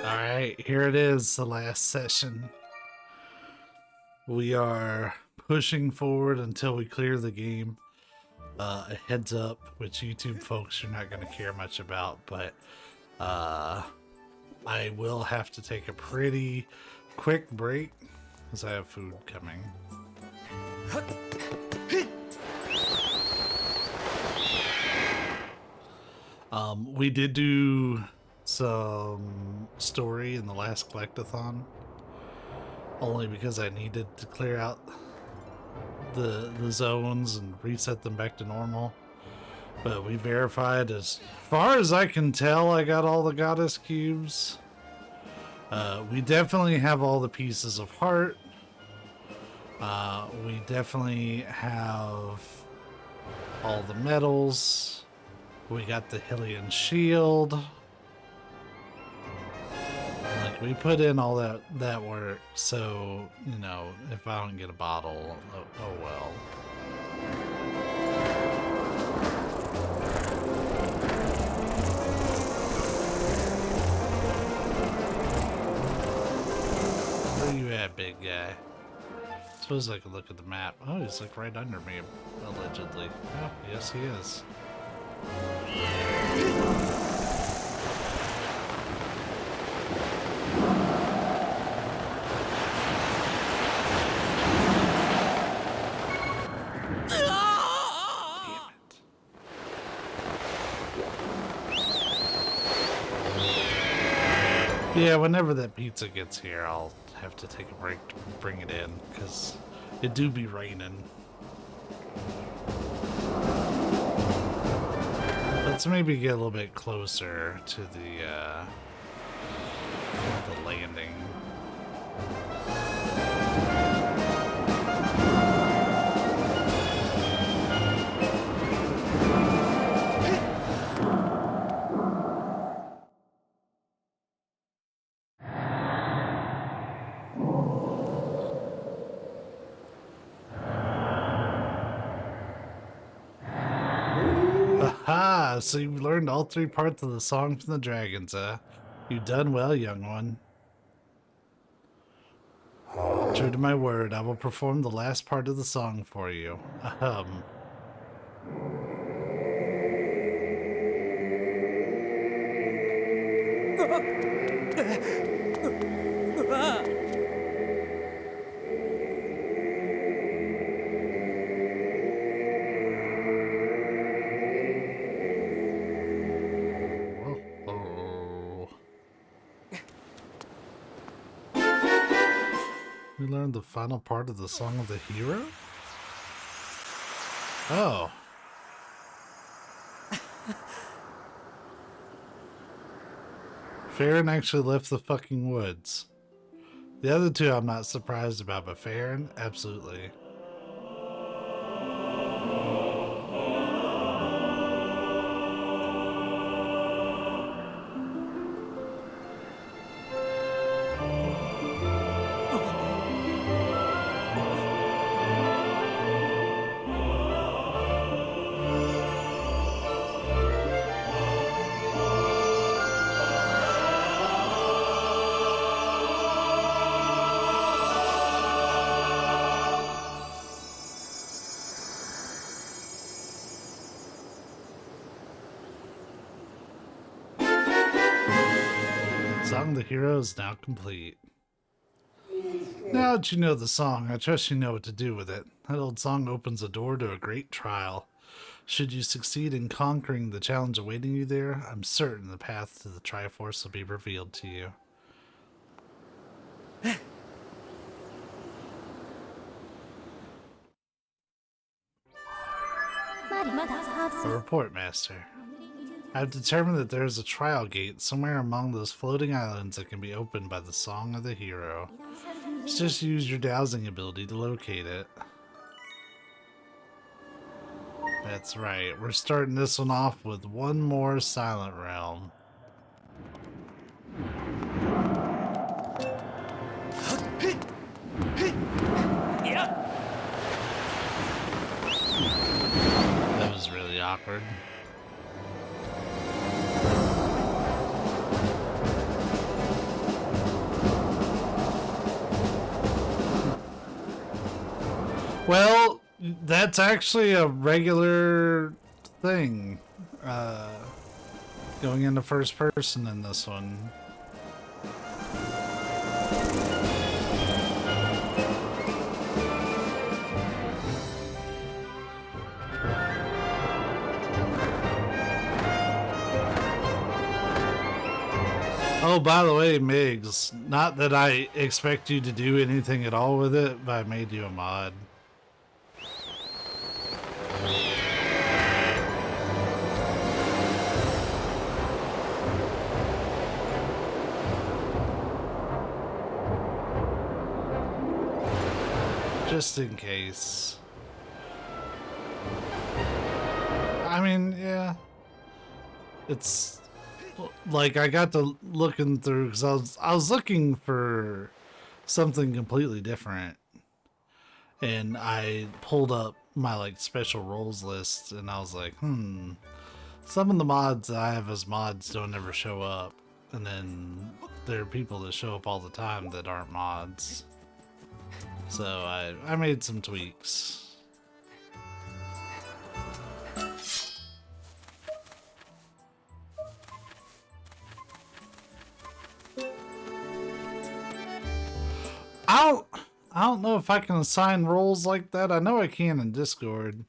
Alright, here it is, the last session. We are pushing forward until we clear the game. A heads up, which YouTube folks you're not going to care much about, but I will have to take a pretty quick break because I have food coming. We did do some story in the last collectathon, only because I needed to clear out the zones and reset them back to normal. But we verified, as far as I can tell, I got all the goddess cubes. We definitely have all the pieces of heart. We definitely have all the medals. We got the Hylian shield. Like, we put in all that work, so, you know, if I don't get a bottle, oh well. Where you at, big guy? Suppose I could look at the map. Oh, he's like right under me, allegedly. Oh, yes he is. Yeah, whenever that pizza gets here, I'll have to take a break to bring it in, because it do be raining. Let's maybe get a little bit closer to the landing. Aha! So you learned all three parts of the song from the dragons, huh? You done well, young one. True to my word, I will perform the last part of the song for you. Ahem. We learned the final part of the Song of the Hero? Oh. Farron actually left the fucking woods. The other two I'm not surprised about, but Farron, absolutely. Song of the Hero is now complete. Now that you know the song, I trust you know what to do with it. That old song opens the door to a great trial. Should you succeed in conquering the challenge awaiting you there, I'm certain the path to the Triforce will be revealed to you. A report, Master. I've determined that there is a trial gate somewhere among those floating islands that can be opened by the Song of the Hero. Just use your dowsing ability to locate it. That's right, we're starting this one off with one more Silent Realm. That was really awkward. Well, that's actually a regular thing. Going into first person in this one. Oh, by the way, Migs, not that I expect you to do anything at all with it, but I made you a mod. Just in case. I mean, yeah. It's like I got to looking through because I was looking for something completely different, and I pulled up my like special roles list, and I was like, some of the mods that I have as mods don't ever show up, and then there are people that show up all the time that aren't mods. So I made some tweaks. I don't know if I can assign roles like that. I know I can in Discord.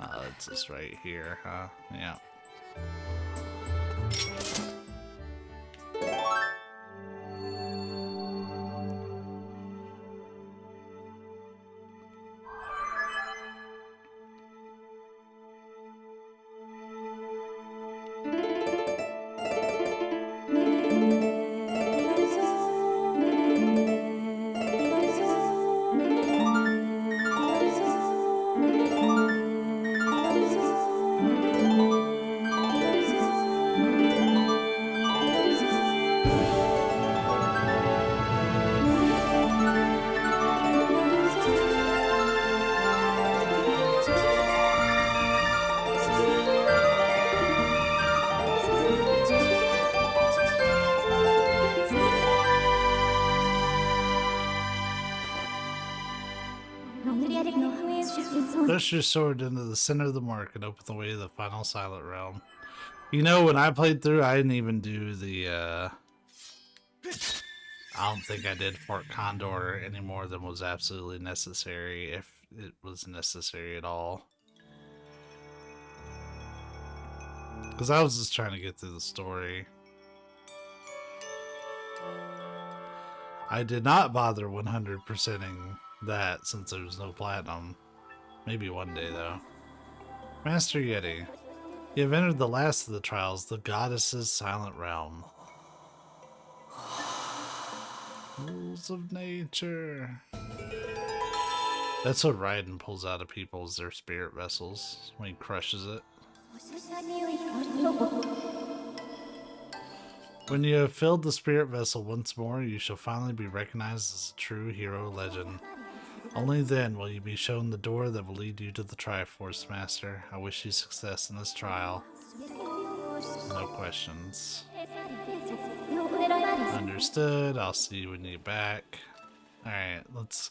Oh, it's this right here, huh? Yeah. Push your sword into the center of the mark and open the way to the final silent realm. You know, when I played through, I didn't even do the, I don't think I did Fort Condor any more than was absolutely necessary, if it was necessary at all. Because I was just trying to get through the story. I did not bother 100%ing that since there was no platinum. Maybe one day, though. Master Yeti, you have entered the last of the trials, the goddess's silent realm. Rules of nature. That's what Raiden pulls out of people as their spirit vessels when he crushes it. When you have filled the spirit vessel once more, you shall finally be recognized as a true hero legend. Only then will you be shown the door that will lead you to the Triforce Master. I wish you success in this trial. No questions. Understood. I'll see you when you get back. Alright, let's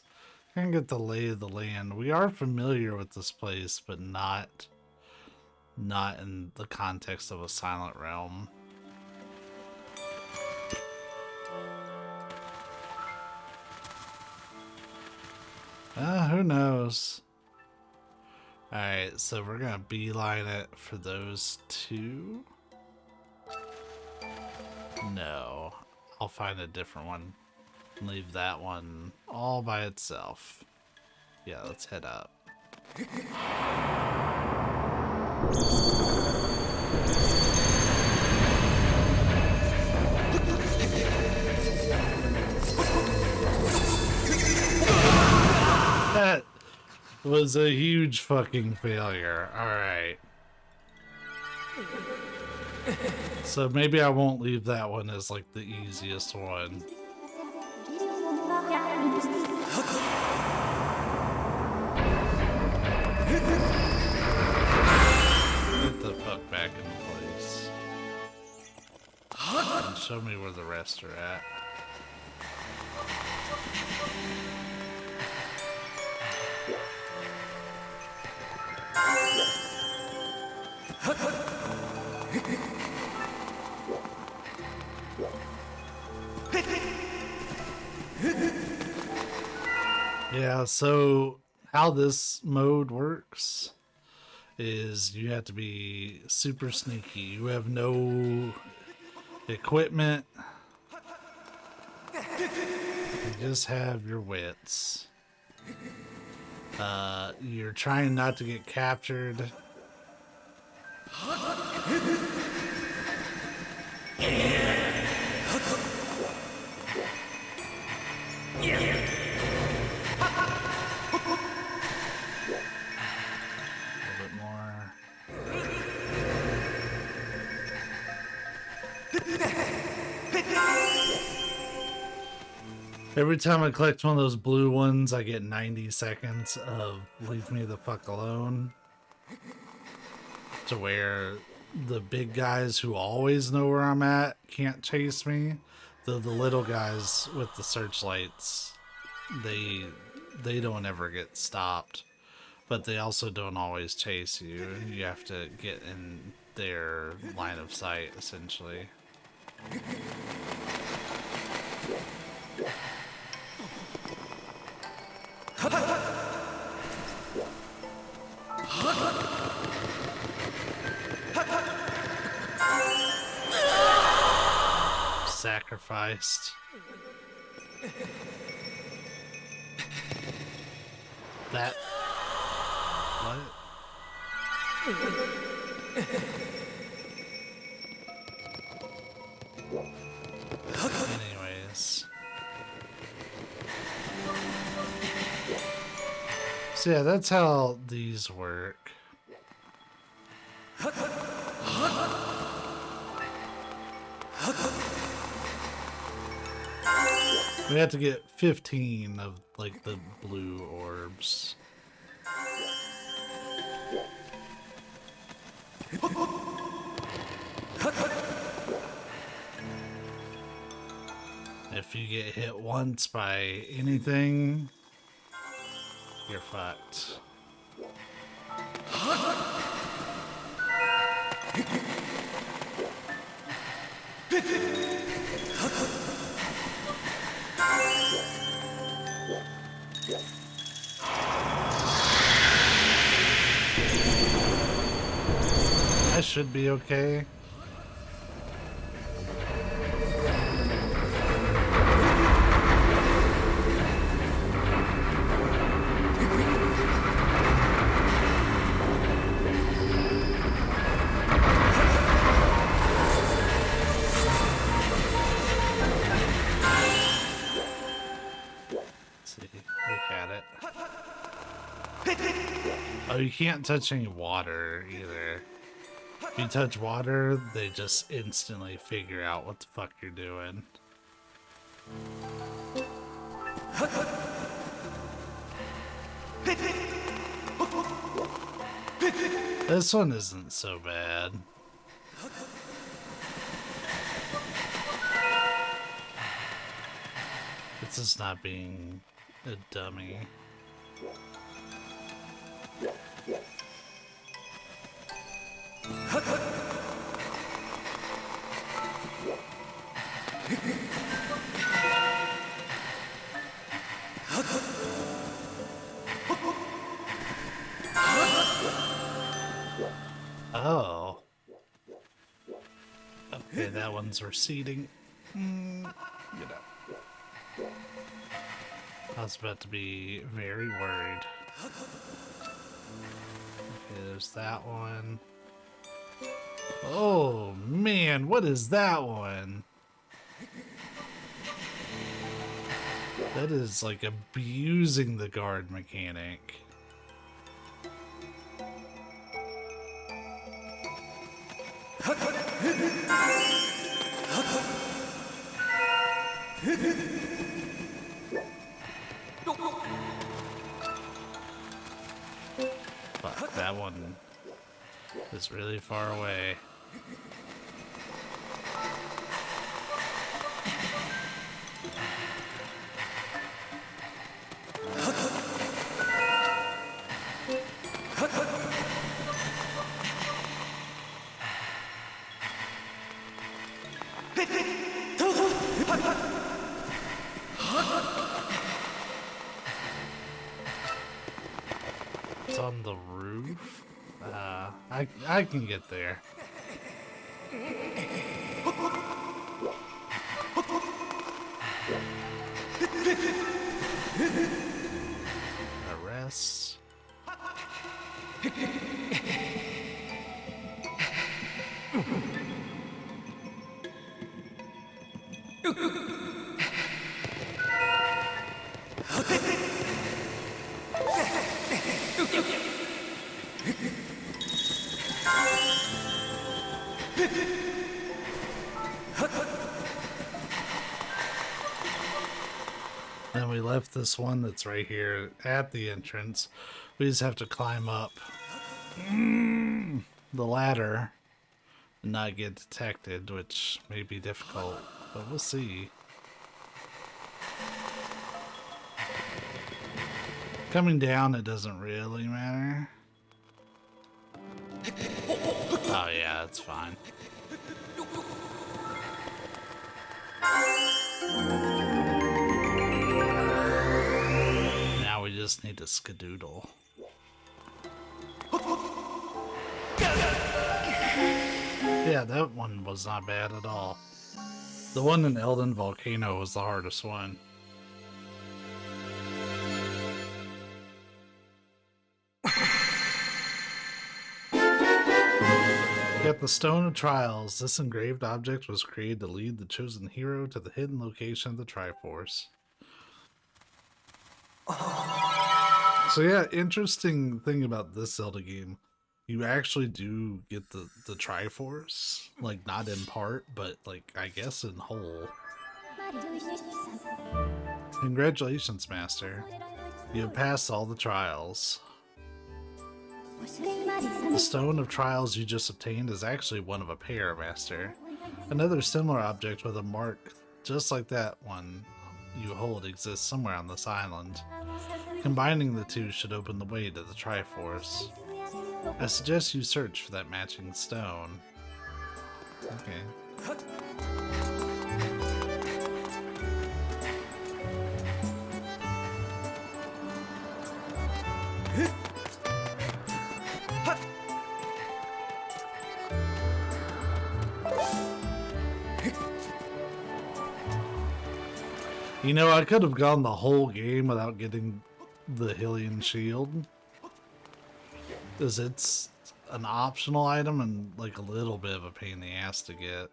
get the lay of the land. We are familiar with this place, but not in the context of a silent realm. Who knows? Alright, so we're gonna beeline it for those two. No, I'll find a different one. Leave that one all by itself. Yeah, let's head up. That was a huge fucking failure. Alright. So maybe I won't leave that one as like the easiest one. Get the fuck back in place. And show me where the rest are at. Yeah, so how this mode works is you have to be super sneaky. You have no equipment. You just have your wits. You're trying not to get captured. Every time I collect one of those blue ones, I get 90 seconds of leave me the fuck alone. To where the big guys who always know where I'm at can't chase me. The little guys with the searchlights, they don't ever get stopped. But they also don't always chase you. You have to get in their line of sight, essentially. Sacrificed. That. What? Anyways. So yeah, that's how these work. We have to get 15 of like the blue orbs. If you get hit once by anything, you're fucked. I should be okay. Oh, you can't touch any water either. If you touch water, they just instantly figure out what the fuck you're doing. This one isn't so bad. It's just not being a dummy. Oh. Okay, that one's receding. You know. I was about to be very worried. Okay, there's that one. Oh man, what is that one? That is like abusing the guard mechanic. Fuck, that one is really far away. It's on the roof. I can get there. Arrests. Then we left this one that's right here at the entrance. We just have to climb up the ladder and not get detected, which may be difficult, but we'll see. Coming down, it doesn't really matter. Oh yeah, it's fine. Now we just need to skedoodle. Yeah, that one was not bad at all. The one in Elden Volcano was the hardest one. Get the Stone of Trials. This engraved object was created to lead the chosen hero to the hidden location of the Triforce. So yeah, interesting thing about this Zelda game, you actually do get the Triforce, like not in part, but like I guess in whole. Congratulations, Master. You have passed all the trials. The Stone of Trials you just obtained is actually one of a pair, Master. Another similar object with a mark just like that one you hold exists somewhere on this island. Combining the two should open the way to the Triforce. I suggest you search for that matching stone. Okay. You know, I could have gone the whole game without getting the Hylian shield, because it's an optional item and like a little bit of a pain in the ass to get.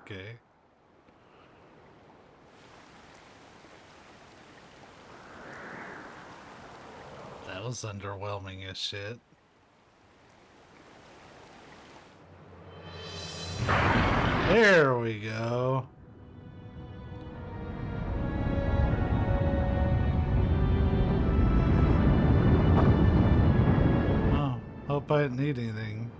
Okay. That was underwhelming as shit. There we go. Oh, hope I didn't need anything.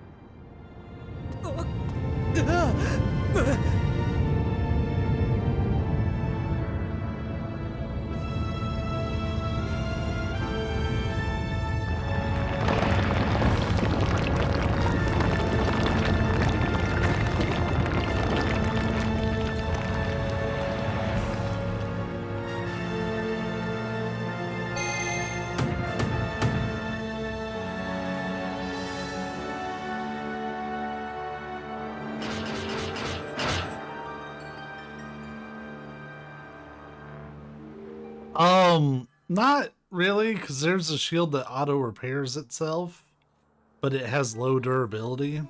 Not really, because there's a shield that auto repairs itself, but it has low durability.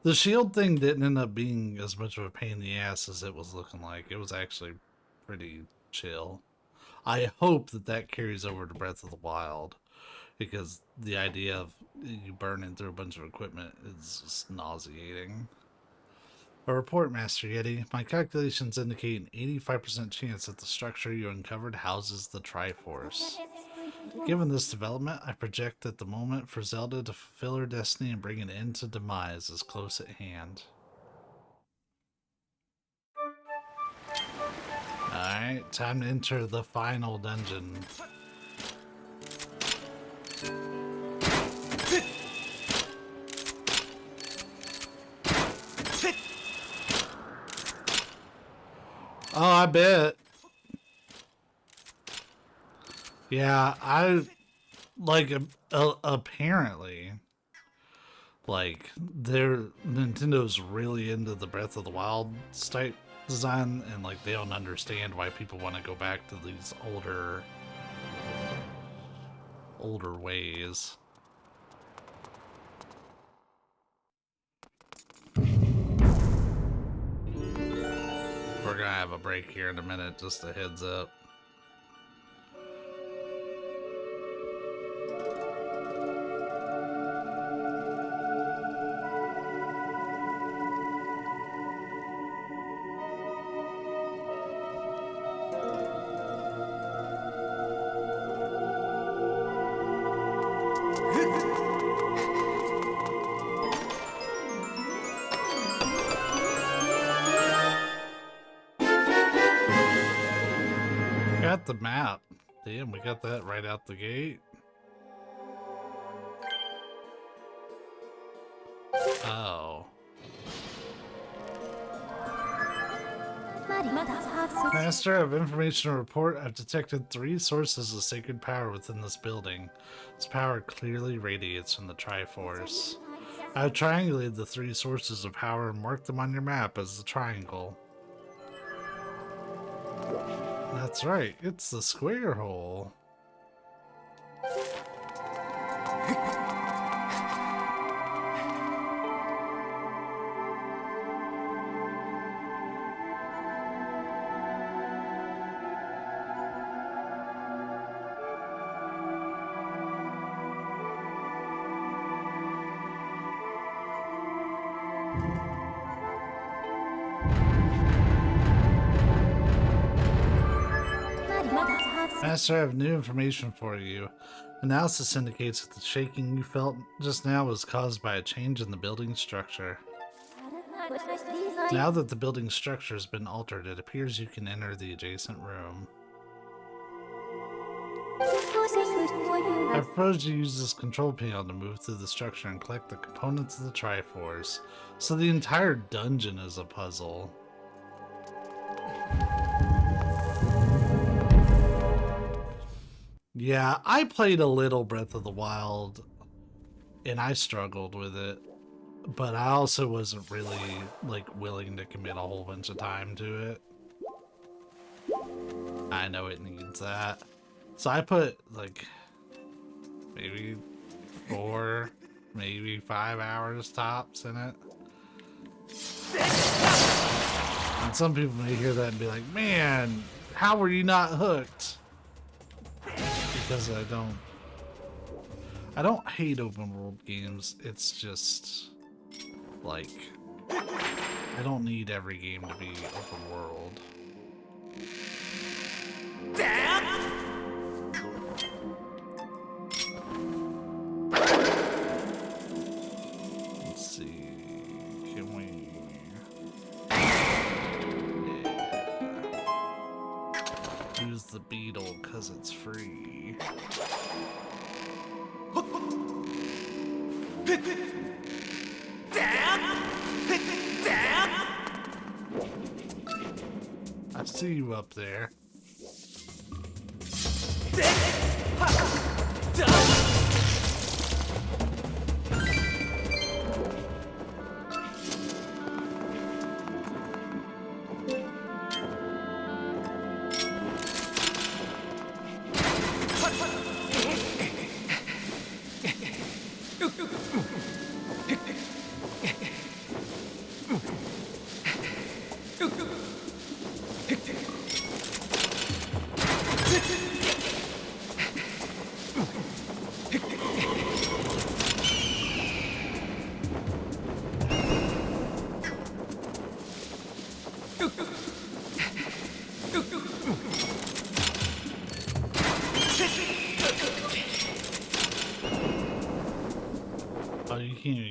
The shield thing didn't end up being as much of a pain in the ass as it was looking like. It was actually pretty chill. I hope that that carries over to Breath of the Wild, because the idea of you burning through a bunch of equipment is just nauseating. A report, Master Yeti. My calculations indicate an 85% chance that the structure you uncovered houses the Triforce. Given this development, I project that the moment for Zelda to fulfill her destiny and bring an end to demise is close at hand. Alright, time to enter the final dungeon. Oh, I bet. Yeah, apparently, Nintendo's really into the Breath of the Wild type design, and like they don't understand why people want to go back to these older ways. We're gonna have a break here in a minute, just a heads up. The map. Damn, we got that right out the gate. Oh. Master, I have information to report. I've detected 3 sources of sacred power within this building. This power clearly radiates from the Triforce. I've triangulated the 3 sources of power and marked them on your map as the triangle. That's right, it's the square hole. Master, I have new information for you. Analysis indicates that the shaking you felt just now was caused by a change in the building structure. Now that the building structure has been altered, it appears you can enter the adjacent room. I propose you use this control panel to move through the structure and collect the components of the Triforce. So the entire dungeon is a puzzle. Yeah, I played a little Breath of the Wild, and I struggled with it, but I also wasn't really, like, willing to commit a whole bunch of time to it. I know it needs that. So I put, like, maybe 4, maybe 5 hours tops in it. And some people may hear that and be like, man, how were you not hooked? Because I don't hate open world games, it's just, like, I don't need every game to be open world. Let's see, can we... Yeah. Use the beetle because it's free. I see you up there.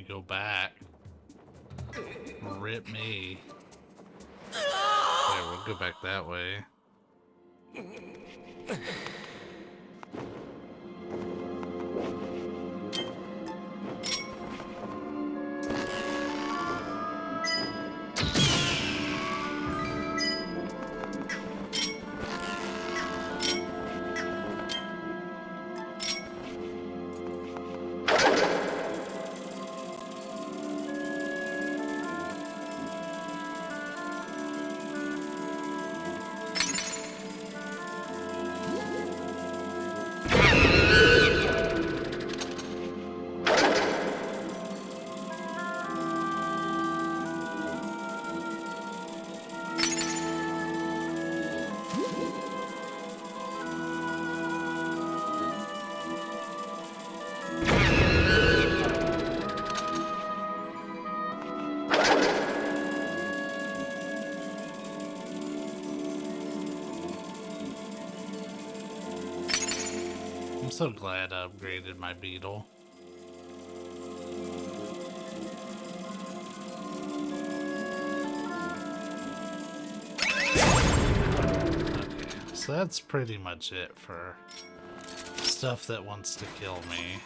go back. Rip me. Okay, we'll go back that way. I'm so glad I upgraded my beetle. Okay, so that's pretty much it for stuff that wants to kill me.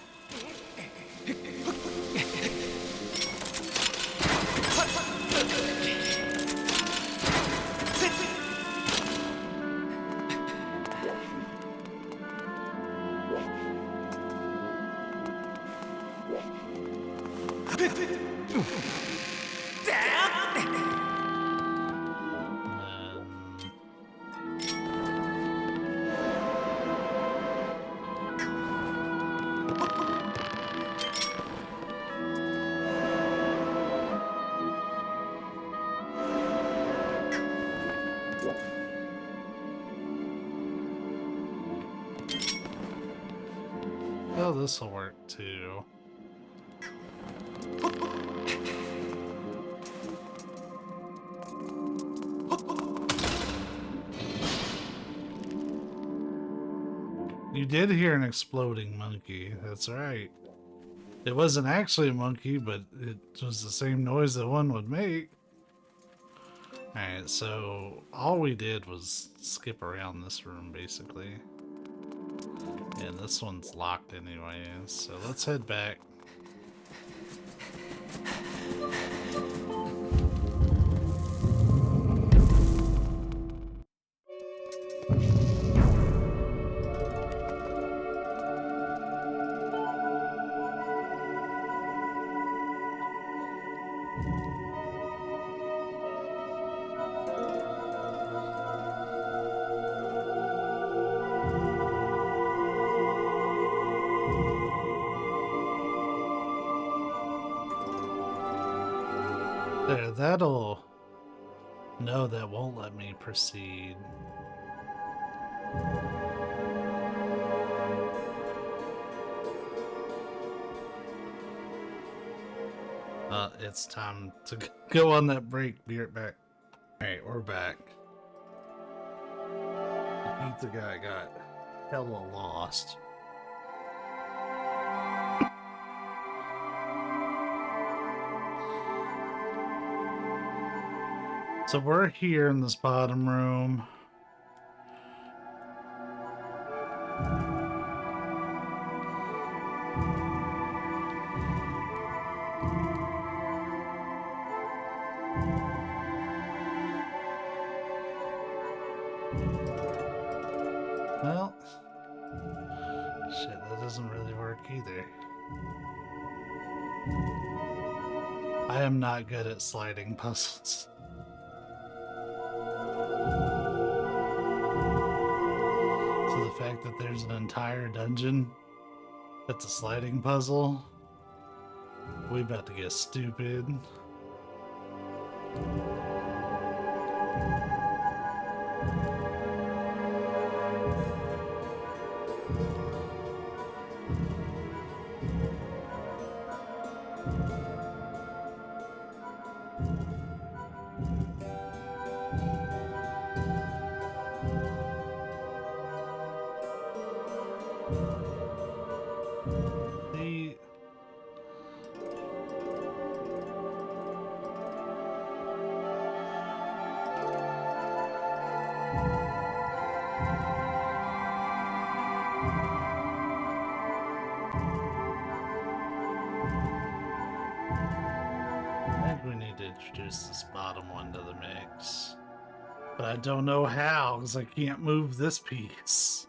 Oh, this will work too. You did hear an exploding monkey, that's right. It wasn't actually a monkey, but it was the same noise that one would make. Alright, so all we did was skip around this room, basically. And this one's locked anyway, so let's head back. There, that'll... No, that won't let me proceed. It's time to go on that break. Be right back. Alright, we're back. The pizza guy got hella lost. So we're here in this bottom room. Well, shit, that doesn't really work either. I am not good at sliding puzzles. So the fact that there's an entire dungeon that's a sliding puzzle, we about to get stupid. we need to introduce this bottom one to the mix. But I don't know how, because I can't move this piece.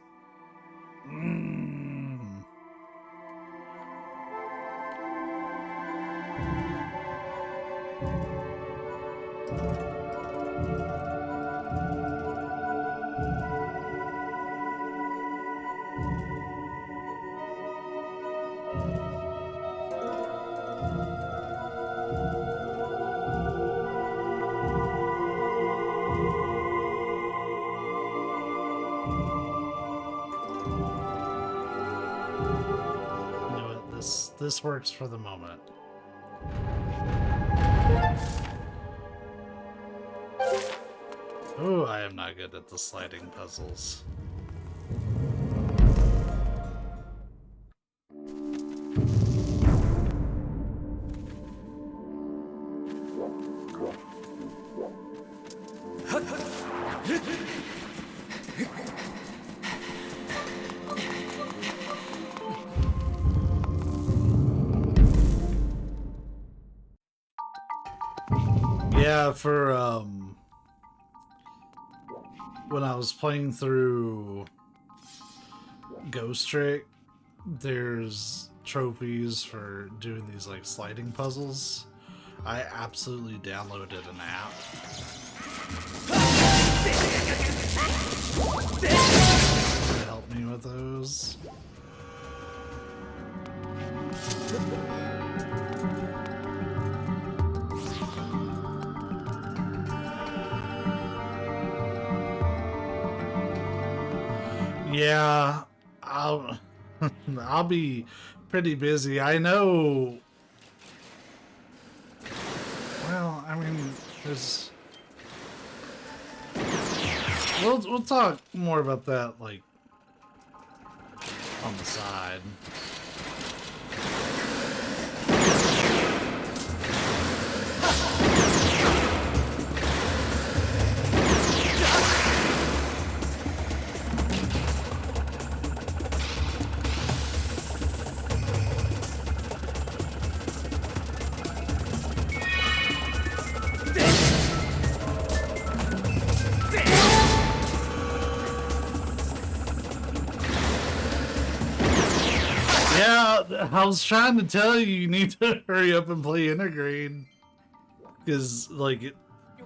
This works for the moment. Oh, I am not good at the sliding puzzles. Yeah, for when I was playing through Ghost Trick, there's trophies for doing these like sliding puzzles. I absolutely downloaded an app to help me with those. Yeah, I'll be pretty busy. I know. Well, I mean, there's. We'll talk more about that like on the side. I was trying to tell you, you need to hurry up and play Intergrade, because like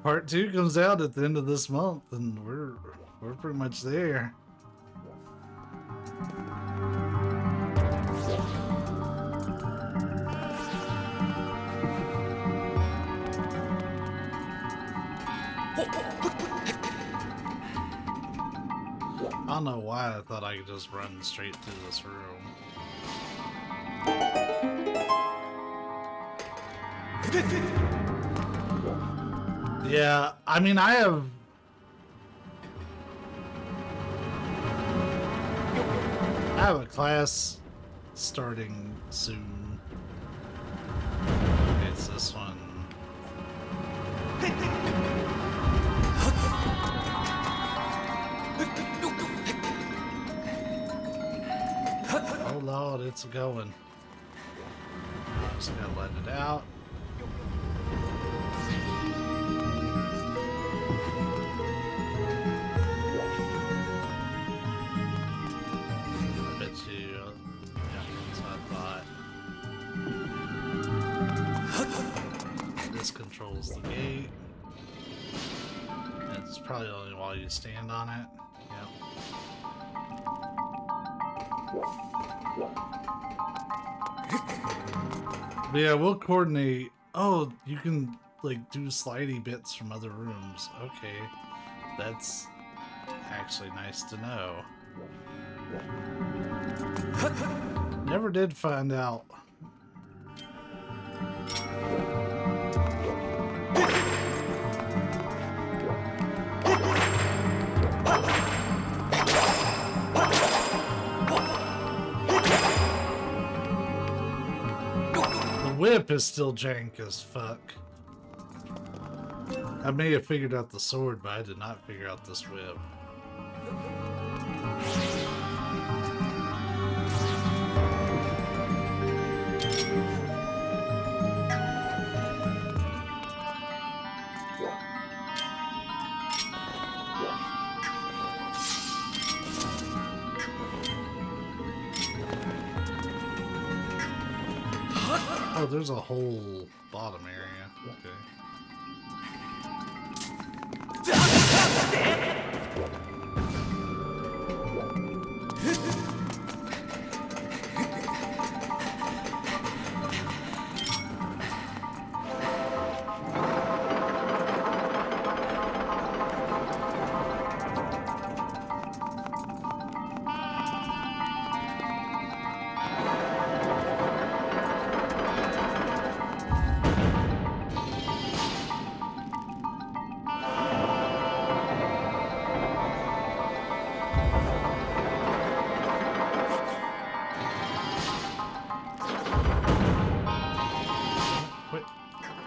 part 2 comes out at the end of this month, and we're pretty much there. I don't know why I thought I could just run straight through this room. Yeah, I mean, I have a class starting soon. Okay, it's this one. Oh Lord, it's going. Just gotta let it out. I bet you, yeah, that's what I thought. This controls the gate. And it's probably only while you stand on it. But yeah, we'll coordinate. Oh, you can like do slidey bits from other rooms. Okay, that's actually nice to know. Never did find out. Whip is still jank as fuck. I may have figured out the sword, but I did not figure out this whip. Oh, there's a whole bottom area. Okay.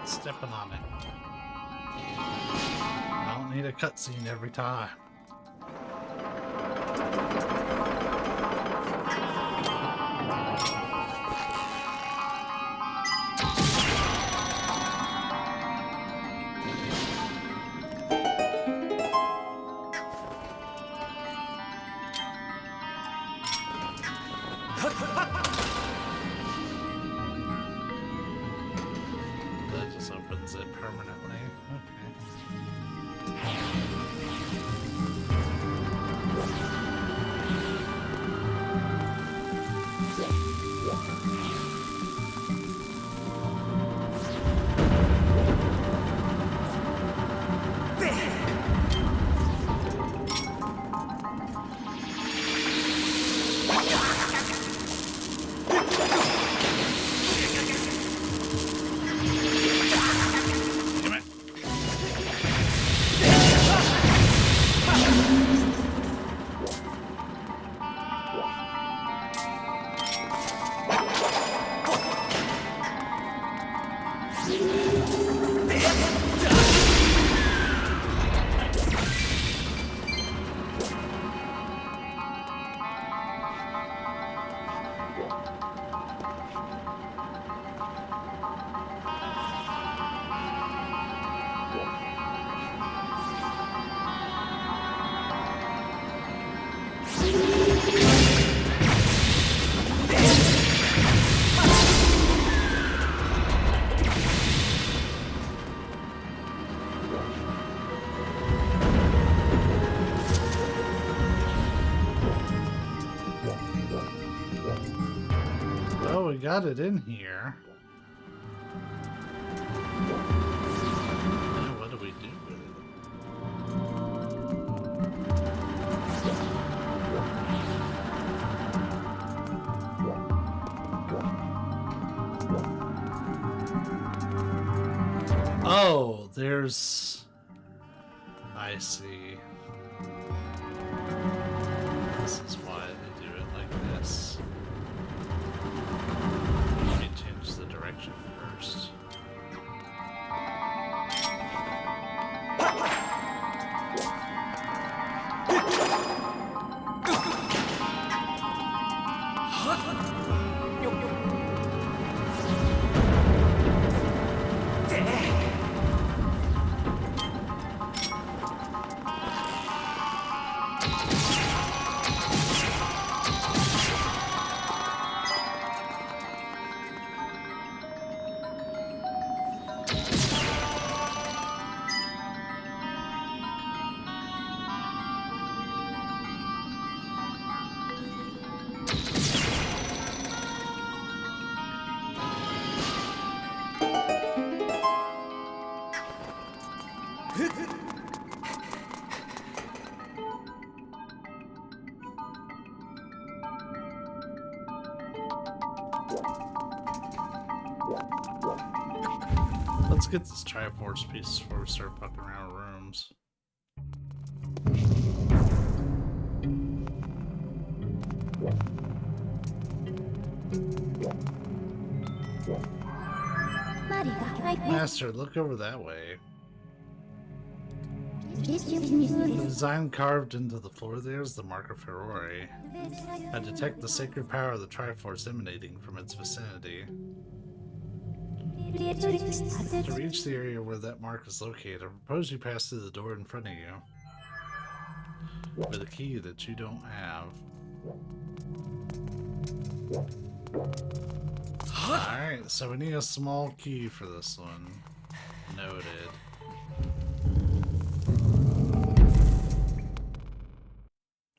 Stepping on it. I don't need a cutscene every time. That just opens it permanently. Oh, we got it in here. Now what do we do with it? Oh, there's... I see. This is why they do it like this. Let me change the direction first. Let's get this Triforce piece before we start fucking around with rooms. Master, look over that way. The design carved into the floor there is the Mark of Ferori. I detect the sacred power of the Triforce emanating from its vicinity. To reach the area where that mark is located, I propose you pass through the door in front of you with a key that you don't have. Alright, so we need a small key for this one. Noted.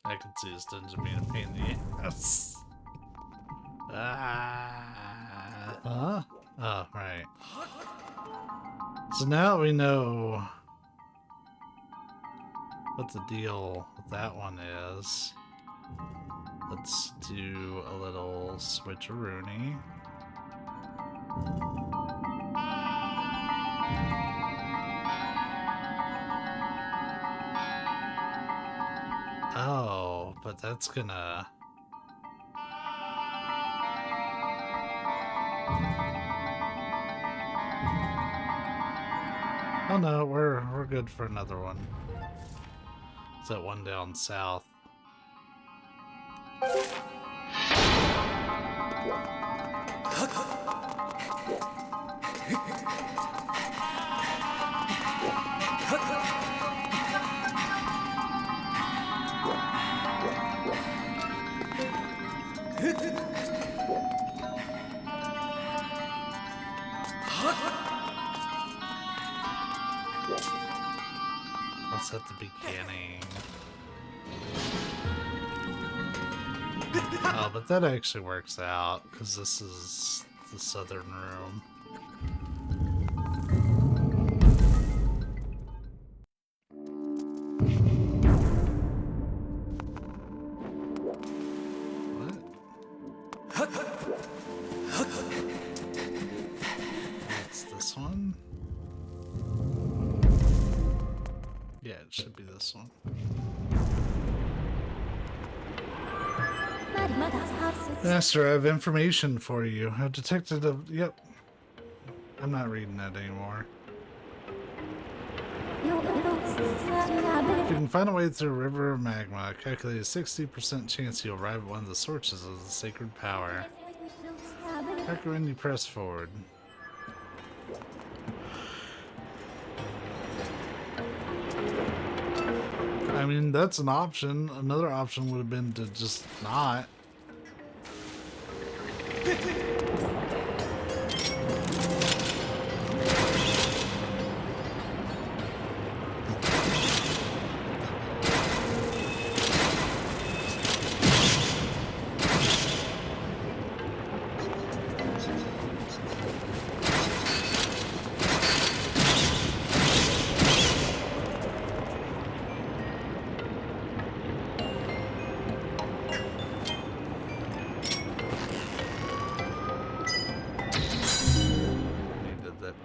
I can see this dungeon being a pain in the ass. Huh? Oh, right. So now we know what the deal with that one is. Let's do a little switcheroony. Oh, but that's gonna... Oh no, we're good for another one. It's that one down south. What's at the beginning? Oh, but that actually works out, because this is the southern room. What? It's this one? Yeah, it should be this one. Master, I have information for you. I've detected a... Yep. I'm not reading that anymore. If you can find a way through a river of magma, calculate a 60% chance you'll arrive at one of the sources of the sacred power. I recommend you press forward. I mean, that's an option. Another option would have been to just not.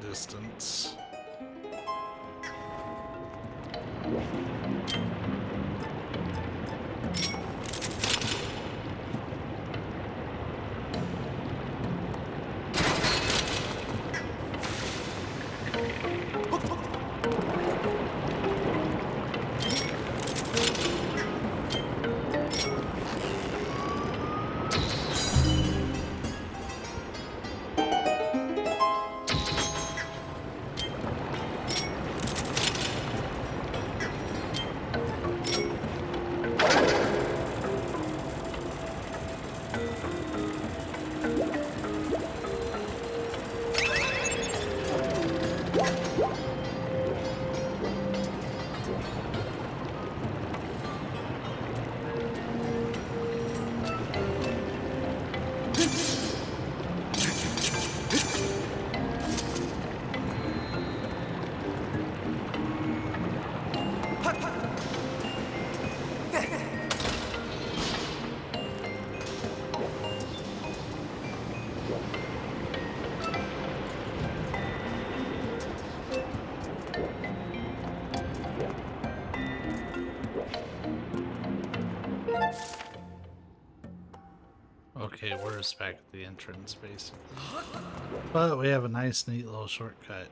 Distance. Okay, we're just back at the entrance, basically. But we have a nice, neat little shortcut.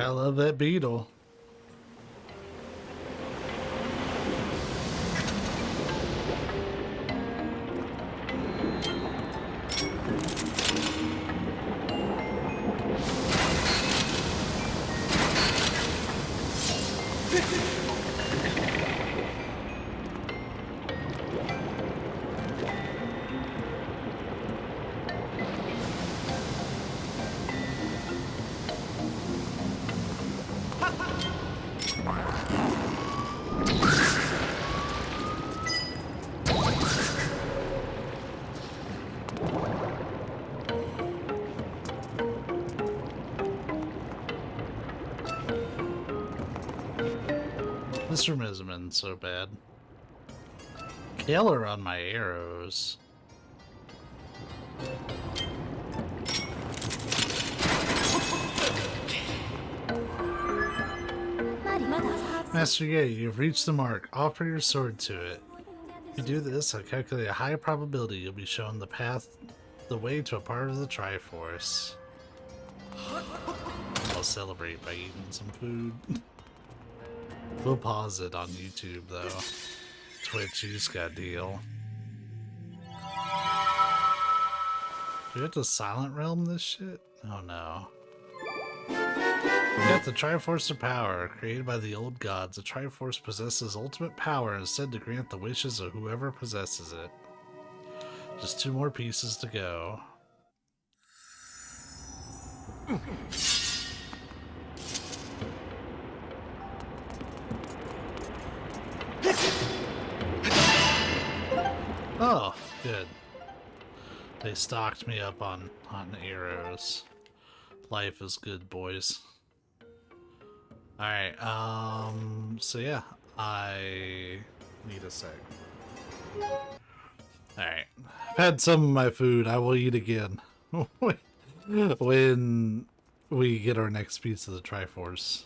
Gotta love that beetle. This room hasn't been so bad. Killer on my arrows. Master Yi, you've reached the mark. Offer your sword to it. If you do this, I calculate a high probability you'll be shown the path, the way to a part of the Triforce. I'll celebrate by eating some food. We'll pause it on YouTube though. Twitch, you just got a deal. Do we have to Silent Realm this shit? Oh no. We got the Triforce of Power. Created by the old gods, the Triforce possesses ultimate power and is said to grant the wishes of whoever possesses it. Just 2 more pieces to go. Oh, good. They stocked me up on arrows. Life is good, boys. Alright, so yeah, I need a sec. Alright, I've had some of my food, I will eat again. When we get our next piece of the Triforce.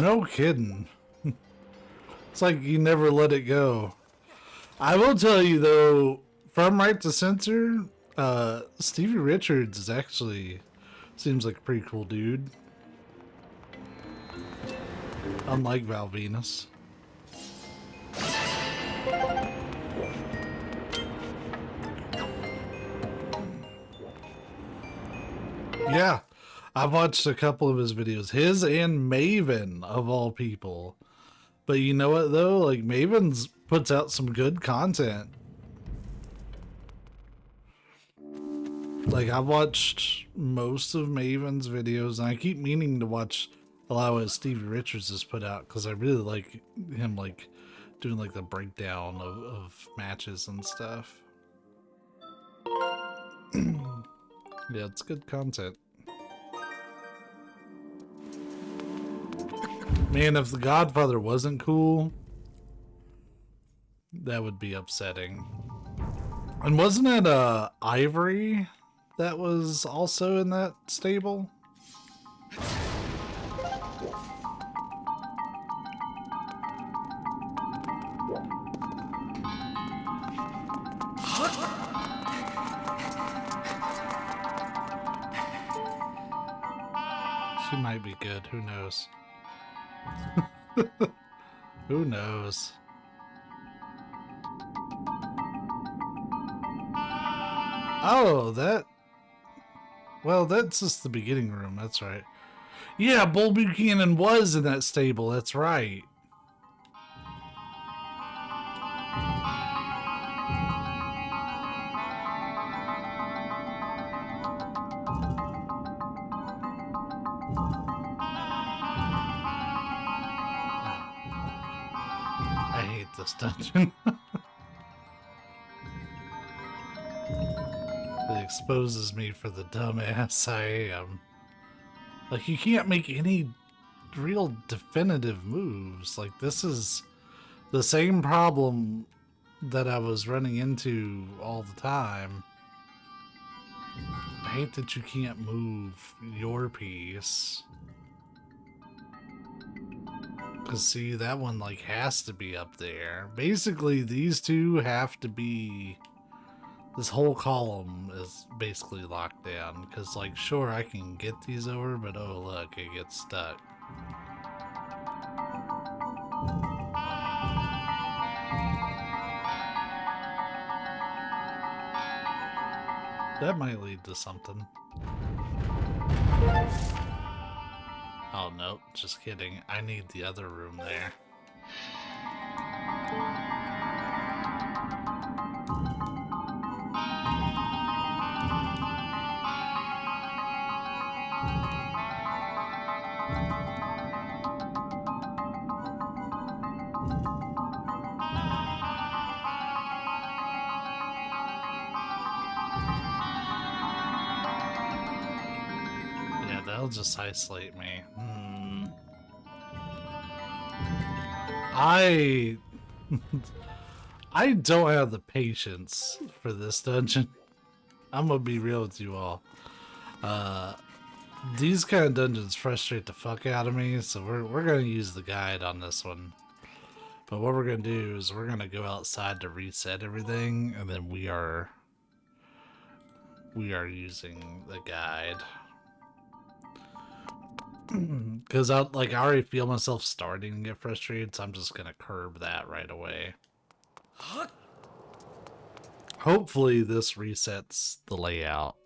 No kidding. It's like you never let it go. I will tell you though, from right to censor, Stevie Richards is actually seems like a pretty cool dude. Unlike Val Venus. Yeah, I've watched a couple of his videos, his and Maven of all people. But you know what though, like Maven's puts out some good content. Like I've watched most of Maven's videos and I keep meaning to watch a lot of what Stevie Richards has put out because I really like him like doing like the breakdown of matches and stuff. Yeah, it's good content. Man, if The Godfather wasn't cool, that would be upsetting. And wasn't it Ivory that was also in that stable? She might be good, who knows? Who knows? Oh, that... Well, that's just the beginning room, that's right. Yeah, Bull Buchanan was in that stable, that's right. I hate this dungeon. It exposes me for the dumbass I am. Like, you can't make any real definitive moves. Like, this is the same problem that I was running into all the time. I hate that you can't move your piece. Cause see, that one like has to be up there. Basically, these two have to be. This whole column is basically locked down. Cause like, sure, I can get these over, but oh look, it gets stuck. That might lead to something. Oh, nope, just kidding. I need the other room there. Yeah, that'll just isolate me. I don't have the patience for this dungeon. I'm gonna be real with you all. These kind of dungeons frustrate the fuck out of me, so we're gonna use the guide on this one. But what we're gonna do is we're gonna go outside to reset everything, and then we are using the guide. Because I already feel myself starting to get frustrated, so I'm just gonna curb that right away. Hopefully this resets the layout.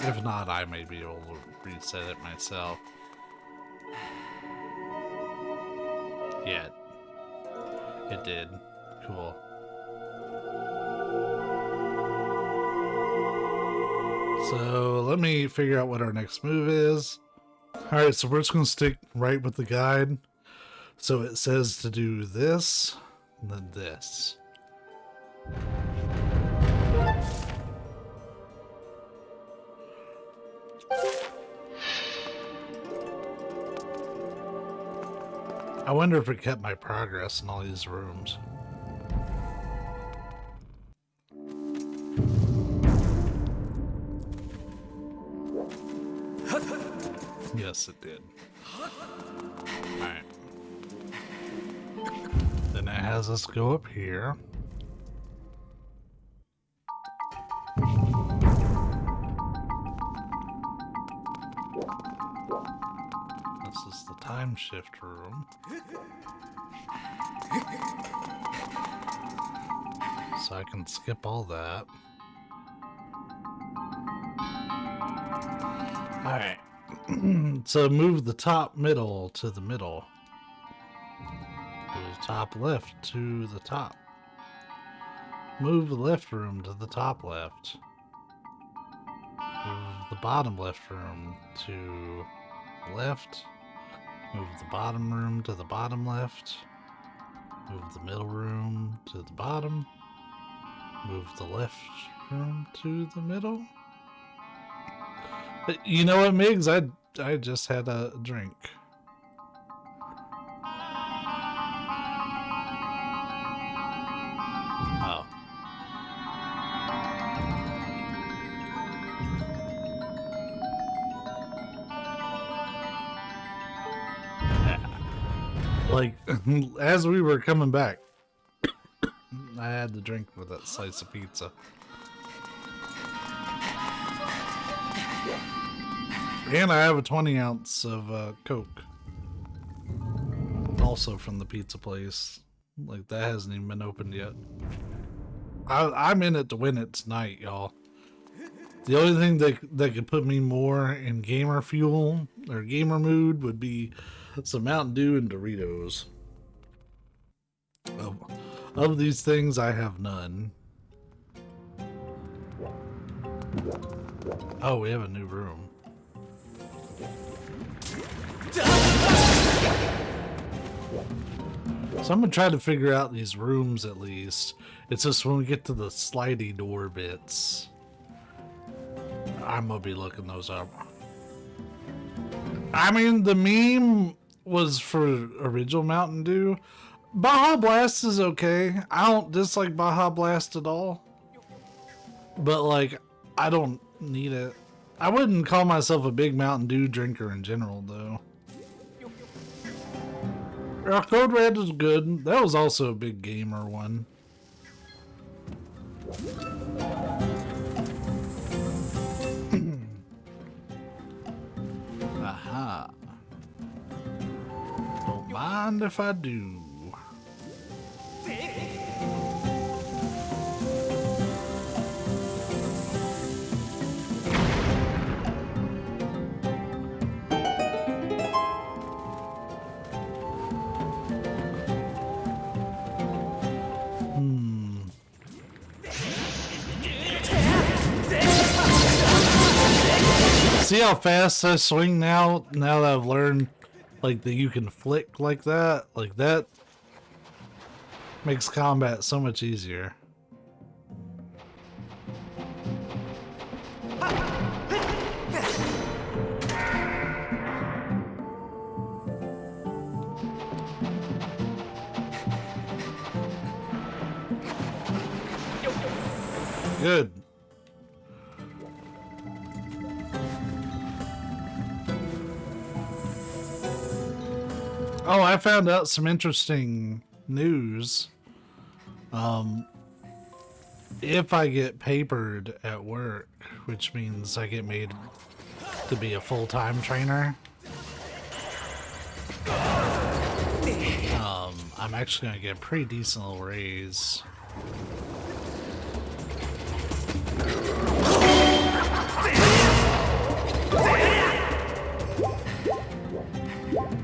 If not, I may be able to reset it myself. Yeah, it did. Cool. So let me figure out what our next move is. Alright, so we're just going to stick right with the guide. So it says to do this, and then this. I wonder if it kept my progress in all these rooms. Yes, it did. Alright. Then it has us go up here. This is the time shift room. So I can skip all that. Alright. So move the top middle to the middle. Move top left to the top. Move the left room to the top left. Move the bottom left room to left. Move the bottom room to the bottom left. Move the middle room to the bottom. Move the left room to the middle. You know what, Migs? I just had a drink. Oh. Like, as we were coming back, I had to drink with that slice of pizza. And I have a 20 ounce of Coke. Also from the pizza place. Like, that hasn't even been opened yet. I'm in it to win it tonight, y'all. The only thing that could put me more in gamer fuel or gamer mood would be some Mountain Dew and Doritos. Of these things, I have none. Oh, we have a new room. So I'm gonna try to figure out these rooms at least. It's just when we get to the slidey door bits, I'm gonna be looking those up. I mean, the meme was for original Mountain Dew. Baja Blast is okay. I don't dislike Baja Blast at all. But, like, I don't need it. I wouldn't call myself a big Mountain Dew drinker in general, though. Code Red is good. That was also a big gamer one. Aha. Don't mind if I do. See how fast I swing now? Now that I've learned, like, that you can flick like that? Like, that makes combat so much easier. Good. Oh, I found out some interesting news. If I get papered at work, which means I get made to be a full-time trainer, I'm actually gonna get a pretty decent little raise.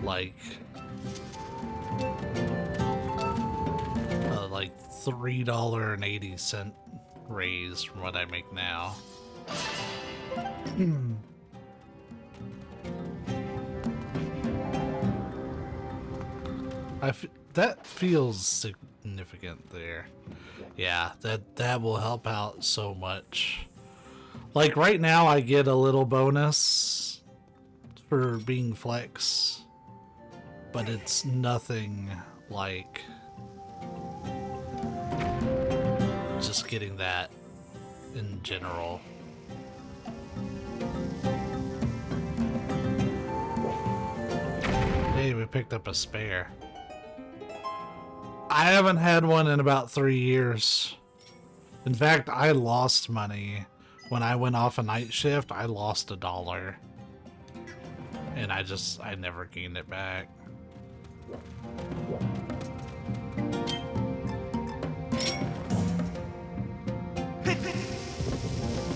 Like $3.80 raise from what I make now. That feels significant there. Yeah, that will help out so much. Like right now I get a little bonus for being flex, but it's nothing like just getting that in general. Hey, we picked up a spare. I haven't had one in about 3 years. In fact, I lost money when I went off a night shift. I lost $1, and I never gained it back.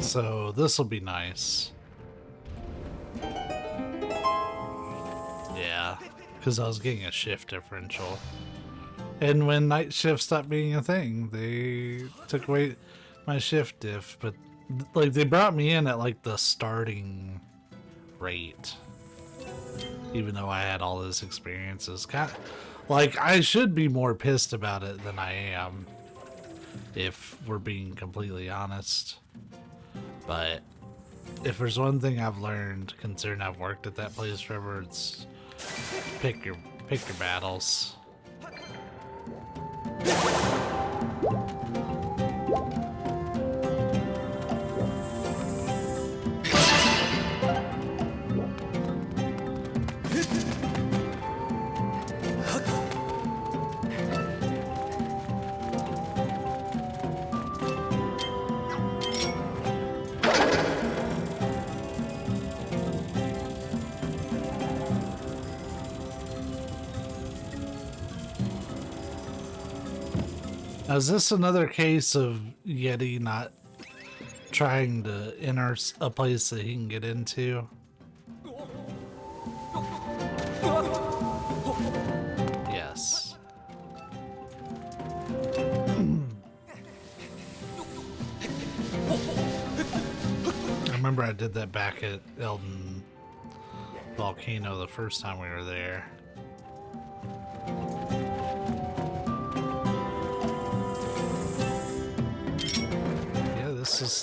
So this will be nice. Yeah, because I was getting a shift differential. And when night shift stopped being a thing, they took away my shift diff. But like they brought me in at like the starting rate, even though I had all those experiences. Like I should be more pissed about it than I am, if we're being completely honest. But if there's one thing I've learned, considering I've worked at that place forever, it's pick your battles. Now, is this another case of Yeti not trying to enter a place that he can get into? Yes. I remember I did that back at Elden Volcano the first time we were there.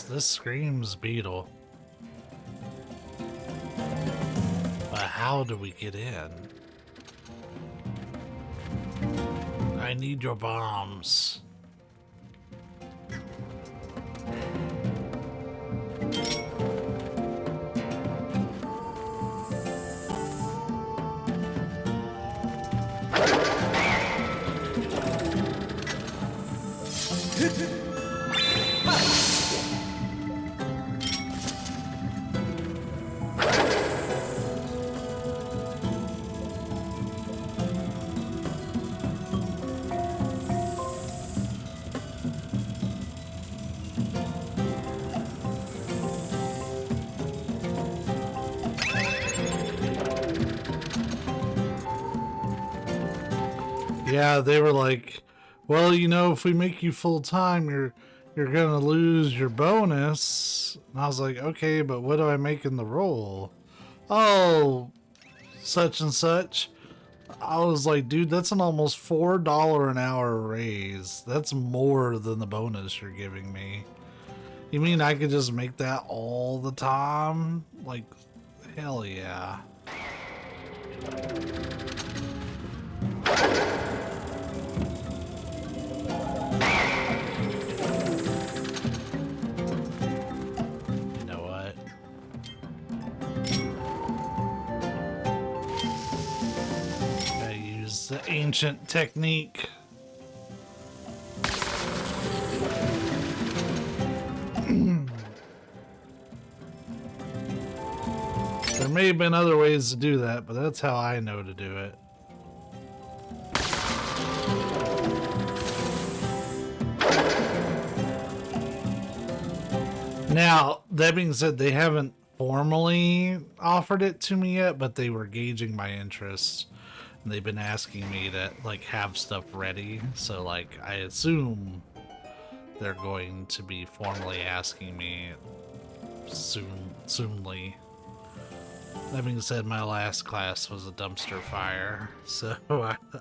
This screams beetle. But how do we get in? I need your bombs. Yeah, they were like, well, you know, if we make you full time, you're gonna lose your bonus. And I was like, okay, but what do I make in the role? Oh, such and such. I was like, dude, that's an almost $4 an hour raise. That's more than the bonus you're giving me. You mean I could just make that all the time? Like, hell yeah. You know what? Gotta use the ancient technique. There may have been other ways to do that, but that's how I know to do it. Now, that being said, they haven't formally offered it to me yet, but they were gauging my interest. And they've been asking me to, like, have stuff ready. So, like, I assume they're going to be formally asking me soonly. That being said, my last class was a dumpster fire, so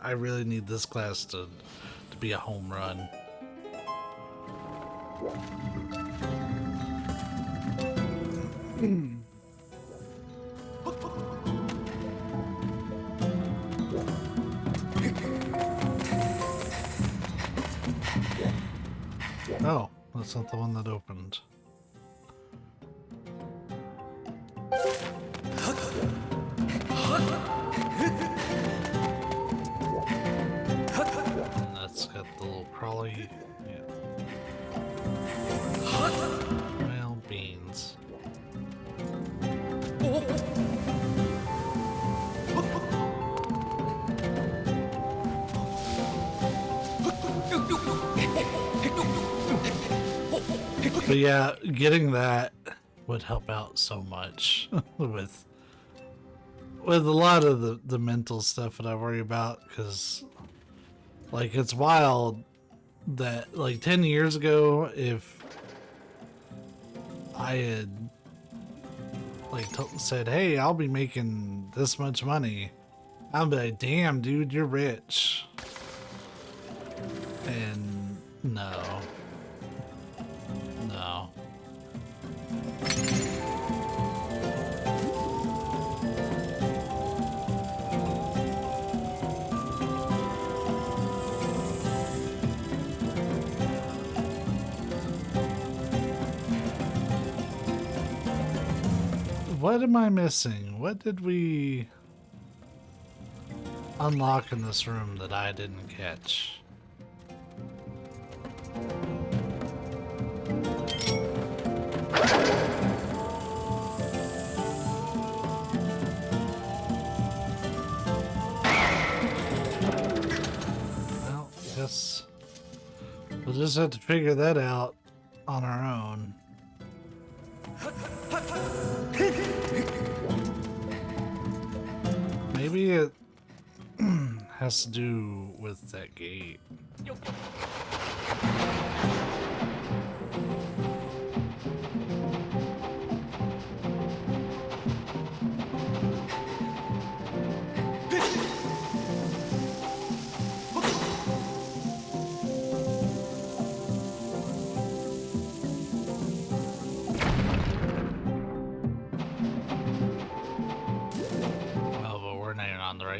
I really need this class to be a home run. Oh, that's not the one that opened. And that's got the little crawly. Yeah. Well, beans. But yeah, getting that would help out so much with a lot of the mental stuff that I worry about, because like it's wild that like 10 years ago, if I had like said, hey, I'll be making this much money, I'd be like, damn dude, you're rich. And no. What am I missing? What did we unlock in this room that I didn't catch? Well, guess we'll just have to figure that out on our own. Maybe it has to do with that gate.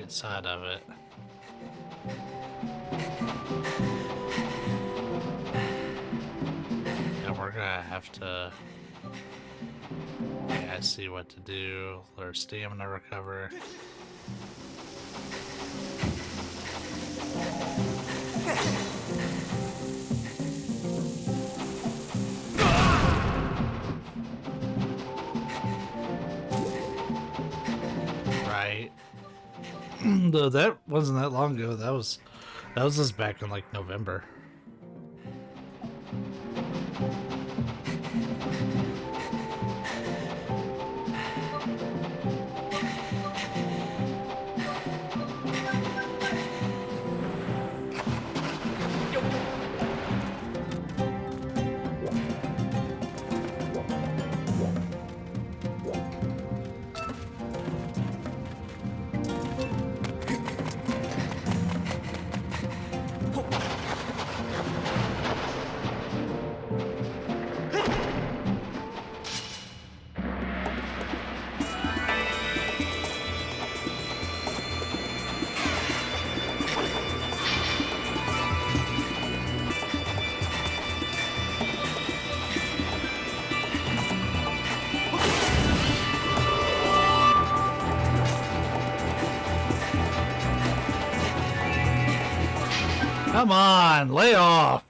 Side of it. And we're gonna have to, yeah, see what to do. Let our stamina recover. That wasn't that long ago. That was just back in like November. Come on, lay off.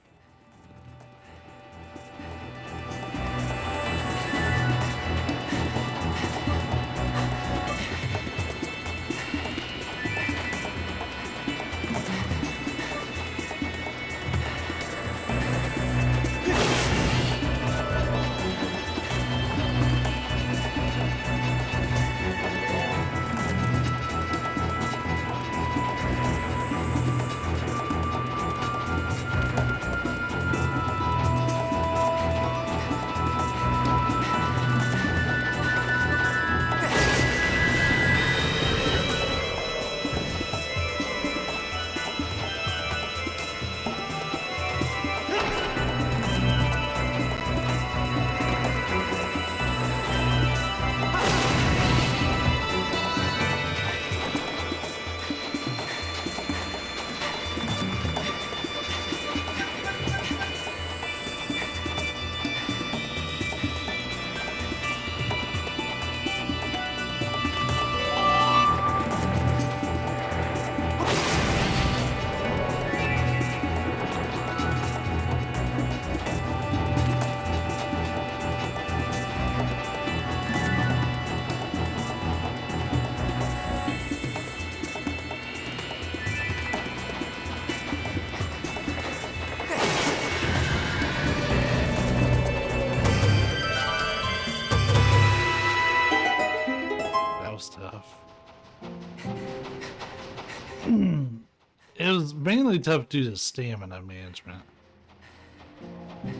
It was mainly tough due to stamina management.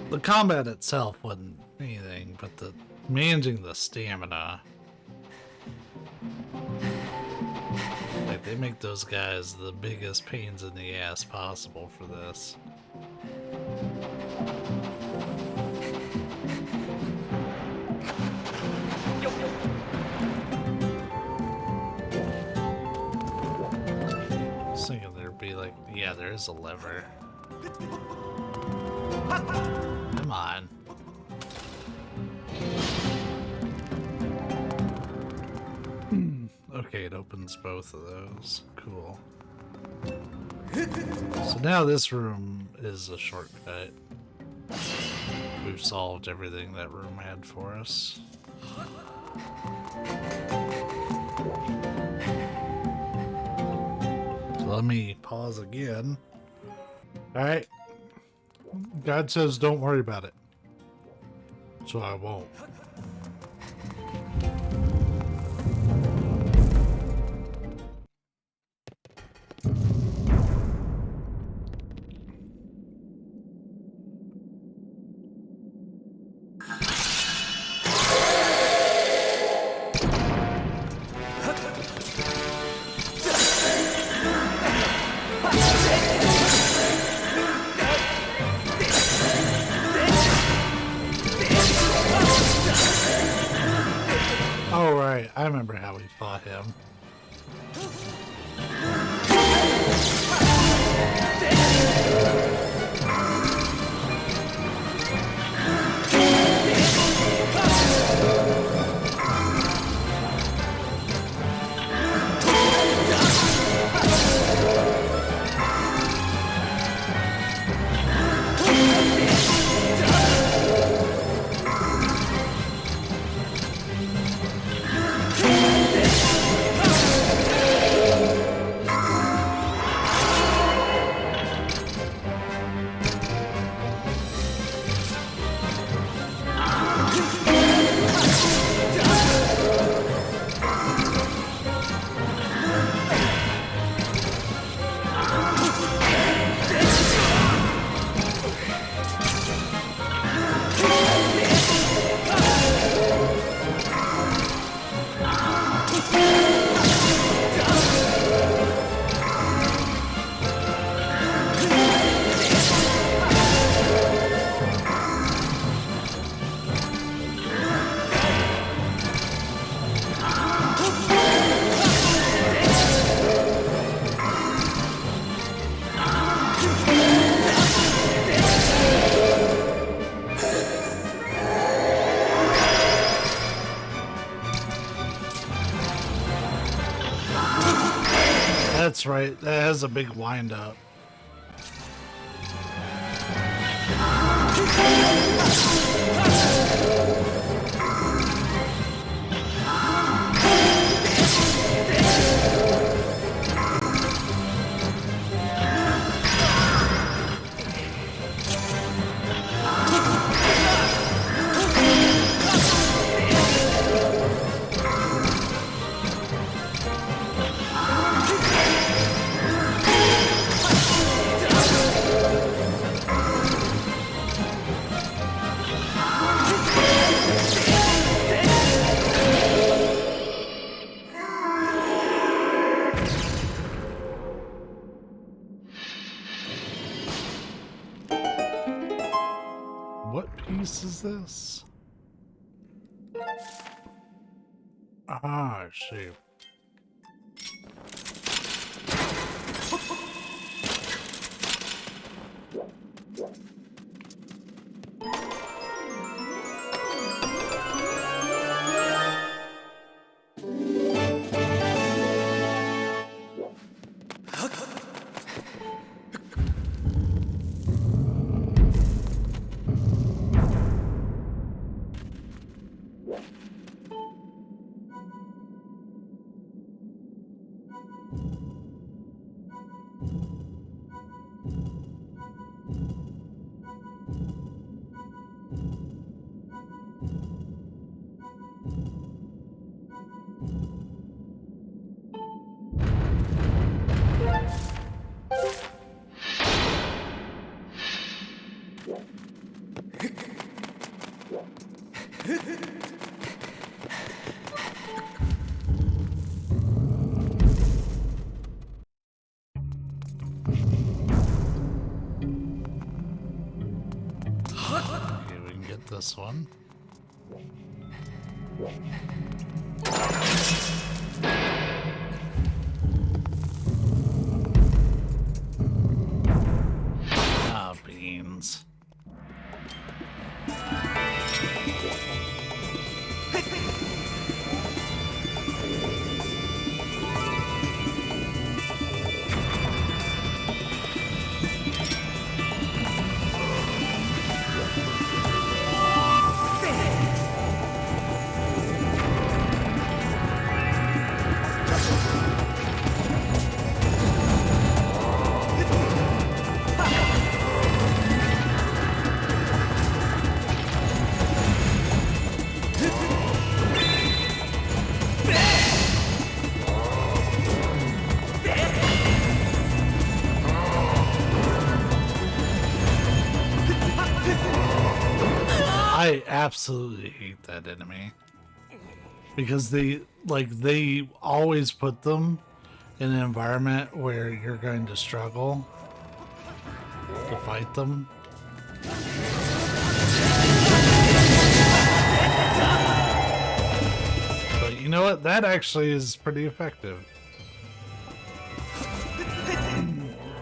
The combat itself wasn't anything, but the managing the stamina. Like, they make those guys the biggest pains in the ass possible for this. Thinking there'd be like, yeah, there is a lever. Come on. Okay, it opens both of those. Cool. So now this room is a shortcut. We've solved everything that room had for us. Let me pause again. Alright. God says don't worry about it. So I won't. I remember how we fought him. that's right. That has a big wind up. What piece is this? Ah, shoot. Okay, we can get this one. Ah, beans. I absolutely hate that enemy because they always put them in an environment where you're going to struggle to fight them. But you know what? That actually is pretty effective.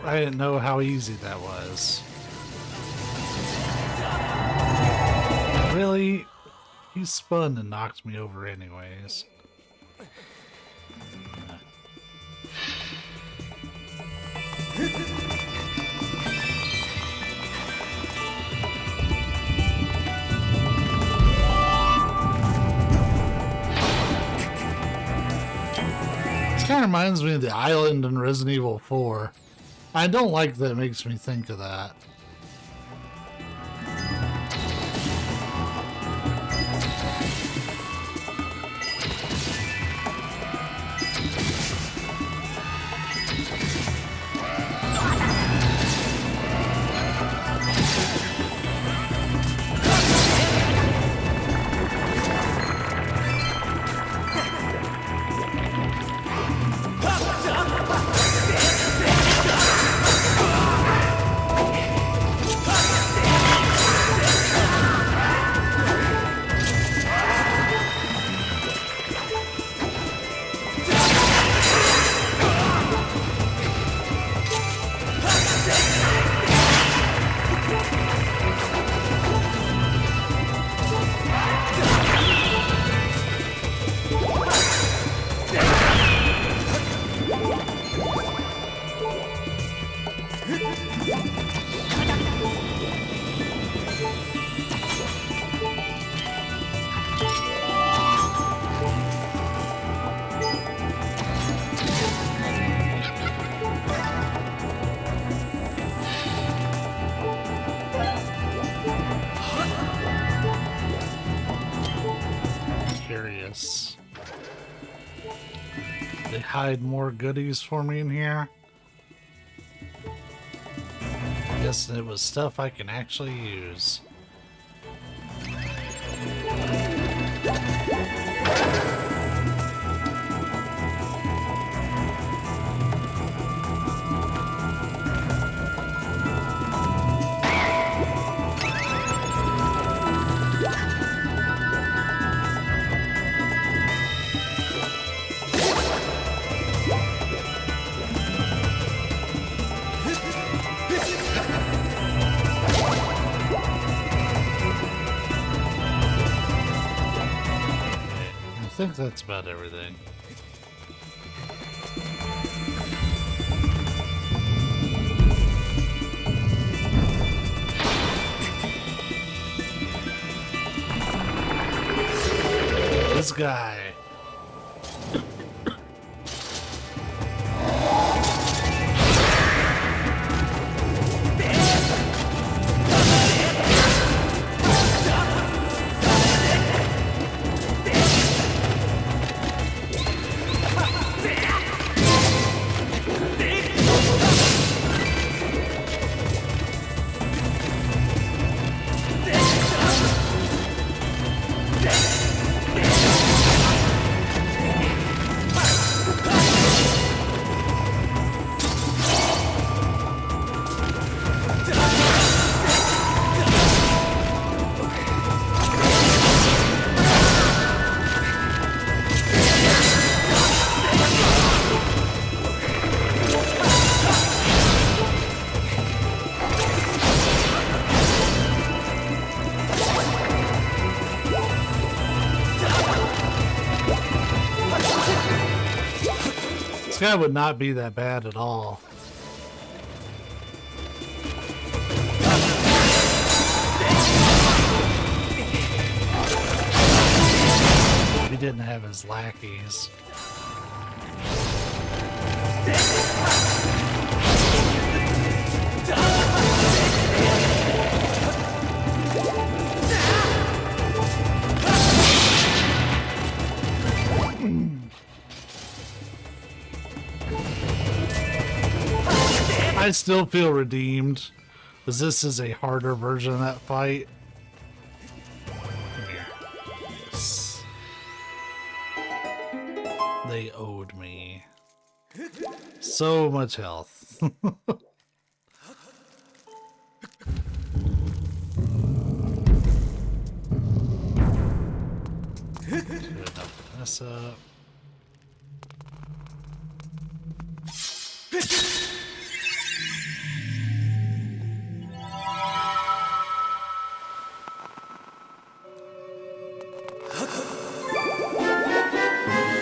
I didn't know how easy that was. Really? He spun and knocked me over anyways. This kind of reminds me of the island in Resident Evil 4. I don't like that it makes me think of that. hide more goodies for me in here. Guess it was stuff I can actually use. I think that's about everything. This guy. This guy would not be that bad at all. He didn't have his lackeys. I still feel redeemed, because this is a harder version of that fight. Yes. They owed me so much health. Mess up.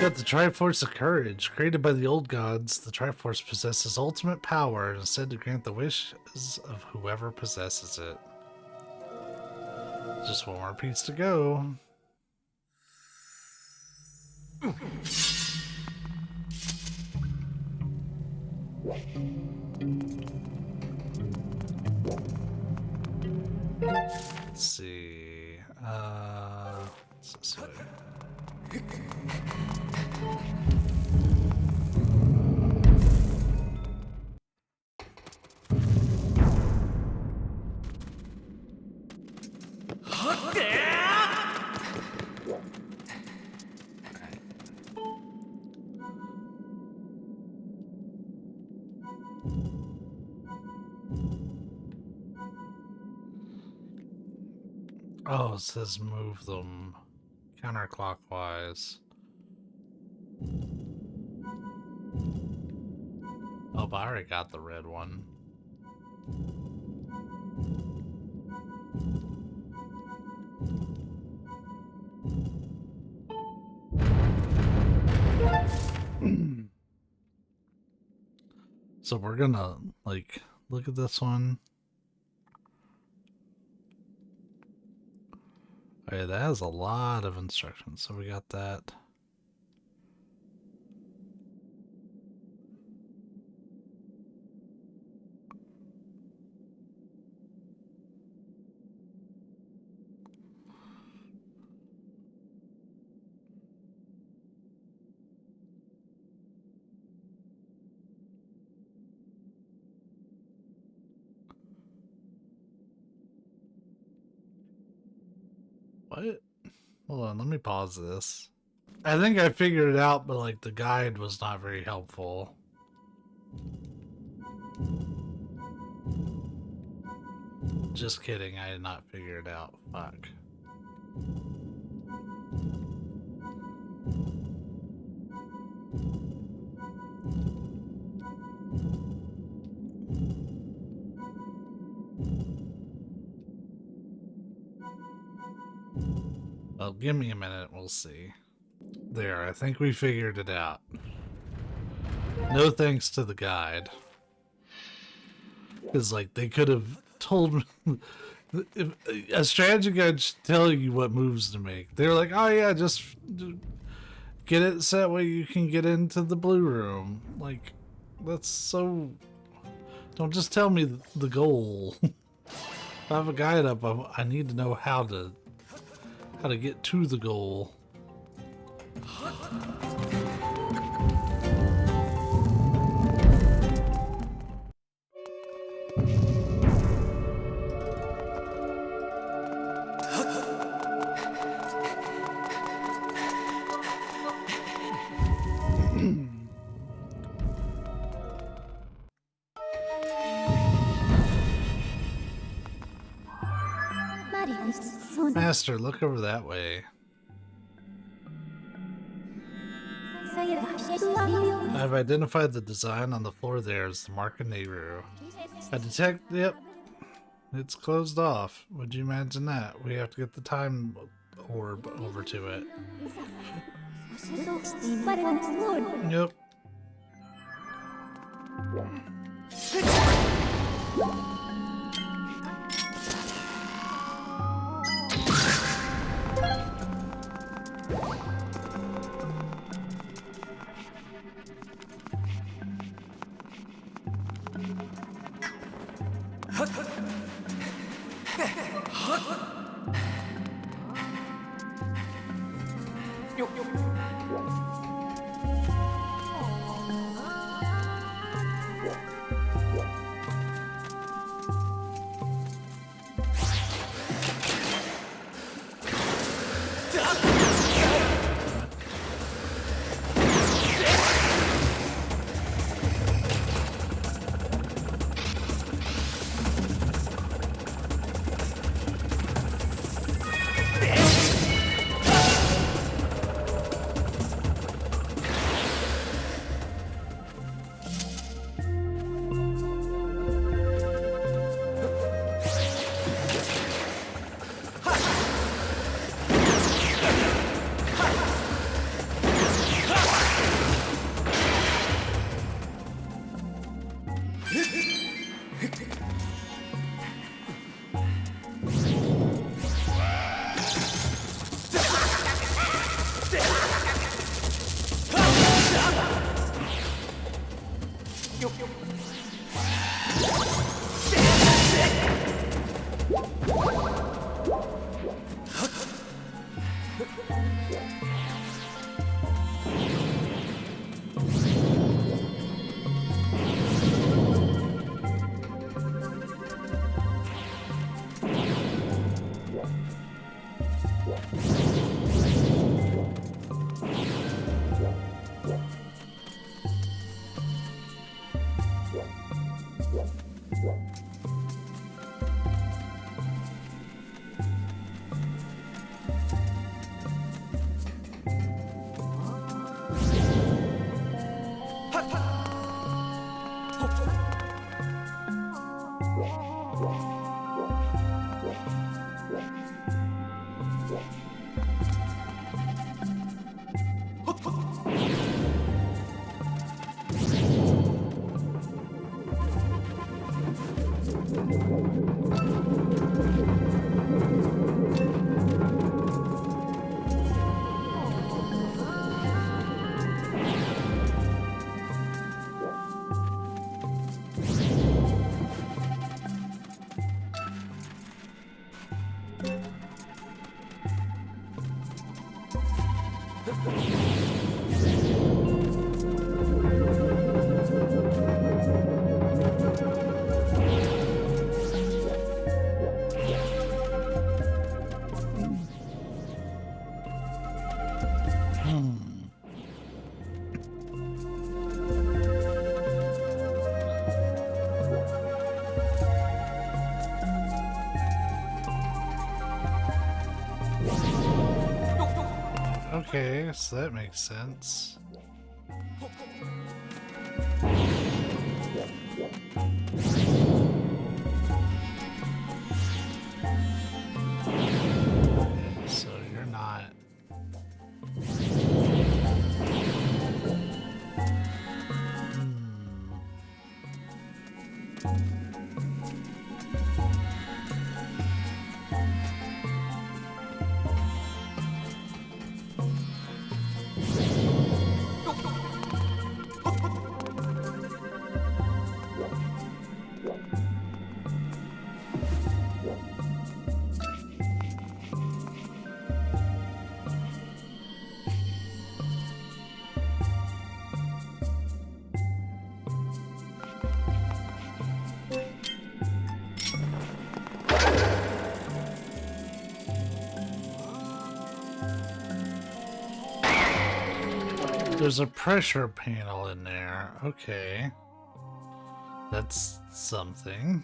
Got the Triforce of Courage. Created by the old gods, the Triforce possesses ultimate power and is said to grant the wishes of whoever possesses it. Just one more piece to go. Let's see. What's this way? Oh, it says move them counterclockwise. Oh, but I already got the red one. So we're gonna, like, look at this one. Okay, that has a lot of instructions, so we got that. What? Hold on, let me pause this. I think I figured it out, but like the guide was not very helpful. Just kidding, I did not figure it out. Fuck. Well, give me a minute, we'll see. There, I think we figured it out. No thanks to the guide. Because, like, they could have told me... If, a strategy guide should tell you what moves to make. They're like, oh yeah, just get it set where you can get into the blue room. Like, that's so... Don't just tell me the goal. If I have a guide up, I need to know how to get to the goal. Master, look over that way. I've identified the design on the floor there as the Mark of Nehru. I detect... Yep. It's closed off. Would you imagine that? We have to get the time orb over to it. Yep. Okay, so that makes sense. So you're not. There's a pressure panel in there. Okay. That's something.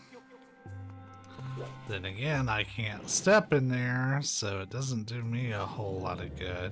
Then again, I can't step in there, so it doesn't do me a whole lot of good.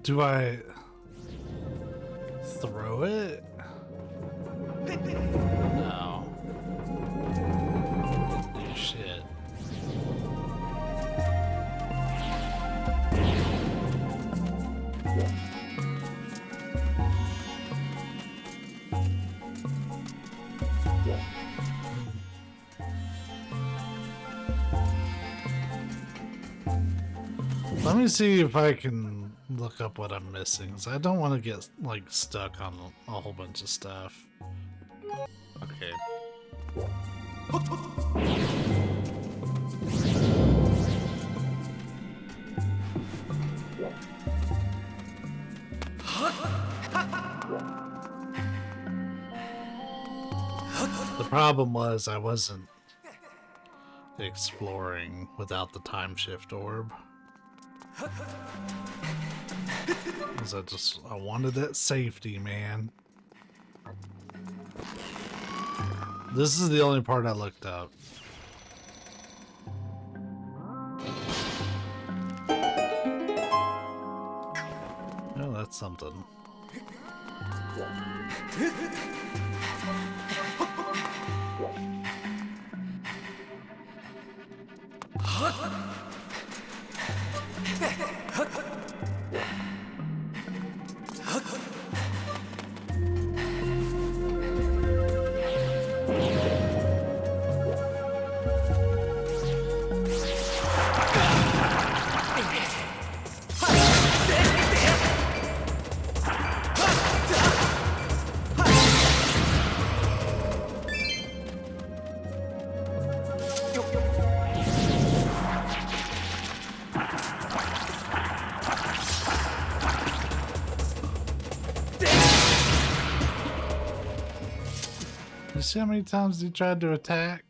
Do I throw it? No. Didn't do shit. Let me see if I can look up what I'm missing, because I don't want to get like stuck on a whole bunch of stuff. Okay. The problem was I wasn't exploring without the time shift orb. Because I wanted that safety, man. This is the only part I looked up. Oh, that's something. You see how many times he tried to attack?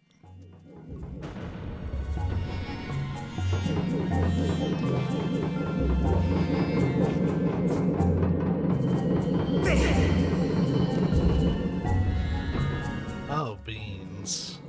Oh, beans.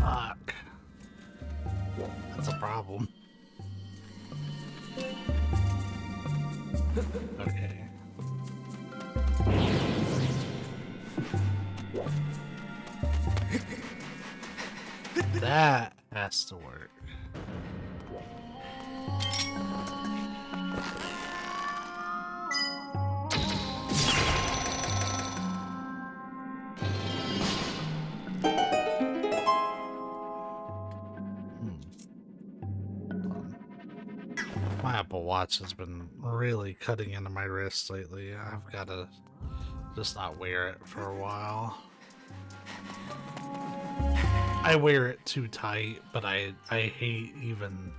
Fuck. That's a problem. Okay. That has to work. Apple Watch has been really cutting into my wrist lately. I've got to just not wear it for a while. I wear it too tight, but I hate even,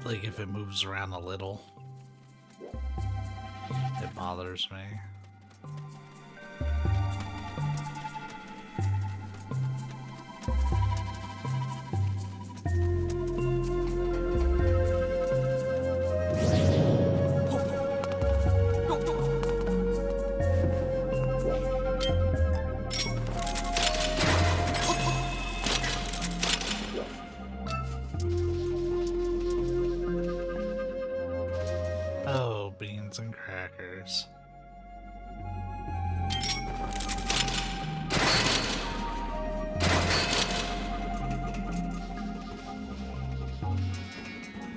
like, if it moves around a little. It bothers me. Oh, beans and crackers.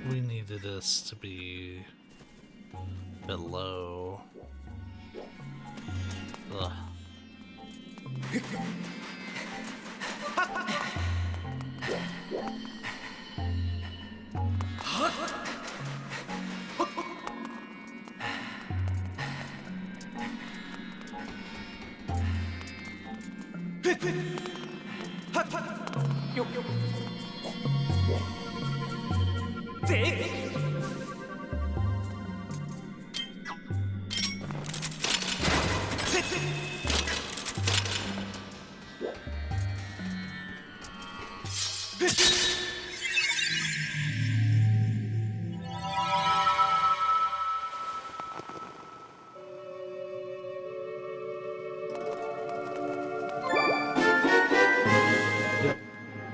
We needed this to be below. Ugh.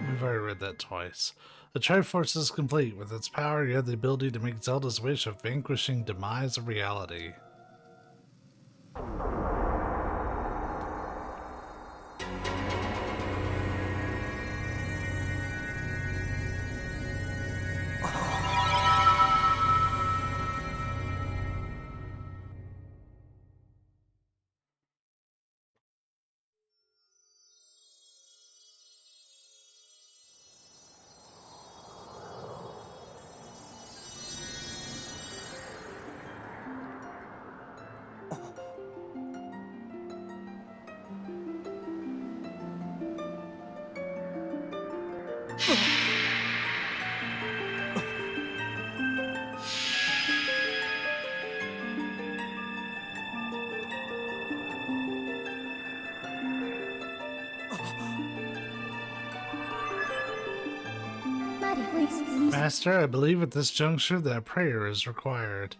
We've already read that twice. The Triforce is complete. With its power, you have the ability to make Zelda's wish of vanquishing demise a reality. Master, I believe at this juncture that prayer is required.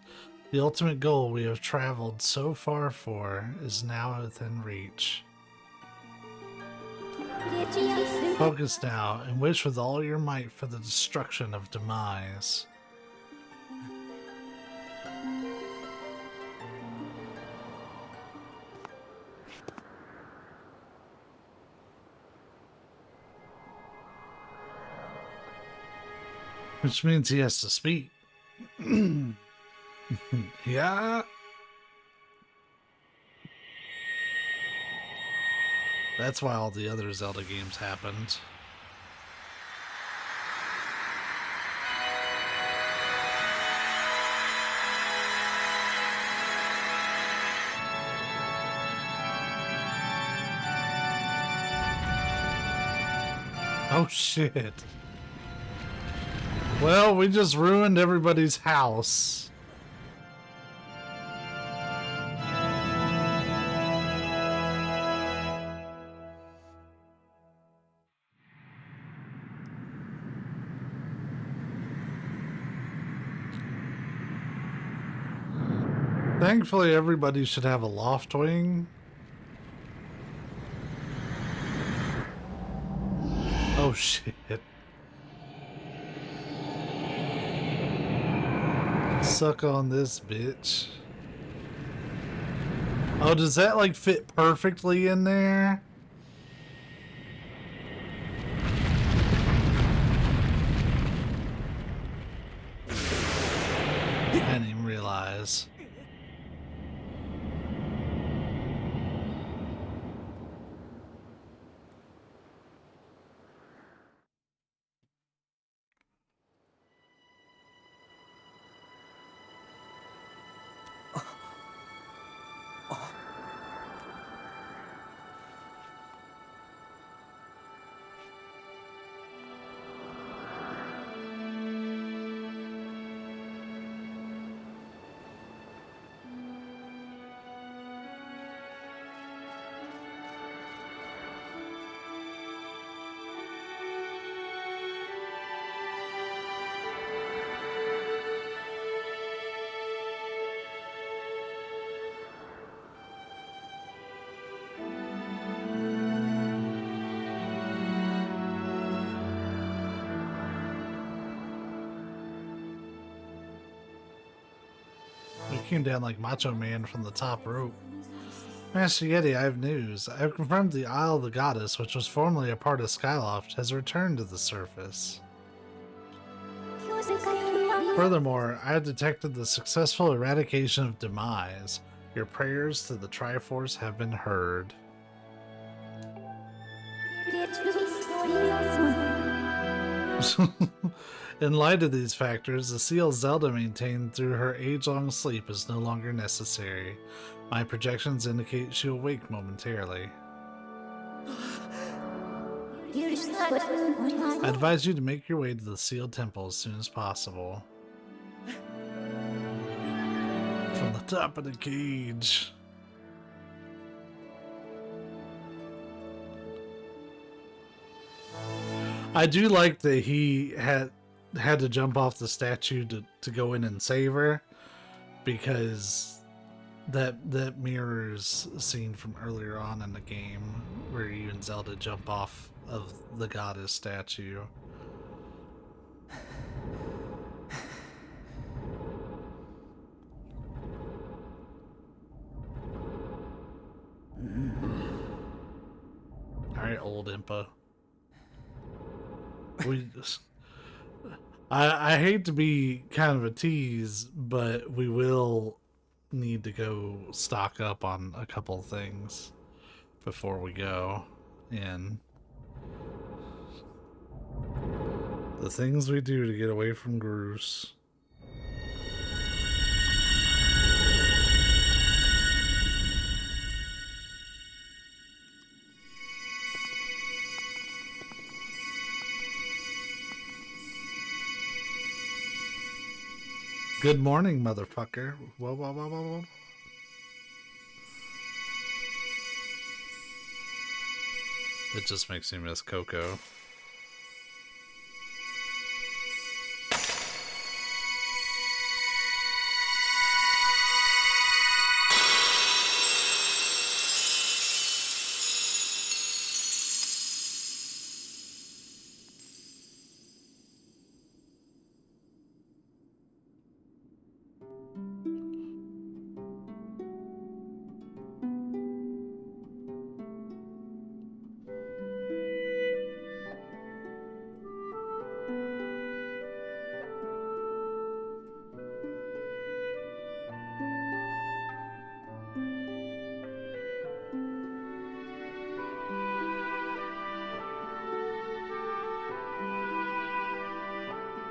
The ultimate goal we have traveled so far for is now within reach. Focus now and wish with all your might for the destruction of demise. Which means he has to speak. Yeah. That's why all the other Zelda games happened. Oh shit. Well, we just ruined everybody's house. Thankfully, everybody should have a loft wing. Oh shit. Suck on this, bitch. Oh, does that like fit perfectly in there? I didn't even realize. came down like Macho Man from the top rope. Master Yeti, I have news. I have confirmed the Isle of the Goddess, which was formerly a part of Skyloft, has returned to the surface. Furthermore, I have detected the successful eradication of Demise. Your prayers to the Triforce have been heard. In light of these factors, the seal Zelda maintained through her age-long sleep is no longer necessary. My projections indicate she'll wake momentarily. I advise you to make your way to the sealed temple as soon as possible. From the top of the cage. I do like that he had to jump off the statue to go in and save her, because that mirrors a scene from earlier on in the game where you and Zelda jump off of the goddess statue. Alright, old Impa. I hate to be kind of a tease, but we will need to go stock up on a couple things before we go in. The things we do to get away from Groose. Good morning, motherfucker. Whoa, whoa, whoa, whoa, whoa. It just makes me miss Coco.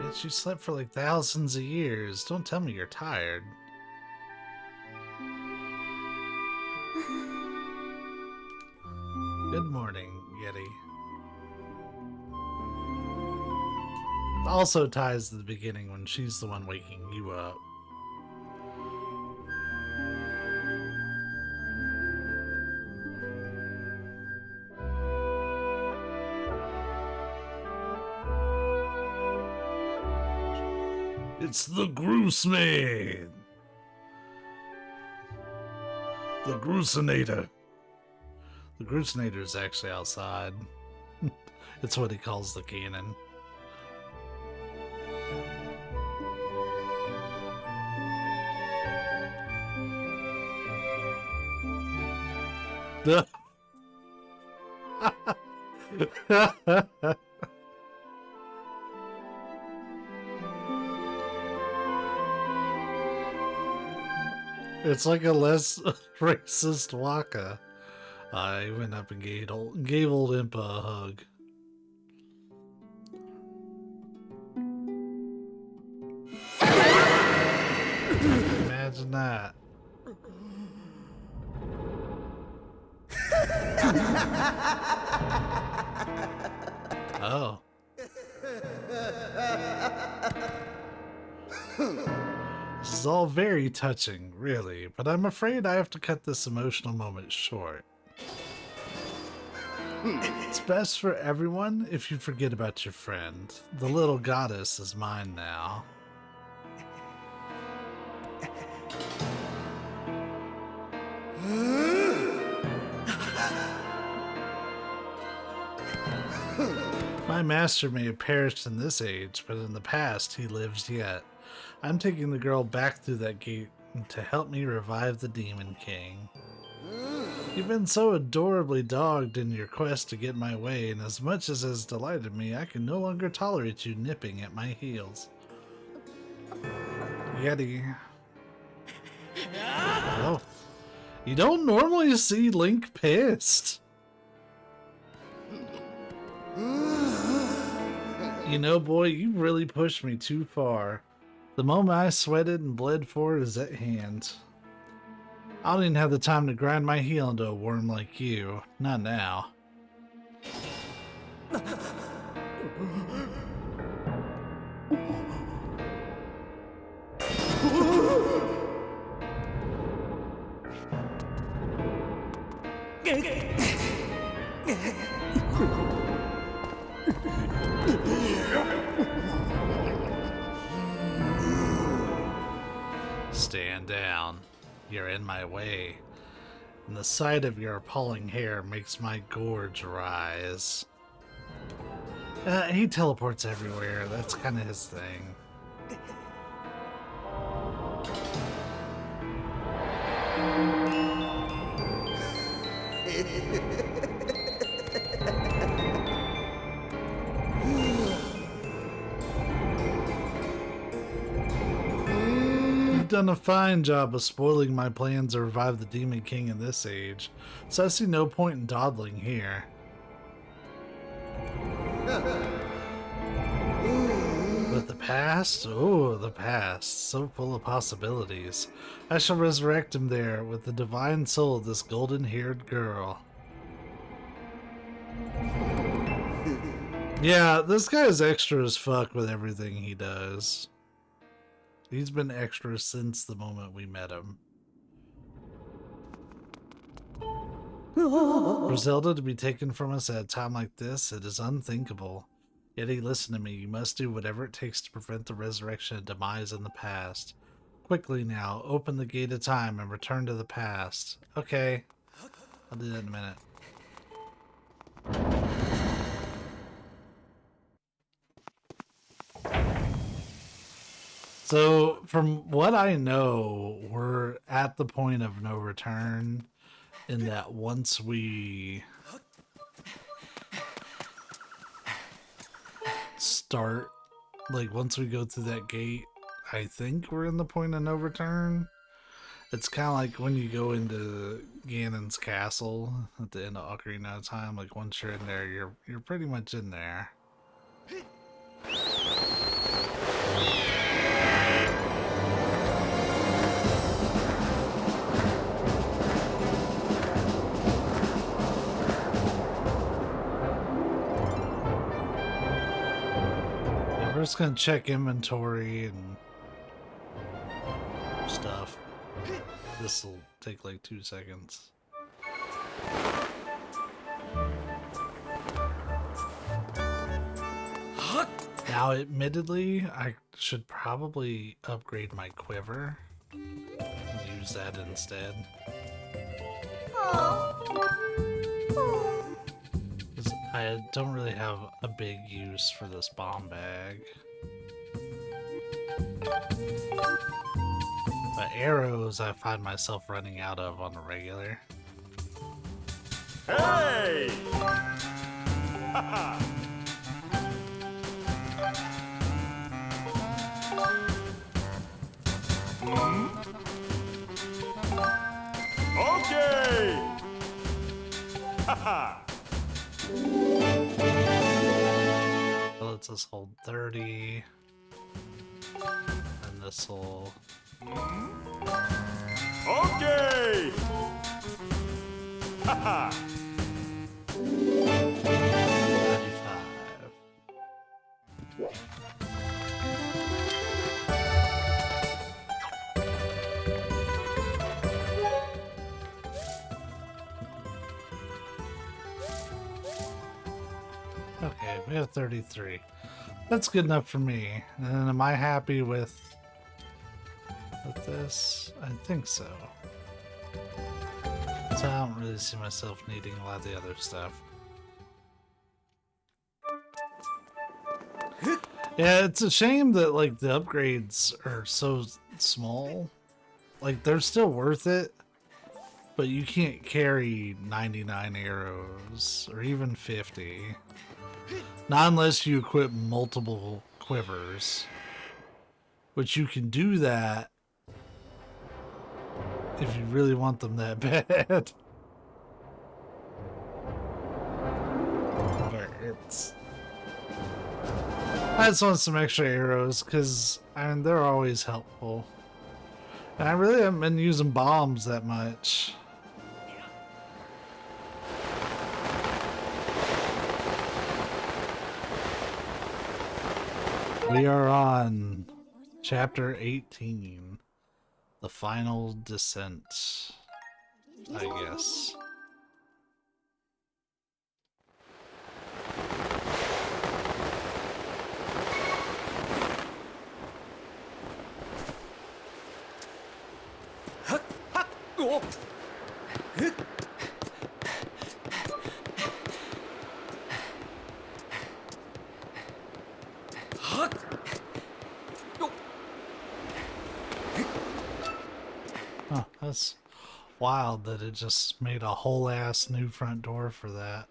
Bitch, you slept for like thousands of years. Don't tell me you're tired. Good morning, Yeti. Also ties to the beginning when she's the one waking you up. It's the Groose Man! The Groosinator. The Groosinator is actually outside. It's what he calls the cannon. It's like a less racist Waka. I went up and gave old Impa a hug. Imagine that. Oh. This is all very touching, really, but I'm afraid I have to cut this emotional moment short. It's best for everyone if you forget about your friend. The little goddess is mine now. My master may have perished in this age, but in the past he lives yet. I'm taking the girl back through that gate to help me revive the Demon King. You've been so adorably dogged in your quest to get my way, and as much as has delighted me, I can no longer tolerate you nipping at my heels. Yeti. Oh. You don't normally see Link pissed. You know, boy, you really pushed me too far. The moment I sweated and bled for is at hand. I don't even have the time to grind my heel into a worm like you. Not now. Stand down. You're in my way. And the sight of your appalling hair makes my gorge rise. He teleports everywhere. That's kind of his thing. You've done a fine job of spoiling my plans to revive the Demon King in this age, so I see no point in dawdling here. But the past? Oh, the past. So full of possibilities. I shall resurrect him there with the divine soul of this golden-haired girl. Yeah, this guy is extra as fuck with everything he does. He's been extra since the moment we met him. For Zelda to be taken from us at a time like this, it is unthinkable. Yeti, listen to me. You must do whatever it takes to prevent the resurrection and demise in the past. Quickly now, open the gate of time and return to the past. Okay. I'll do that in a minute. So, from what I know, we're at the point of no return in that once we start, like once we go through that gate, I think we're in the point of no return. It's kind of like when you go into Ganon's castle at the end of Ocarina of Time. Like once you're in there, you're pretty much in there. We're just gonna check inventory and stuff. This will take like 2 seconds. Now, admittedly, I should probably upgrade my quiver and use that instead. 'Cause I don't really have a big use for this bomb bag. But arrows I find myself running out of on a regular. Hey! Okay! Haha! That lets us hold 30. And this will... Okay! Haha! 35. Okay, we have 33. That's good enough for me. And am I happy with this? I think so. So I don't really see myself needing a lot of the other stuff. Yeah, it's a shame that like the upgrades are so small like, they're still worth it, but you can't carry 99 arrows or even 50. Not unless you equip multiple quivers, which you can do that if you really want them that bad. But it's... I just want some extra arrows because, I mean, they're always helpful. And I really haven't been using bombs that much. We are on chapter 18, the final descent, I guess. Huh, that's wild that it just made a whole ass new front door for that.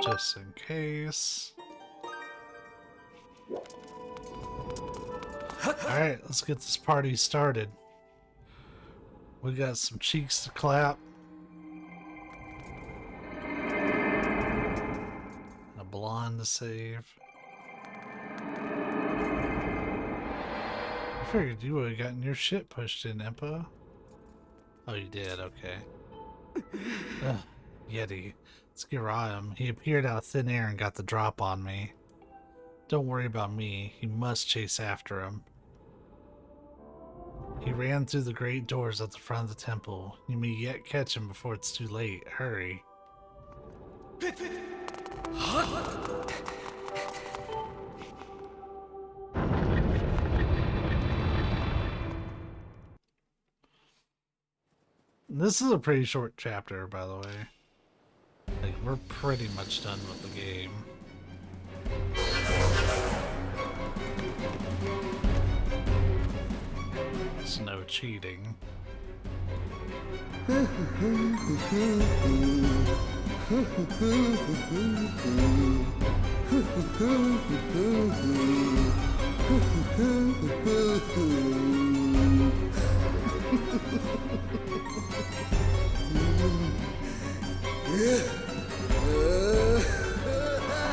Just in case. Alright, let's get this party started. We got some cheeks to clap. And a blonde to save. I figured you would have gotten your shit pushed in, Impa. Oh, you did? Okay. Ugh, Yeti. Let's get him. He appeared out of thin air and got the drop on me. Don't worry about me. You must chase after him. He ran through the great doors at the front of the temple. You may yet catch him before it's too late. Hurry. This is a pretty short chapter, by the way. Like, we're pretty much done with the game. There's no cheating.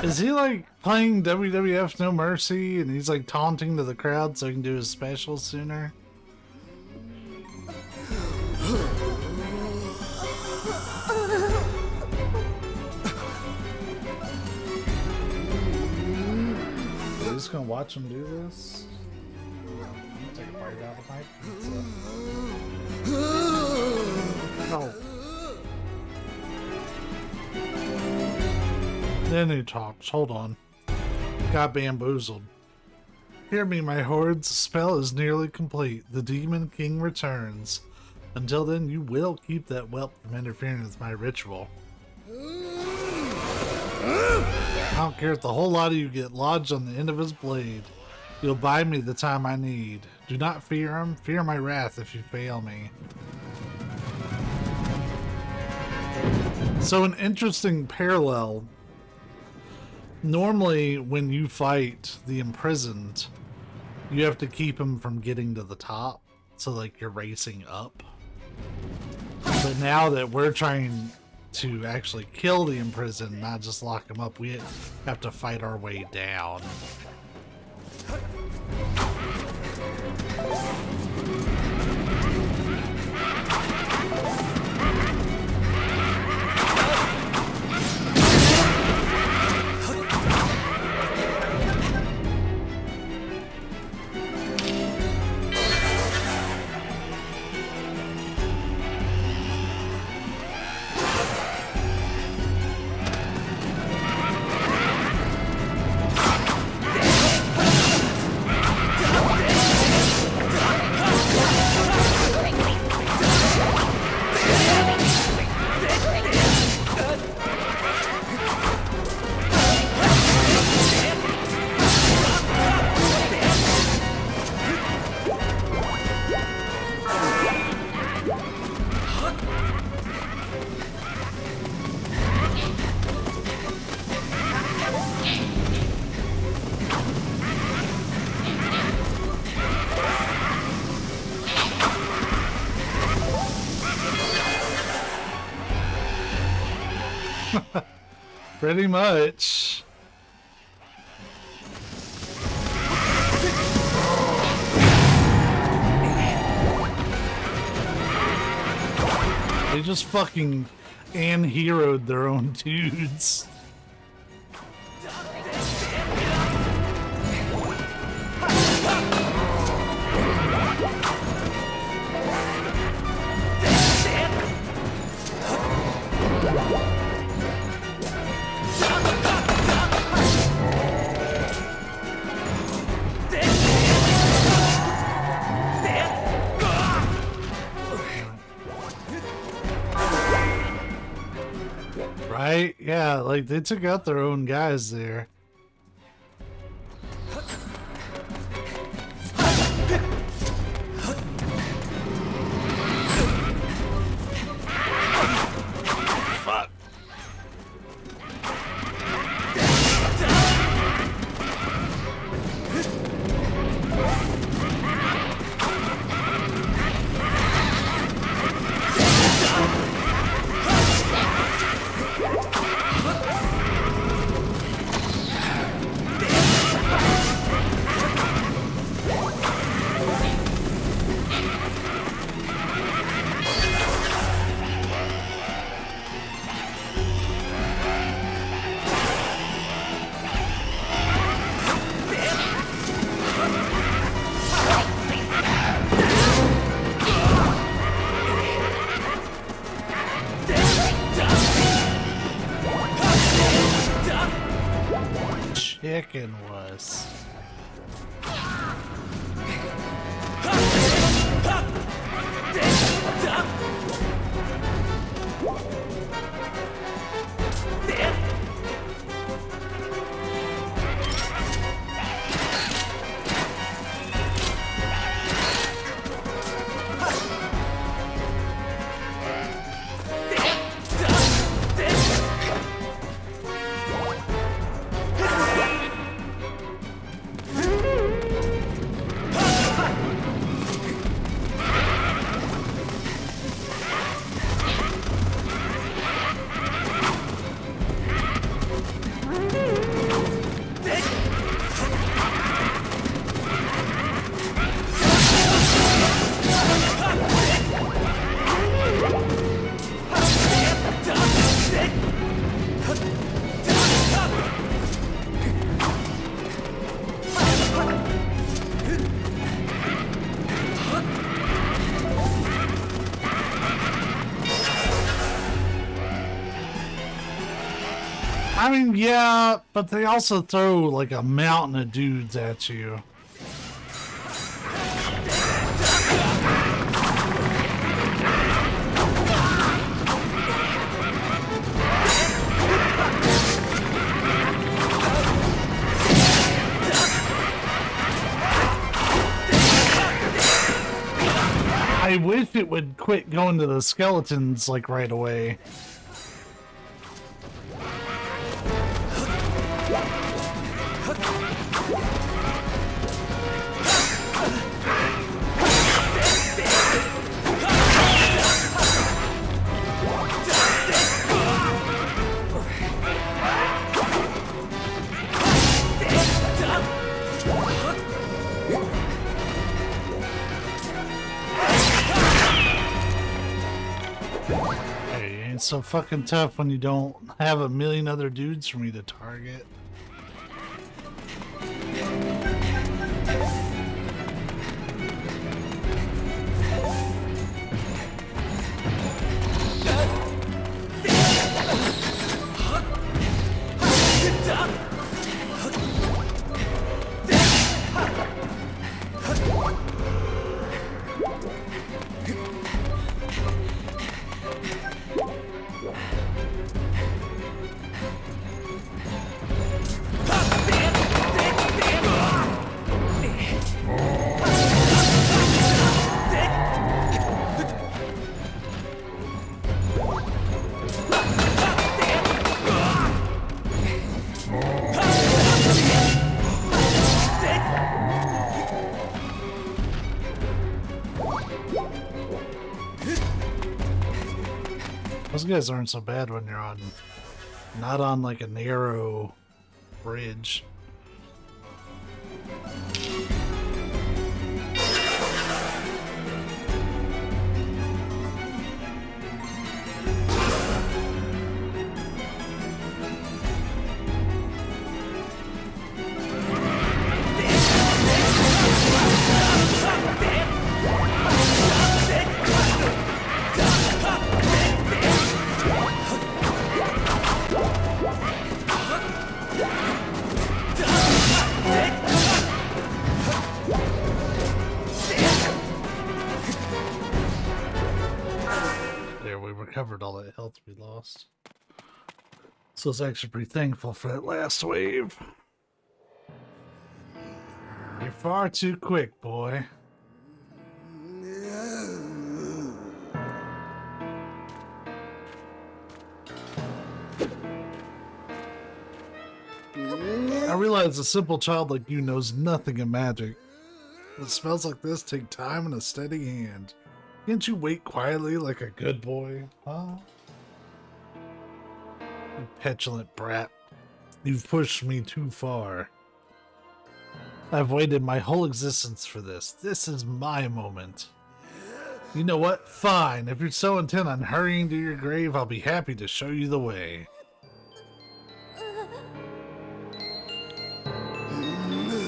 Is he like playing WWF No Mercy and he's like taunting to the crowd so he can do his special sooner? Are you just gonna watch him do this? I'm gonna take a bite out of my pizza. No. Then he talks. Hold on. Got bamboozled. Hear me, my hordes. The spell is nearly complete. The Demon King returns. Until then, you will keep that whelp from interfering with my ritual. I don't care if the whole lot of you get lodged on the end of his blade. You'll buy me the time I need. Do not fear him. Fear my wrath if you fail me. So an interesting parallel. Normally, when you fight the imprisoned, you have to keep him from getting to the top. So, like, you're racing up. But now that we're trying to actually kill the imprisoned, not just lock him up, we have to fight our way down. Pretty much. They just fucking heroed their own dudes. Right? Yeah, like they took out their own guys there. Fuck. Chicken was. I mean, yeah, but they also throw like a mountain of dudes at you. I wish it would quit going to the skeletons like right away. It's so fucking tough when you don't have a million other dudes for me to target. Those guys aren't so bad when you're on Not on like a narrow bridge. Recovered all that health we lost. So I was actually pretty thankful for that last wave. You're far too quick, boy. I realize a simple child like you knows nothing of magic. It smells like this take time and a steady hand. Can't you wait quietly like a good boy, huh? You petulant brat. You've pushed me too far. I've waited my whole existence for this. This is my moment. You know what? Fine. If you're so intent on hurrying to your grave, I'll be happy to show you the way.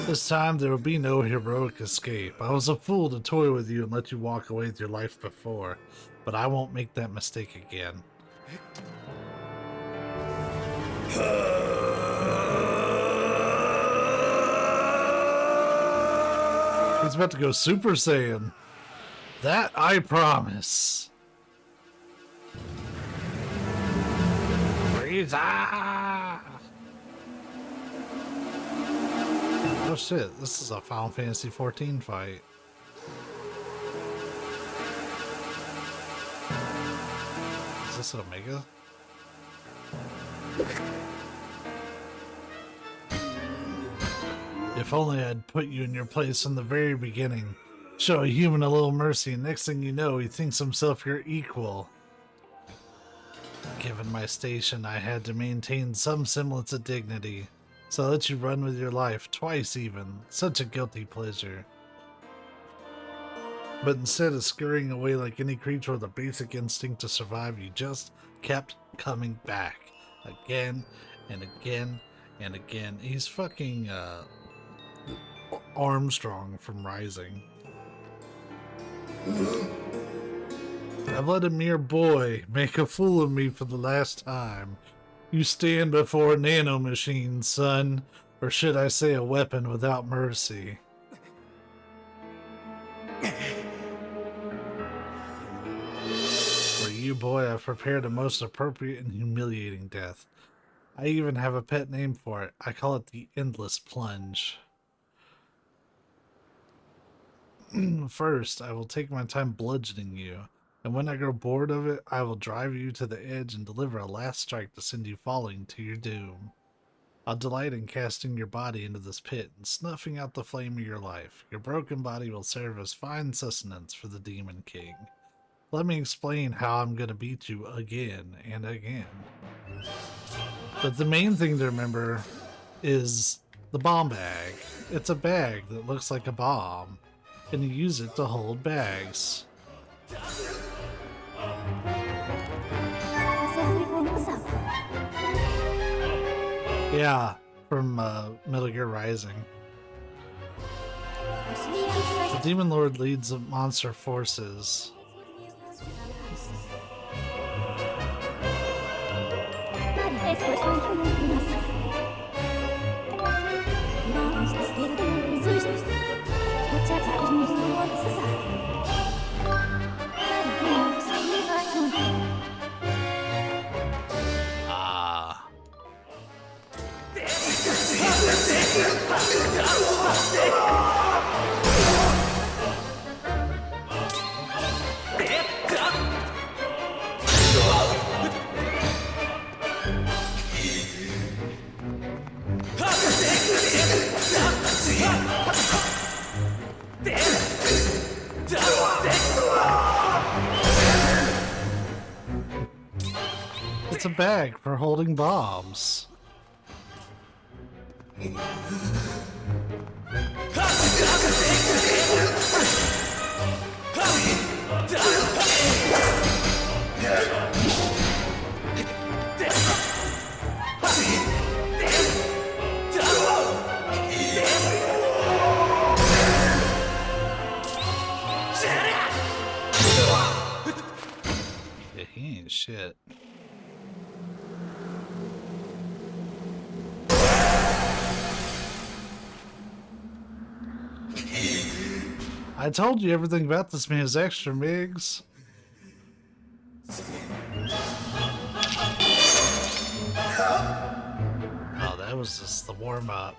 This time there will be no heroic escape. I was a fool to toy with you and let you walk away with your life before, but I won't make that mistake again. He's about to go Super Saiyan. That I promise. Frieza! Oh shit, this is a Final Fantasy XIV fight. Is this an Omega? If only I'd put you in your place in the very beginning. Show a human a little mercy, and next thing you know, he thinks himself your equal. Given my station, I had to maintain some semblance of dignity. So I let you run with your life, twice even. Such a guilty pleasure. But instead of scurrying away like any creature with a basic instinct to survive, you just kept coming back. Again, and again, and again. He's fucking, Armstrong from Rising. I've let a mere boy make a fool of me for the last time. You stand before a nanomachine, son, or should I say a weapon without mercy. For you, boy, I've prepared a most appropriate and humiliating death. I even have a pet name for it. I call it the Endless Plunge. First, I will take my time bludgeoning you. And when I grow bored of it, I will drive you to the edge and deliver a last strike to send you falling to your doom. I'll delight in casting your body into this pit and snuffing out the flame of your life. Your broken body will serve as fine sustenance for the Demon King. Let me explain how I'm going to beat you again and again. But the main thing to remember is the bomb bag. It's a bag that looks like a bomb, and you use it to hold bags. Yeah, from Metal Gear Rising. The Demon Lord leads the monster forces. It's a bag for holding bombs. Yeah, he ain't shit. I told you everything about this man is extra, Migs. Oh, that was just the warm-up.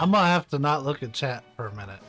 I'm gonna have to not look at chat for a minute.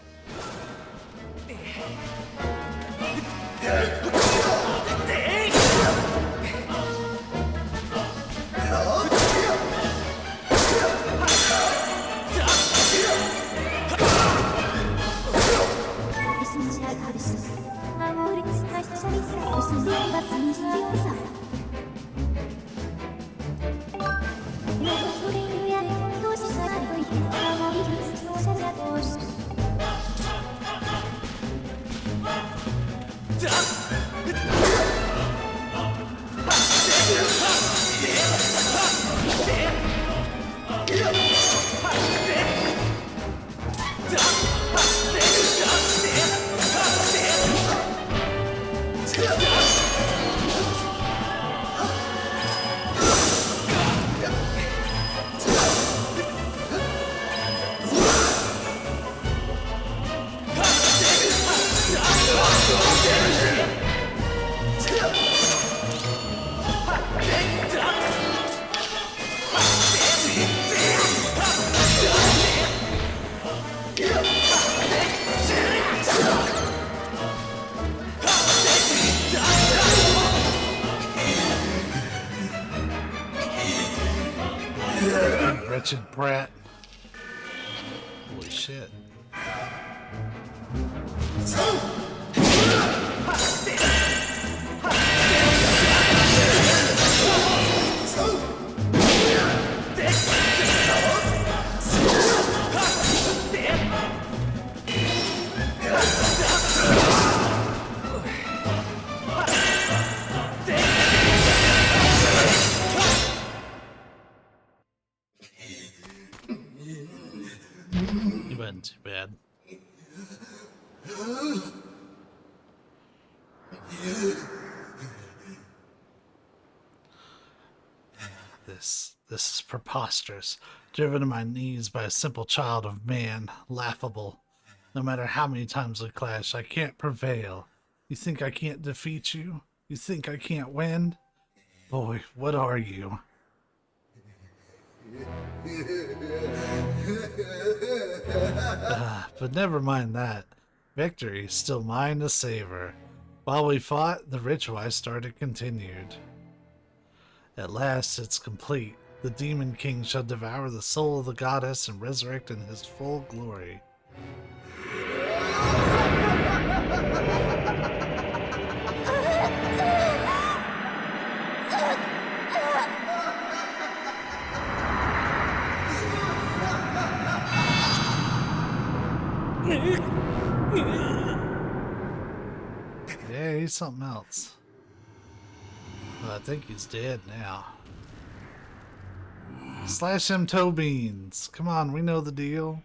Wretched brat. Holy shit. He wasn't too bad. This is preposterous. Driven to my knees by a simple child of man. Laughable. No matter how many times we clash, I can't prevail. You think I can't defeat you? You think I can't win? Boy, what are you? But never mind that. Victory is still mine to savor. While we fought, the ritual I started continued. At last, it's complete. The Demon King shall devour the soul of the goddess and resurrect in his full glory. Yeah, he's something else. Well, I think he's dead now. Slash them toe beans. Come on, we know the deal.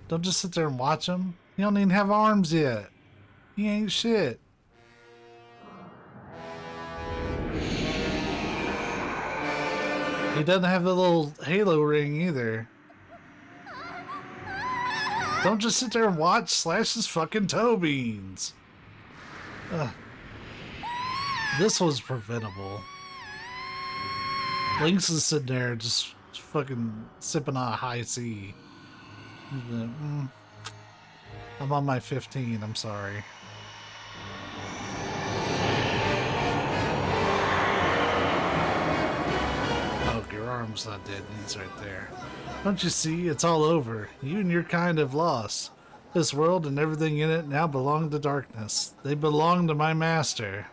Don't just sit there and watch him. He don't even have arms yet. He ain't shit. He doesn't have the little halo ring either. Don't just sit there and watch Slash's fucking toe beans. Ugh. This was preventable. Lynx is sitting there just fucking sipping on a high C. I'm on my 15, I'm sorry. Oh, your arm's not dead, he's right there. Don't you see? It's all over. You and your kind have lost. This world and everything in it now belong to darkness. They belong to my master.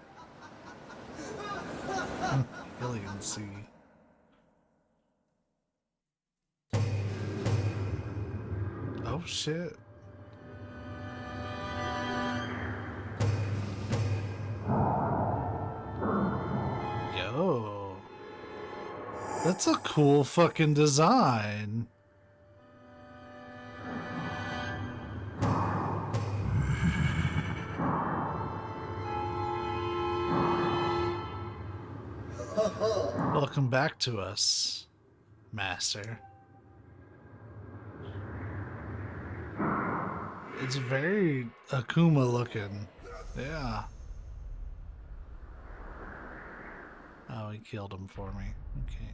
Alien sea. Oh shit. Yo. That's a cool fucking design. Welcome back to us, Master. It's very Akuma looking. Yeah. Oh, he killed him for me. Okay.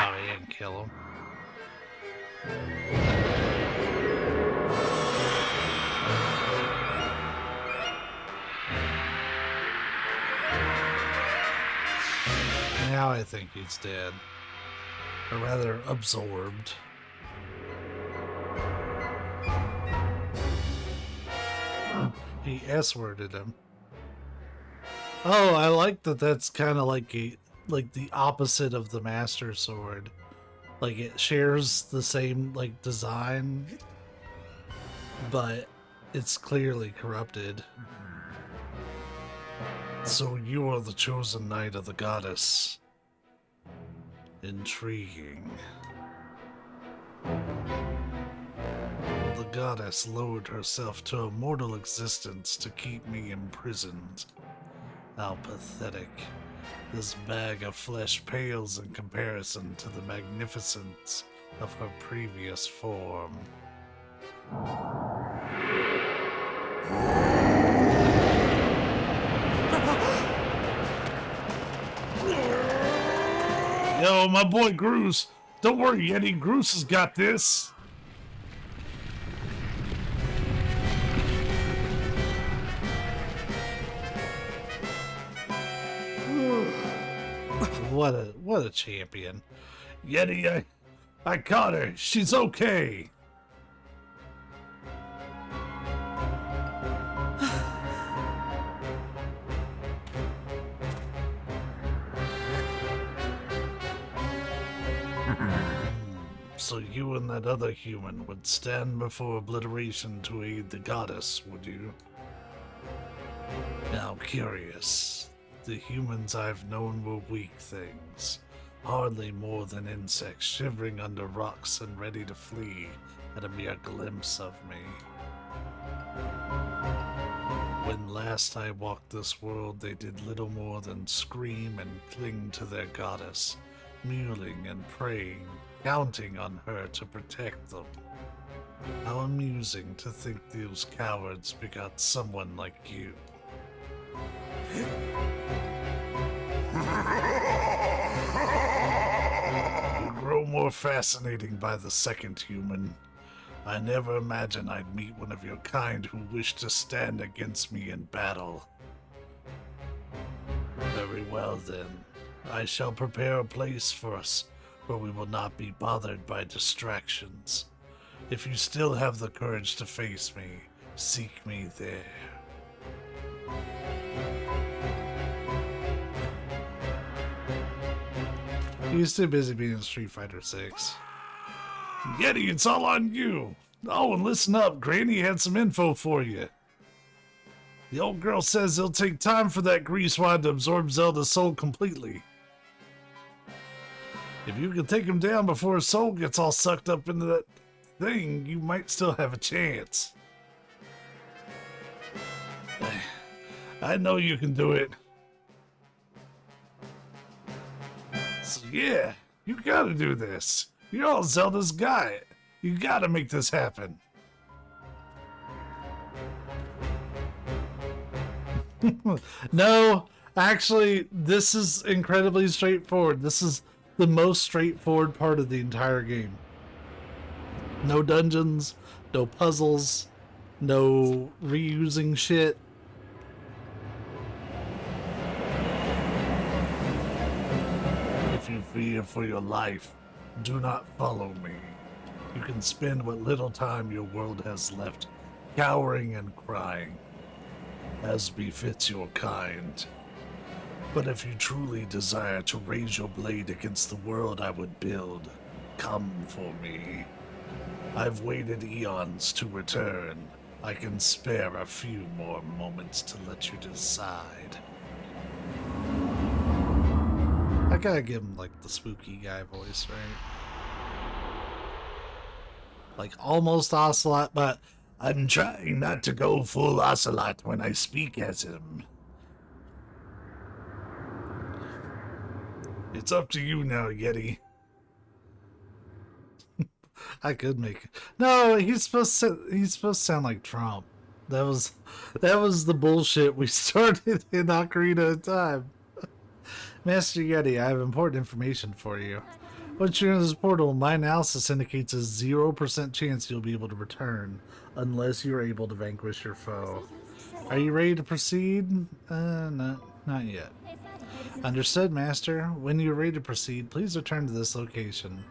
Oh, he didn't kill him. Now I think he's dead. Or rather, absorbed. He S-worded him. Oh, I like that that's kind of like the opposite of the Master Sword. Like, it shares the same, like, design, but it's clearly corrupted. So you are the chosen knight of the goddess. Intriguing. The goddess lowered herself to a mortal existence to keep me imprisoned. How pathetic. This bag of flesh pales in comparison to the magnificence of her previous form. Yo, my boy Groose. Don't worry, Yeti. Groose has got this. What a champion. Yeti, I caught her. She's okay. So you and that other human would stand before obliteration to aid the goddess, would you? Now curious. The humans I've known were weak things, hardly more than insects shivering under rocks and ready to flee at a mere glimpse of me. When last I walked this world, they did little more than scream and cling to their goddess, mewling and praying, counting on her to protect them. How amusing to think those cowards begot someone like you. You grow more fascinating by the second, human. I never imagined I'd meet one of your kind who wished to stand against me in battle. Very well then. I shall prepare a place for us where we will not be bothered by distractions. If you still have the courage to face me, seek me there. He's too busy being in Street Fighter 6. Yeti, it's all on you. Oh, and listen up, Granny had some info for you. The old girl says it'll take time for that grease wad to absorb Zelda's soul completely. If you can take him down before his soul gets all sucked up into that thing, you might still have a chance. I know you can do it. So yeah, you gotta do this. You're all Zelda's guy. You gotta make this happen. No, actually, this is incredibly straightforward. This is the most straightforward part of the entire game. No dungeons, no puzzles, no reusing shit. If you fear for your life, do not follow me. You can spend what little time your world has left cowering and crying, as befits your kind. But if you truly desire to raise your blade against the world I would build, come for me. I've waited eons to return. I can spare a few more moments to let you decide. I gotta give him like the spooky guy voice, right? Like almost Ocelot, but I'm trying not to go full Ocelot when I speak as him. It's up to you now, Yeti. I could make it. No, he's supposed to sound like Trump. That was the bullshit we started in Ocarina of Time. Master Yeti, I have important information for you. Once you're in this portal, my analysis indicates a 0% chance you'll be able to return unless you're able to vanquish your foe. Are you ready to proceed? No, not yet. Understood, Master. When you're ready to proceed, please return to this location.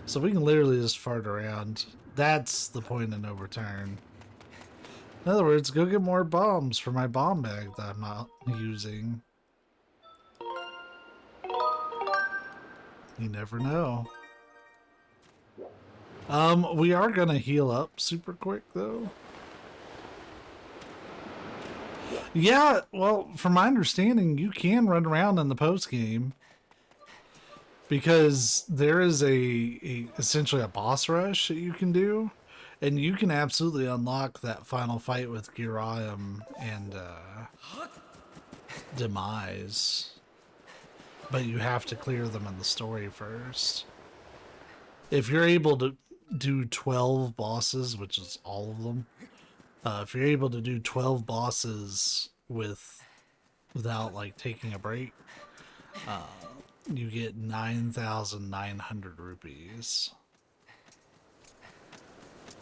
So we can literally just fart around. That's the point of no return. In other words, go get more bombs for my bomb bag that I'm not using. You never know. We are gonna heal up super quick though. Yeah, well, from my understanding, you can run around in the post game because there is essentially a boss rush that you can do, and you can absolutely unlock that final fight with Giraium and Demise. But you have to clear them in the story first. If you're able to do 12 bosses, which is all of them, if you're able to do 12 bosses without like taking a break, you get 9,900 rupees,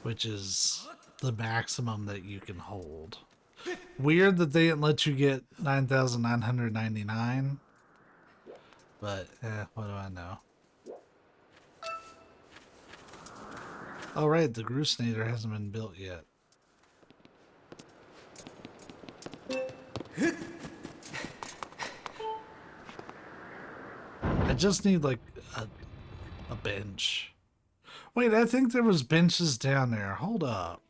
which is the maximum that you can hold. Weird that they didn't let you get 9,999. But, what do I know? Oh, right, the Grusnator hasn't been built yet. I just need, like, a bench. Wait, I think there was benches down there. Hold up.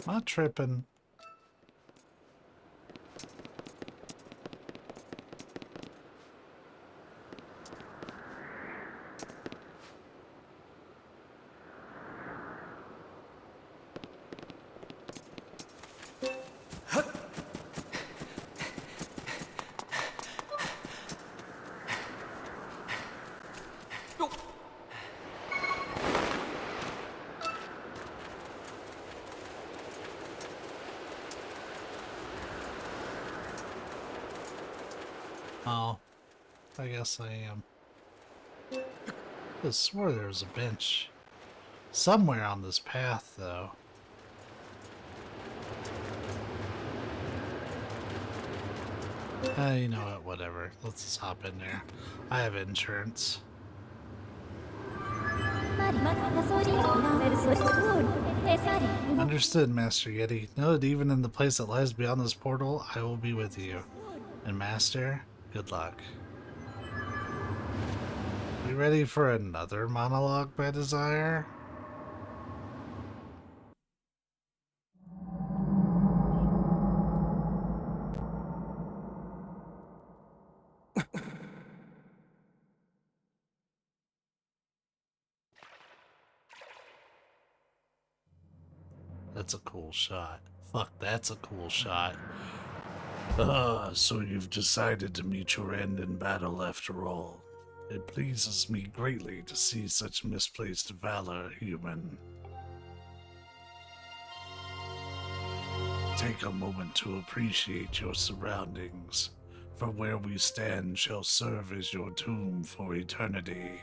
Am I tripping? Oh, I guess I am. I swore there was a bench somewhere on this path, though. You know what? Whatever. Let's just hop in there. I have insurance. Understood, Master Yeti. Know that even in the place that lies beyond this portal, I will be with you. And Master, good luck. You ready for another monologue by Desire? That's a cool shot. Fuck, that's a cool shot. So you've decided to meet your end in battle after all. It pleases me greatly to see such misplaced valor, human. Take a moment to appreciate your surroundings, for where we stand shall serve as your tomb for eternity.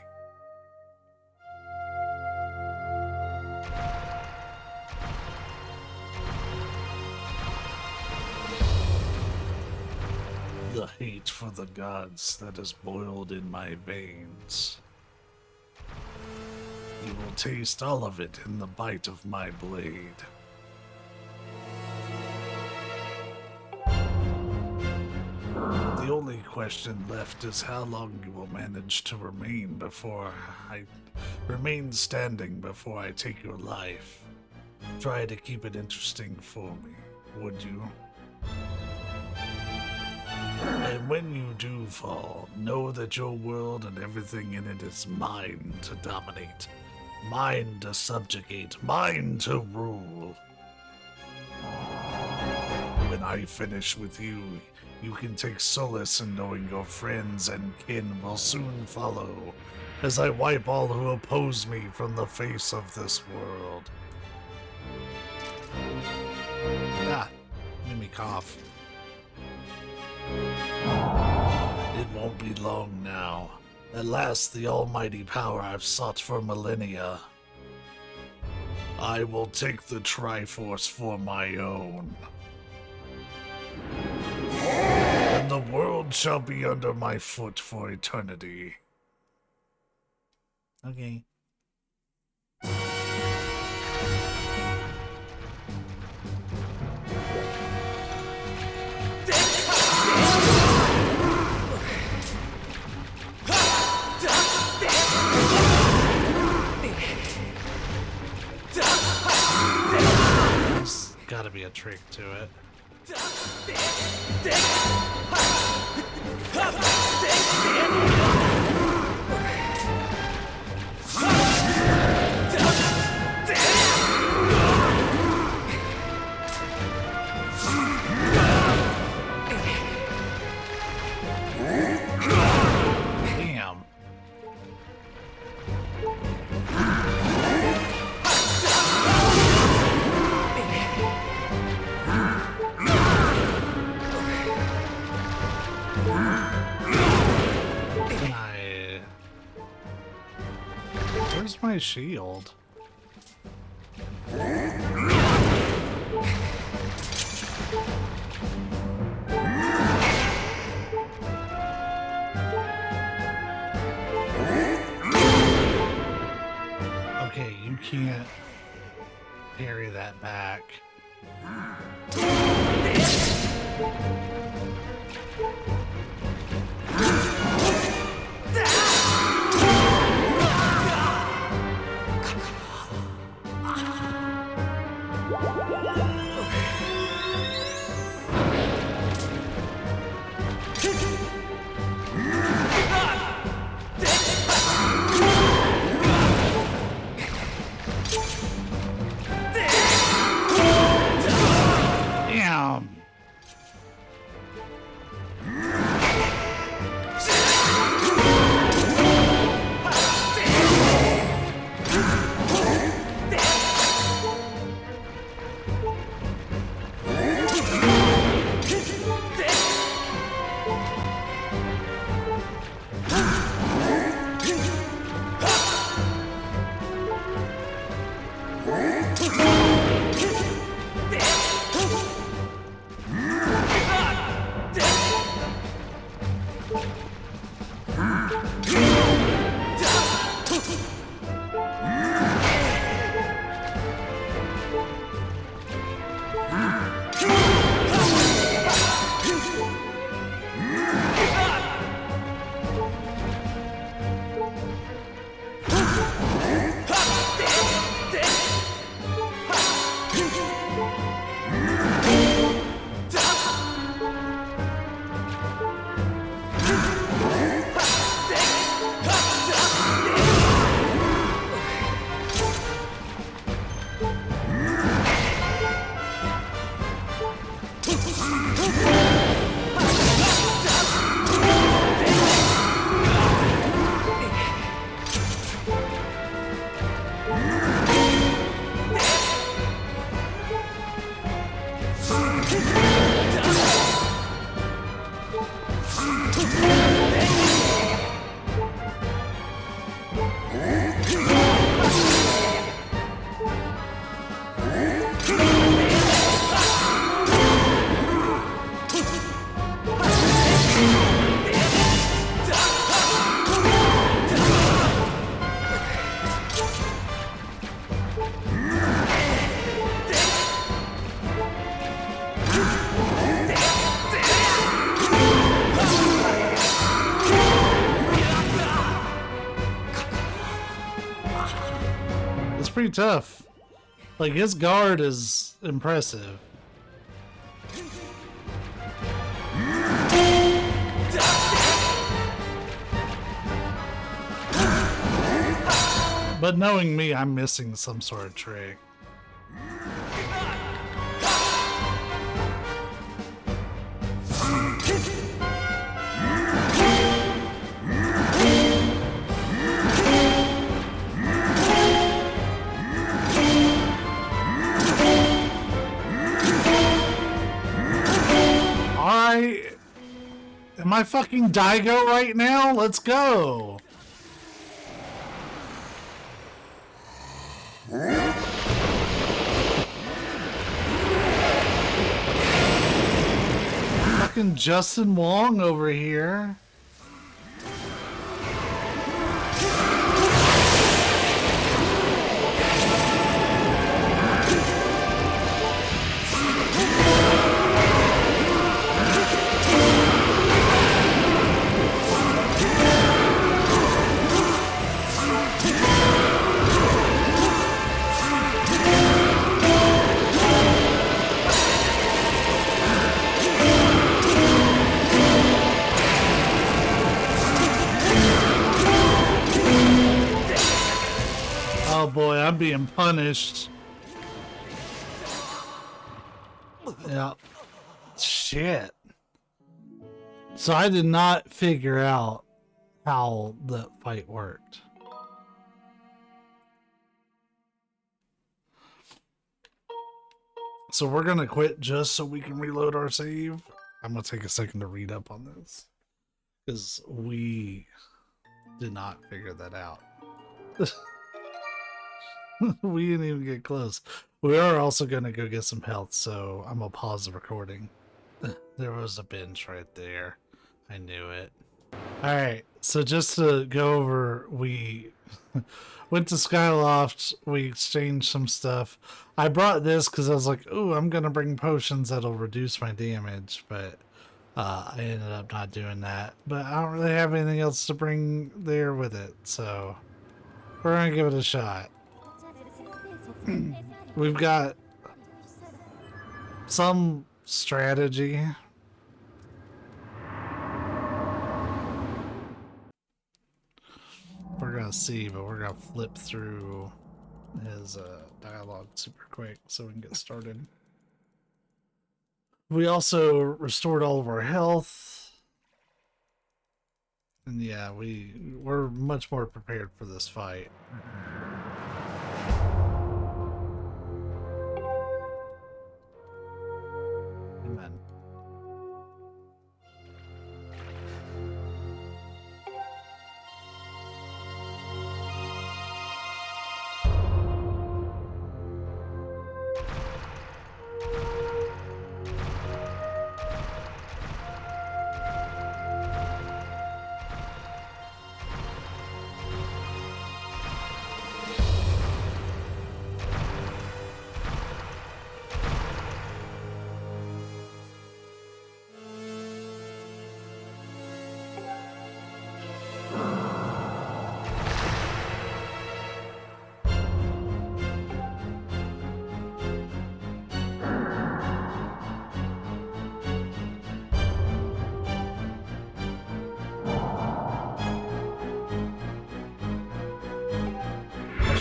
The hate for the gods that has boiled in my veins. You will taste all of it in the bite of my blade. The only question left is how long you will manage to remain standing before I take your life. Try to keep it interesting for me, would you? And when you do fall, know that your world and everything in it is mine to dominate, mine to subjugate, mine to rule. When I finish with you, you can take solace in knowing your friends and kin will soon follow, as I wipe all who oppose me from the face of this world. Ah, made me cough. It won't be long now. At last, the almighty power I've sought for millennia. I will take the Triforce for my own. And the world shall be under my foot for eternity. Okay. There's gotta be a trick to it. Damn. Where's my shield? Okay, you can't carry that back. Damn. It's pretty tough. Like, his guard is impressive. But knowing me, I'm missing some sort of trick. Alright. Am I fucking Daigo right now? Let's go. Fucking Justin Wong over here. Oh boy, I'm being punished. Yeah. Shit. So I did not figure out how the fight worked. So we're gonna quit just so we can reload our save. I'm gonna take a second to read up on this, because we did not figure that out. We didn't even get close. We are also gonna go get some health, so I'm gonna pause the recording. There was a bench right there. I knew it. Alright, so just to go over, we went to Skyloft, we exchanged some stuff. I brought this because I was like, ooh, I'm gonna bring potions that'll reduce my damage, but I ended up not doing that. But I don't really have anything else to bring there with it, so we're gonna give it a shot. We've got some strategy. We're gonna see, but we're gonna flip through his dialogue super quick so we can get started. We also restored all of our health. And yeah, we're much more prepared for this fight. Amen.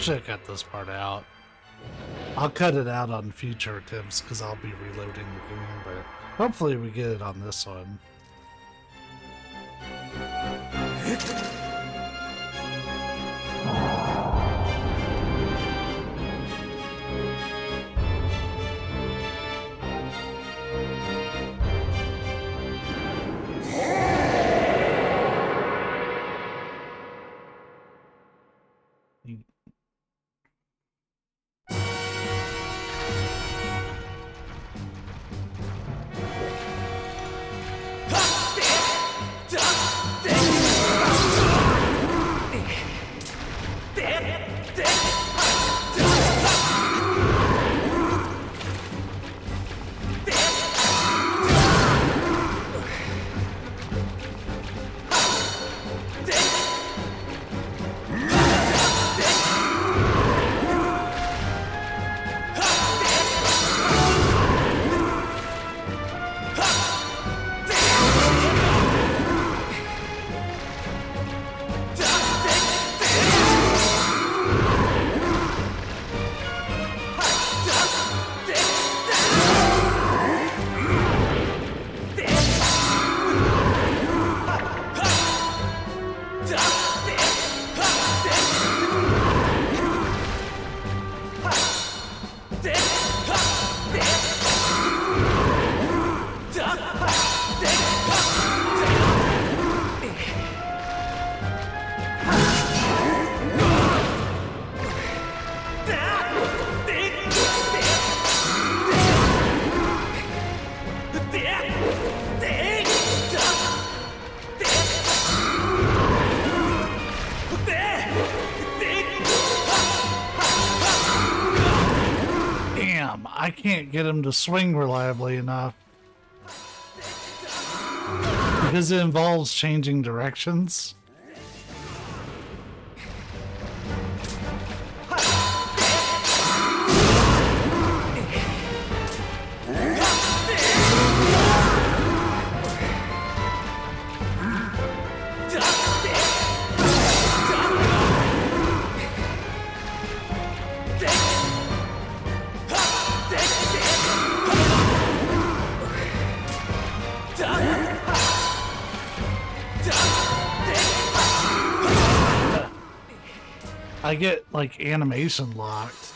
Should have cut this part out. I'll cut it out on future attempts because I'll be reloading the game, but hopefully we get it on this one. I can't get him to swing reliably enough because it involves changing directions. I get like animation locked.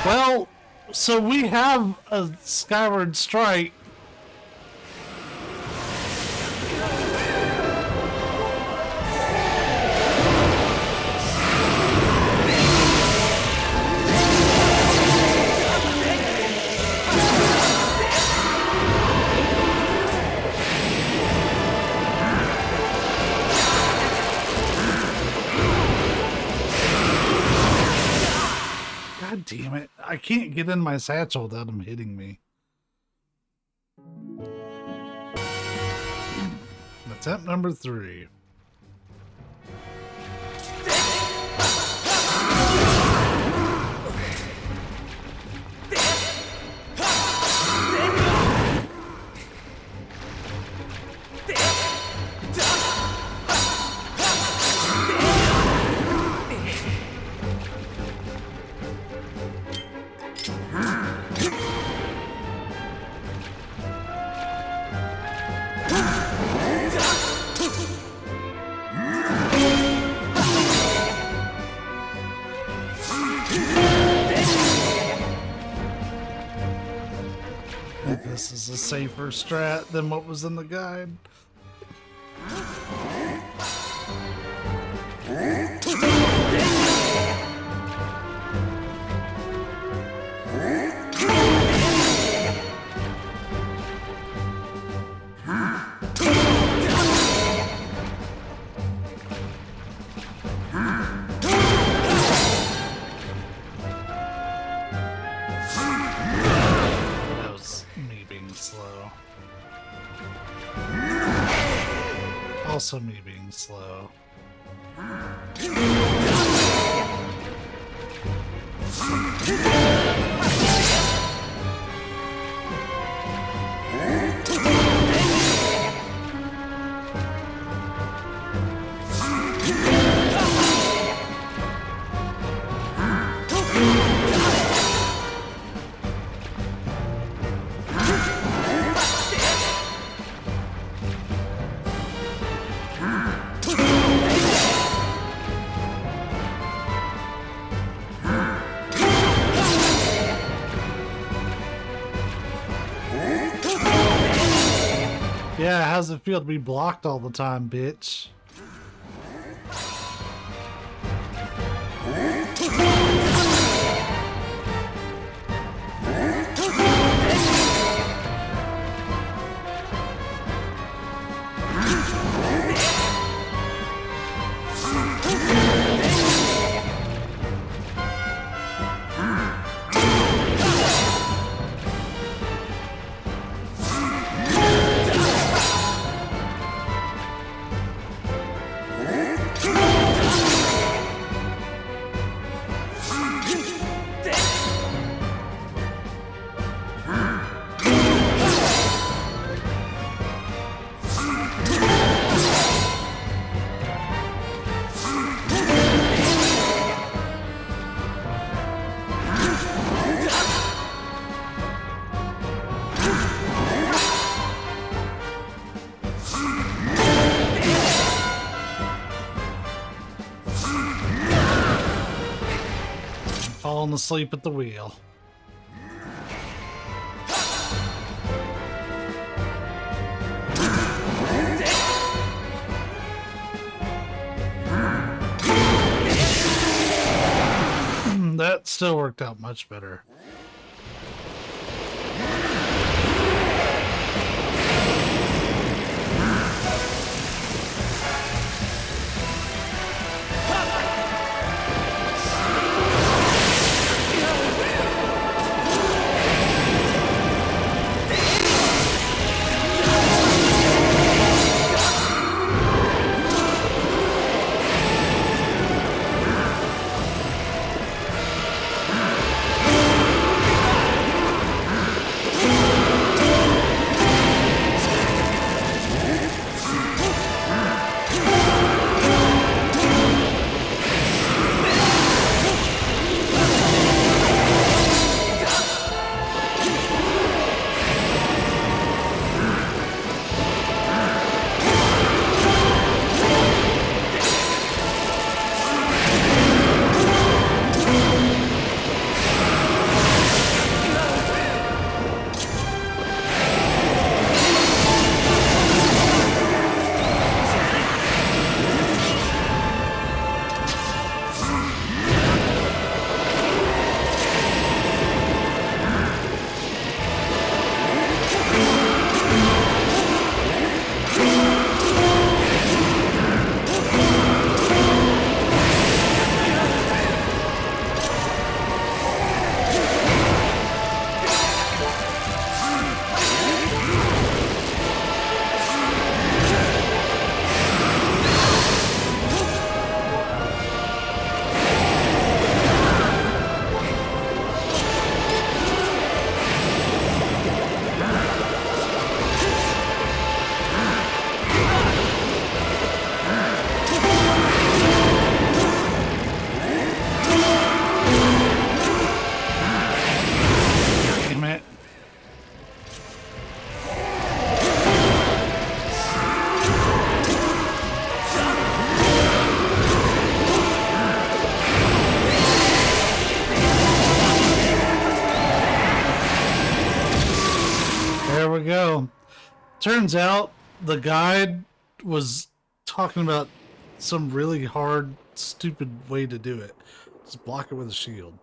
Well, so we have a Skyward Strike. God damn it. I can't get in my satchel without him hitting me. Attempt number 3. this is a safer strat than what was in the guide. Also me being slow. Yeah, how's it feel to be blocked all the time, bitch? Falling asleep at the wheel. That still worked out much better. we go. Turns out the guide was talking about some really hard, stupid way to do it. Just block it with a shield.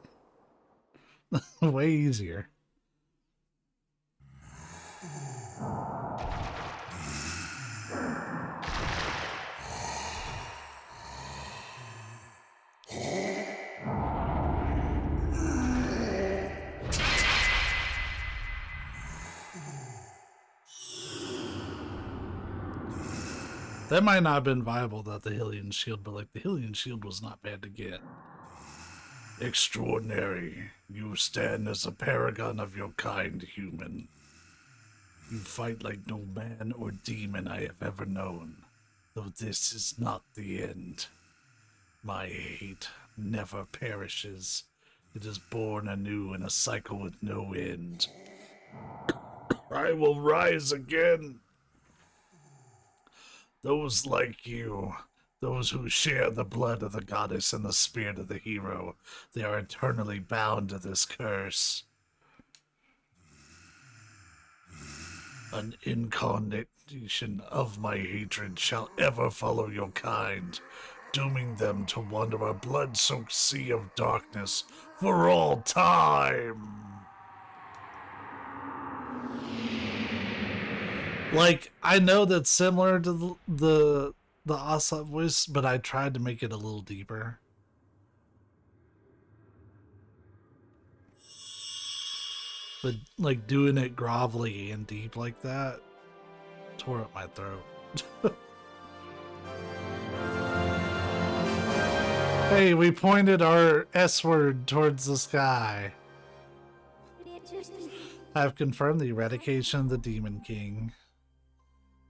Way easier. That might not have been viable, that the Hylian shield, but like the Hylian shield was not bad to get. Extraordinary. You stand as a paragon of your kind, human. You fight like no man or demon I have ever known, though this is not the end. My hate never perishes. It is born anew in a cycle with no end. I will rise again. Those like you, those who share the blood of the goddess and the spirit of the hero, they are eternally bound to this curse. An incarnation of my hatred shall ever follow your kind, dooming them to wander a blood-soaked sea of darkness for all time. Like, I know that's similar to the Asat voice, but I tried to make it a little deeper. But, like, doing it grovelly and deep like that tore up my throat. Hey, we pointed our S-word towards the sky. I have confirmed the eradication of the Demon King.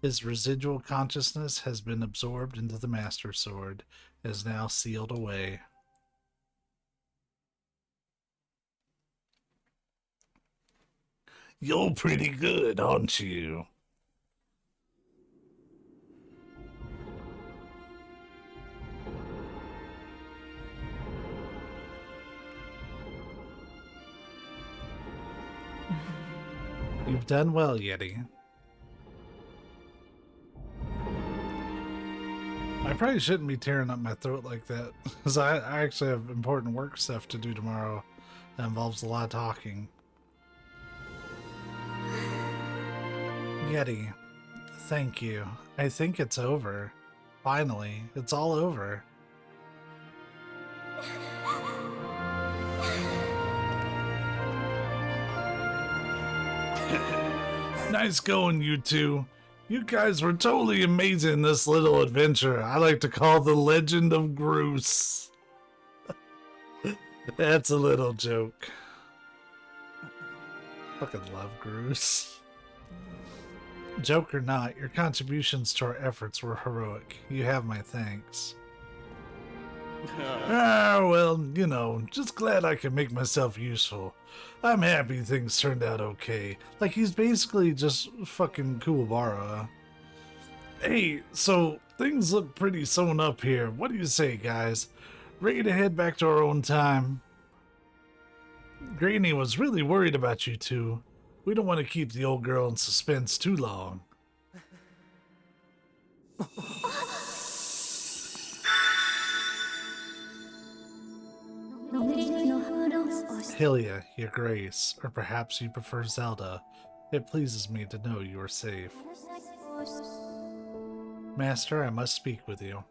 His residual consciousness has been absorbed into the Master Sword, and is now sealed away. You're pretty good, aren't you? You've done well, Yeti. I probably shouldn't be tearing up my throat like that, because I actually have important work stuff to do tomorrow that involves a lot of talking. Yeti, thank you. I think it's over. Finally, it's all over. Nice going, you two. You guys were totally amazing in this little adventure I like to call the Legend of Groose. That's a little joke. Fucking love Groose. Joke or not, your contributions to our efforts were heroic. You have my thanks. Well, you know, just glad I can make myself useful. I'm happy things turned out okay. Like, he's basically just fucking Kuwabara. Hey, so things look pretty sewn up here. What do you say, guys? Ready to head back to our own time? Granny was really worried about you two. We don't want to keep the old girl in suspense too long. Hylia, your grace, or perhaps you prefer Zelda. It pleases me to know you are safe. Master, I must speak with you.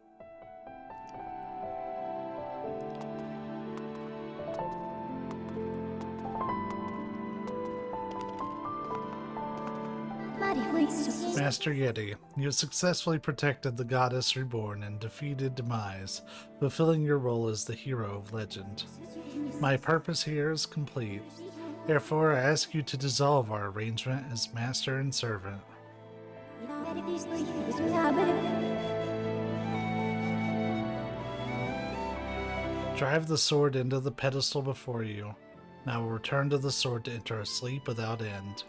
Master Yeti, you have successfully protected the goddess reborn and defeated Demise, fulfilling your role as the hero of legend. My purpose here is complete. Therefore, I ask you to dissolve our arrangement as master and servant. Drive the sword into the pedestal before you. Now return to the sword to enter a sleep without end.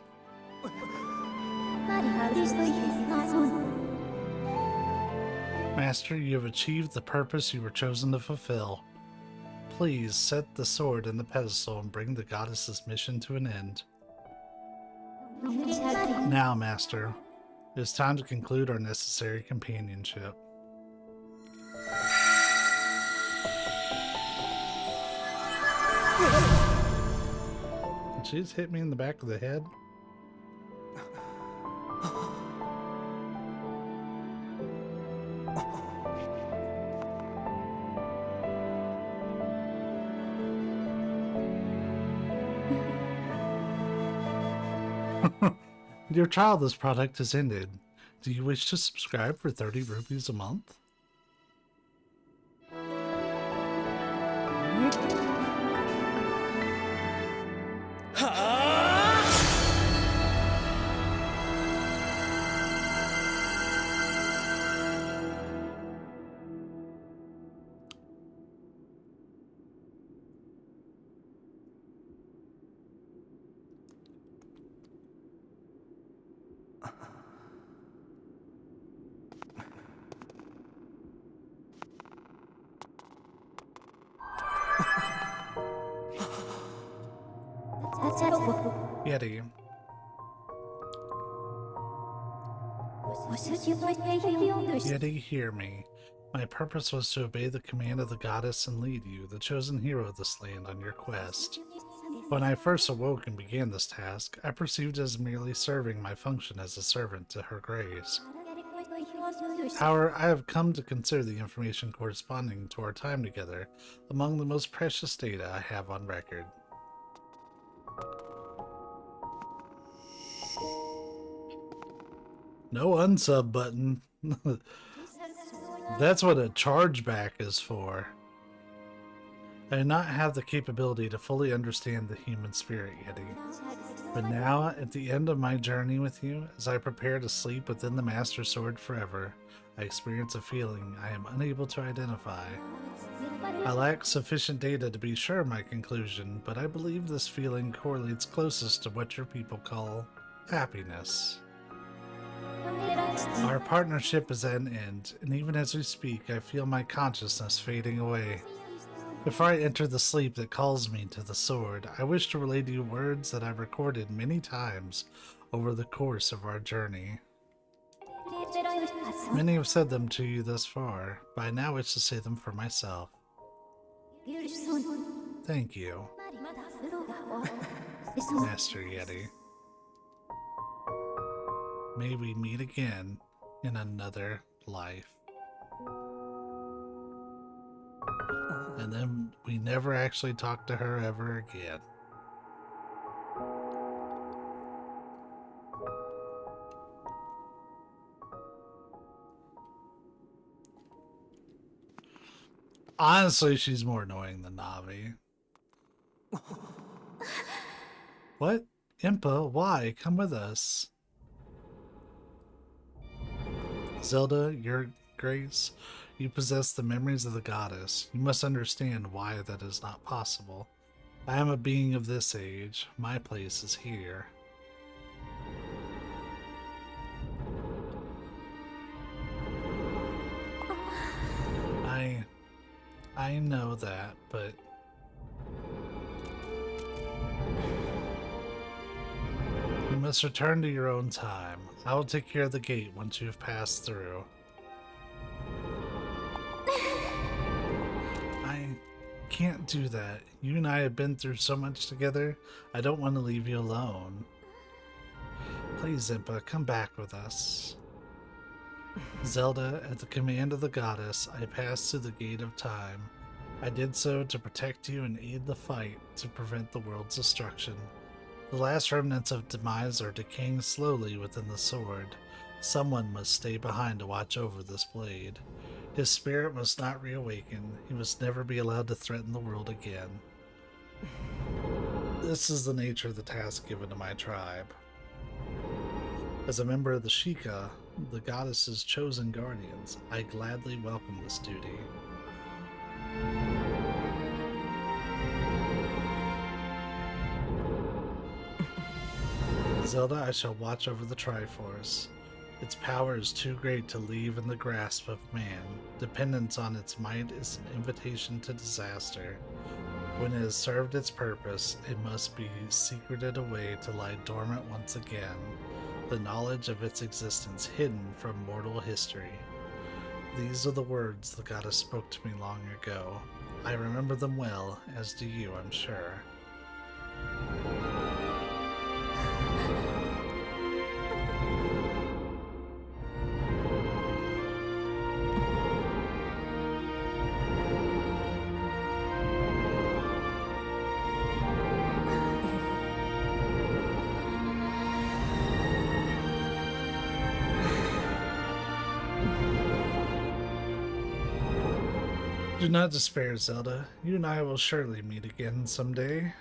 Master, you have achieved the purpose you were chosen to fulfill. Please set the sword in the pedestal and bring the goddess's mission to an end. Now, Master, it is time to conclude our necessary companionship. Did she just hit me in the back of the head? Your trial of this product has ended. Do you wish to subscribe for 30 rupees a month? Yeti. Yeti, hear me. My purpose was to obey the command of the goddess and lead you, the chosen hero of this land, on your quest. When I first awoke and began this task, I perceived it as merely serving my function as a servant to her grace. However, I have come to consider the information corresponding to our time together among the most precious data I have on record. No unsub button. That's what a chargeback is for. I do not have the capability to fully understand the human spirit, Yeti. But now, at the end of my journey with you, as I prepare to sleep within the Master Sword forever, I experience a feeling I am unable to identify. I lack sufficient data to be sure of my conclusion, but I believe this feeling correlates closest to what your people call happiness. Our partnership is at an end, and even as we speak, I feel my consciousness fading away. Before I enter the sleep that calls me to the sword, I wish to relay to you words that I've recorded many times over the course of our journey. Many have said them to you thus far, but I now wish to say them for myself. Thank you, Master Yeti. May we meet again in another life. And then we never actually talked to her ever again. Honestly, she's more annoying than Navi. What? Impa, why? Come with us. Zelda, your grace, you possess the memories of the goddess. You must understand why that is not possible. I am a being of this age. My place is here. I know that, but you must return to your own time. I will take care of the gate once you have passed through. I can't do that. You and I have been through so much together. I don't want to leave you alone. Please, Impa, come back with us. Zelda, at the command of the goddess, I passed through the gate of time. I did so to protect you and aid the fight to prevent the world's destruction. The last remnants of demise are decaying slowly within the sword. Someone must stay behind to watch over this blade. His spirit must not reawaken. He must never be allowed to threaten the world again. This is the nature of the task given to my tribe. As a member of the Sheikah, the goddess's chosen guardians, I gladly welcome this duty. Zelda, I shall watch over the Triforce. Its power is too great to leave in the grasp of man. Dependence on its might is an invitation to disaster. When it has served its purpose, it must be secreted away to lie dormant once again, the knowledge of its existence hidden from mortal history. These are the words the goddess spoke to me long ago. I remember them well, as do you, I'm sure. Do not despair, Zelda. You and I will surely meet again someday.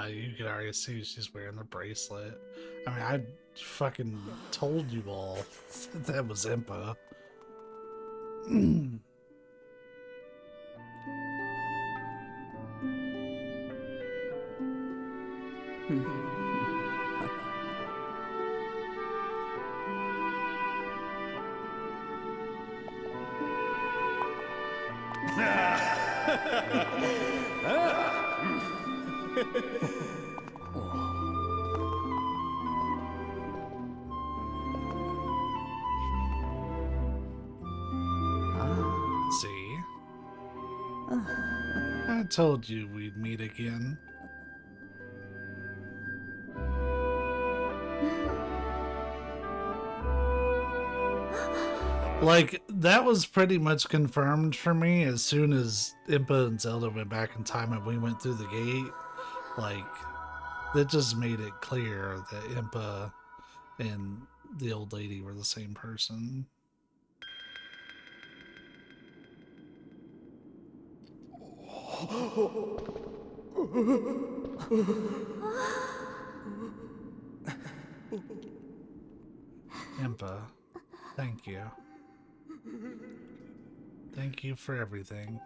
You can already see she's wearing the bracelet. I mean, I fucking told you all that was Impa. See? I told you we'd meet again. Like, that was pretty much confirmed for me as soon as Impa and Zelda went back in time and we went through the gate. Like, that just made it clear that Impa and the old lady were the same person. Impa, thank you. Thank you for everything.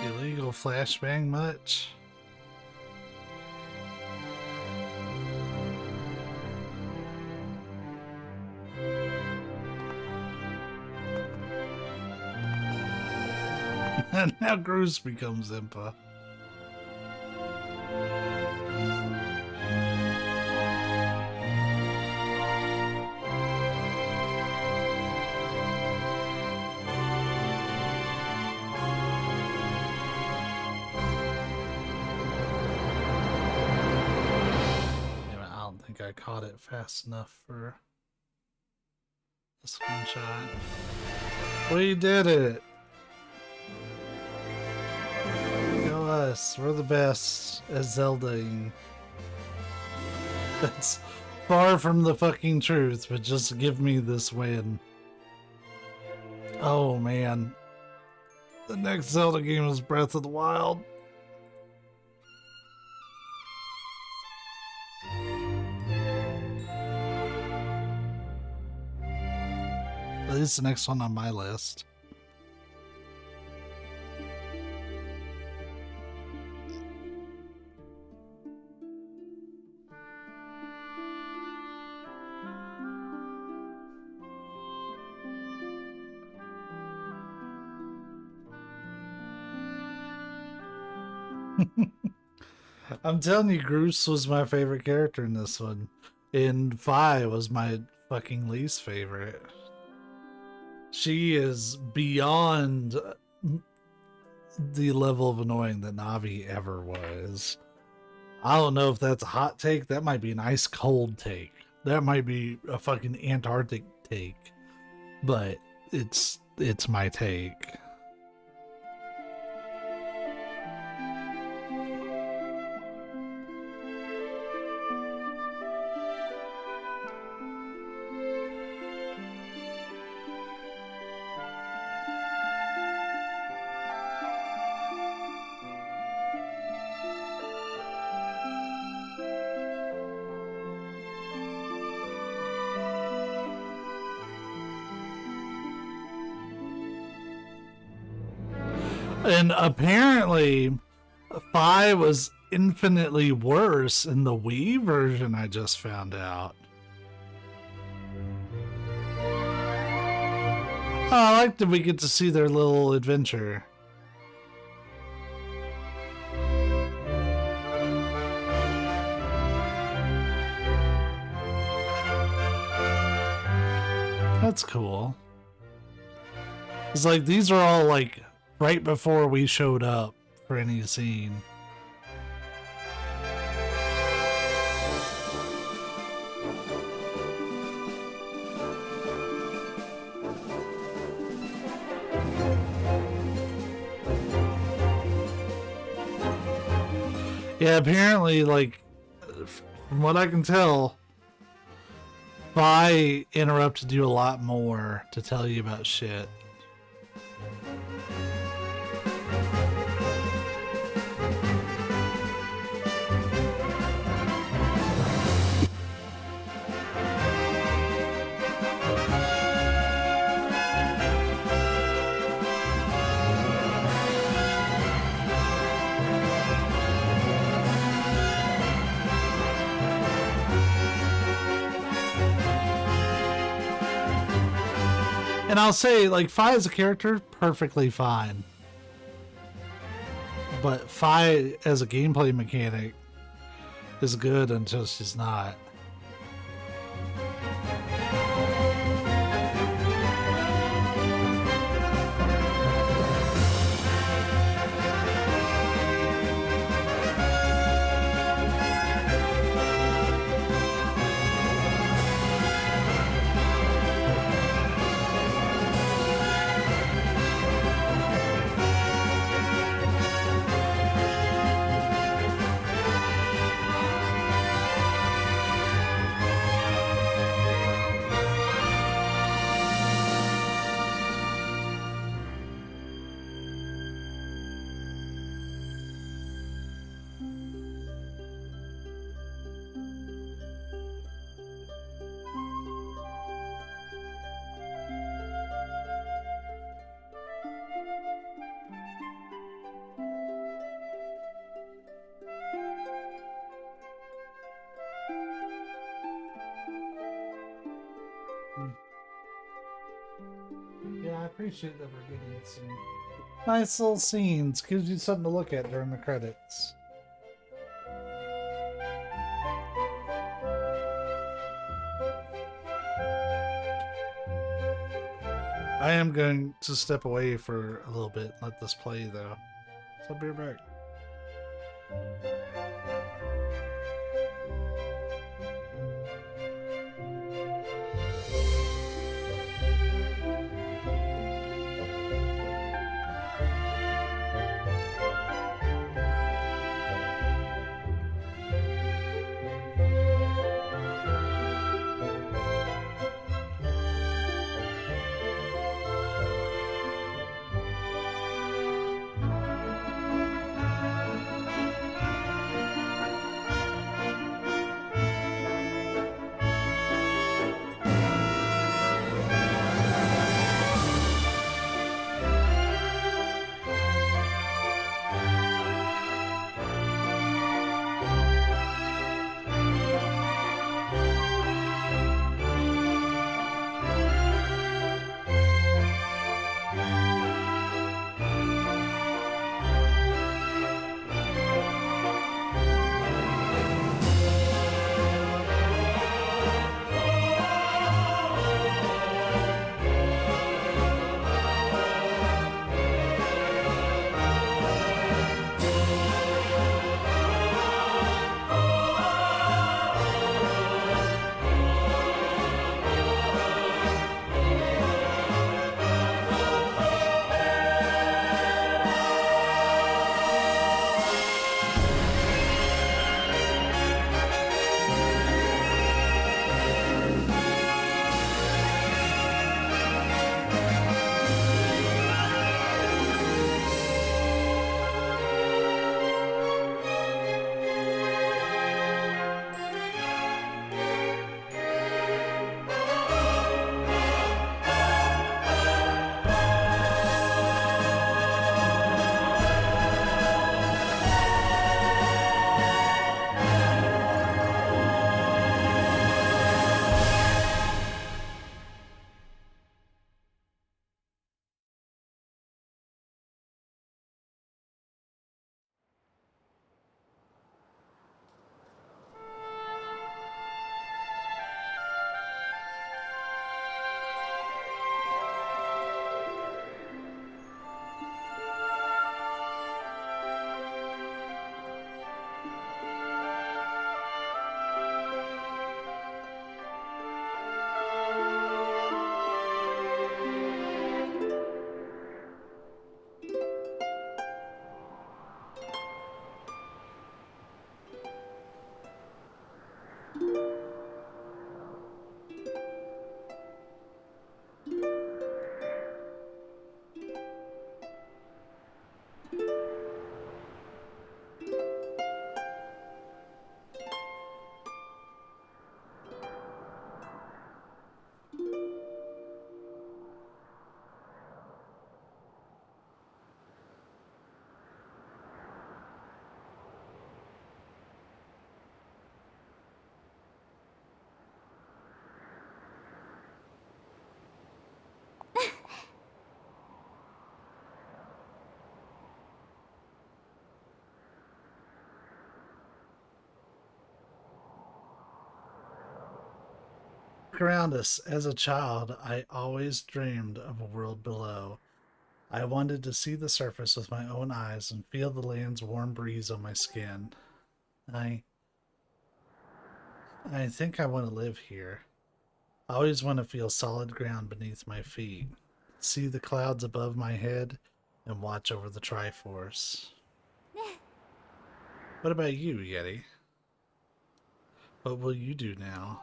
Illegal flashbang much? And now Groose becomes Impa. I caught it fast enough for the screenshot. We did it! Go us, we're the best at Zeldaing. That's far from the fucking truth, but just give me this win. Oh man. The next Zelda game is Breath of the Wild. At least the next one on my list. I'm telling you, Groose was my favorite character in this one. And Fi was my fucking least favorite. She is beyond the level of annoying that Navi ever was. I don't know if that's a hot take. That might be an ice cold take. That might be a fucking Antarctic take. But it's my take. And apparently, 5 was infinitely worse in the Wii version, I just found out. Oh, I like that we get to see their little adventure. That's cool. It's like these are all like right before we showed up for any scene. Yeah, apparently, like, from what I can tell, Vi interrupted you a lot more to tell you about shit. And I'll say, like, Fi as a character, perfectly fine. But Fi as a gameplay mechanic is good until she's not. Yeah, I appreciate that we're getting some nice little scenes. Gives you something to look at during the credits. I am going to step away for a little bit, let this play though. So I'll be right back. Look around us. As a child, I always dreamed of a world below. I wanted to see the surface with my own eyes and feel the land's warm breeze on my skin. I I think I want to live here. I always want to feel solid ground beneath my feet, see the clouds above my head, and watch over the Triforce. What about you, Yeti? What will you do now?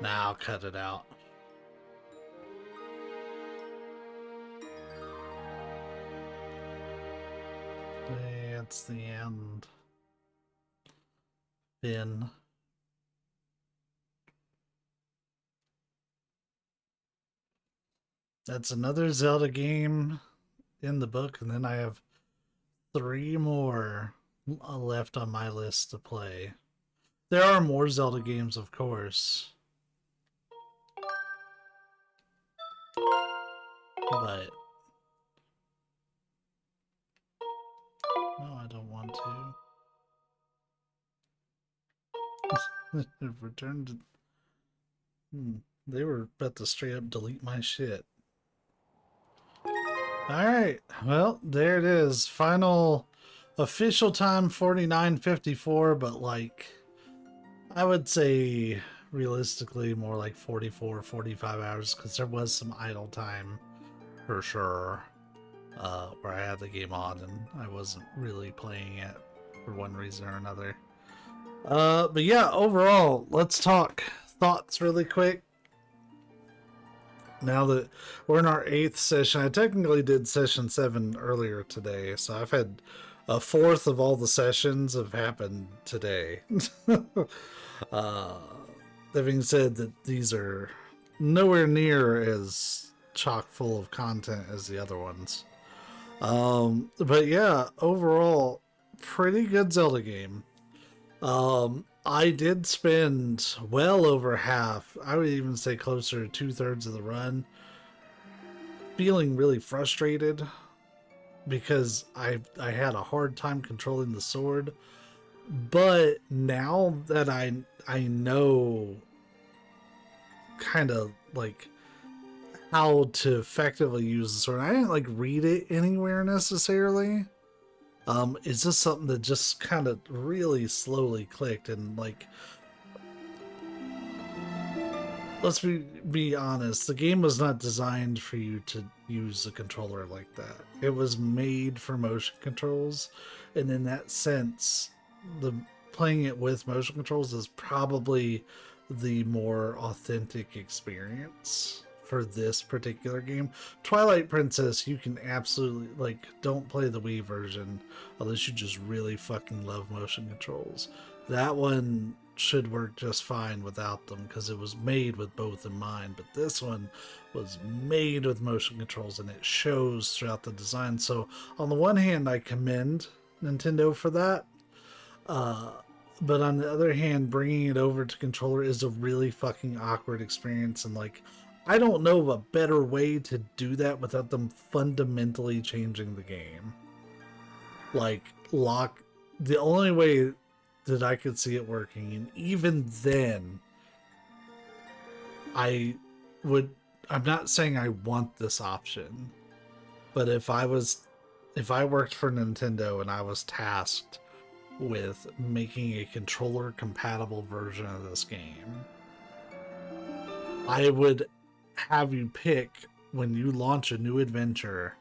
Now I'll cut it out. That's the end. Then that's another Zelda game in the book, and then I have 3 more left on my list to play. There are more Zelda games, of course, but no, I don't want to. Returned. They were about to straight up delete my shit. Alright, well, there it is. Final official time 49:54, but like, I would say realistically more like 44, 45 hours, because there was some idle time for sure, where I had the game on and I wasn't really playing it for one reason or another. But yeah, overall, let's talk thoughts really quick. Now that we're in our 8th session, I technically did session 7 earlier today, so I've had a fourth of all the sessions have happened today. That being said, that these are nowhere near as chock full of content as the other ones. But yeah, overall, pretty good Zelda game. I did spend well over half, I would even say closer to 2/3 of the run, feeling really frustrated because I had a hard time controlling the sword. But now that I know kind of like how to effectively use the sword, I didn't like read it anywhere necessarily. It's just something that just kind of really slowly clicked, and like, let's be honest, the game was not designed for you to use a controller like that. It was made for motion controls, and in that sense, the playing it with motion controls is probably the more authentic experience for this particular game. Twilight Princess, you can absolutely, like, don't play the Wii version unless you just really fucking love motion controls. That one should work just fine without them because it was made with both in mind, but this one was made with motion controls and it shows throughout the design. So on the one hand, I commend Nintendo for that, but on the other hand, bringing it over to controller is a really fucking awkward experience, and like, I don't know of a better way to do that without them fundamentally changing the game. Like, the only way that I could see it working, and even then, I'm not saying I want this option, but if I worked for Nintendo and I was tasked with making a controller compatible version of this game, I would have you pick, when you launch a new adventure,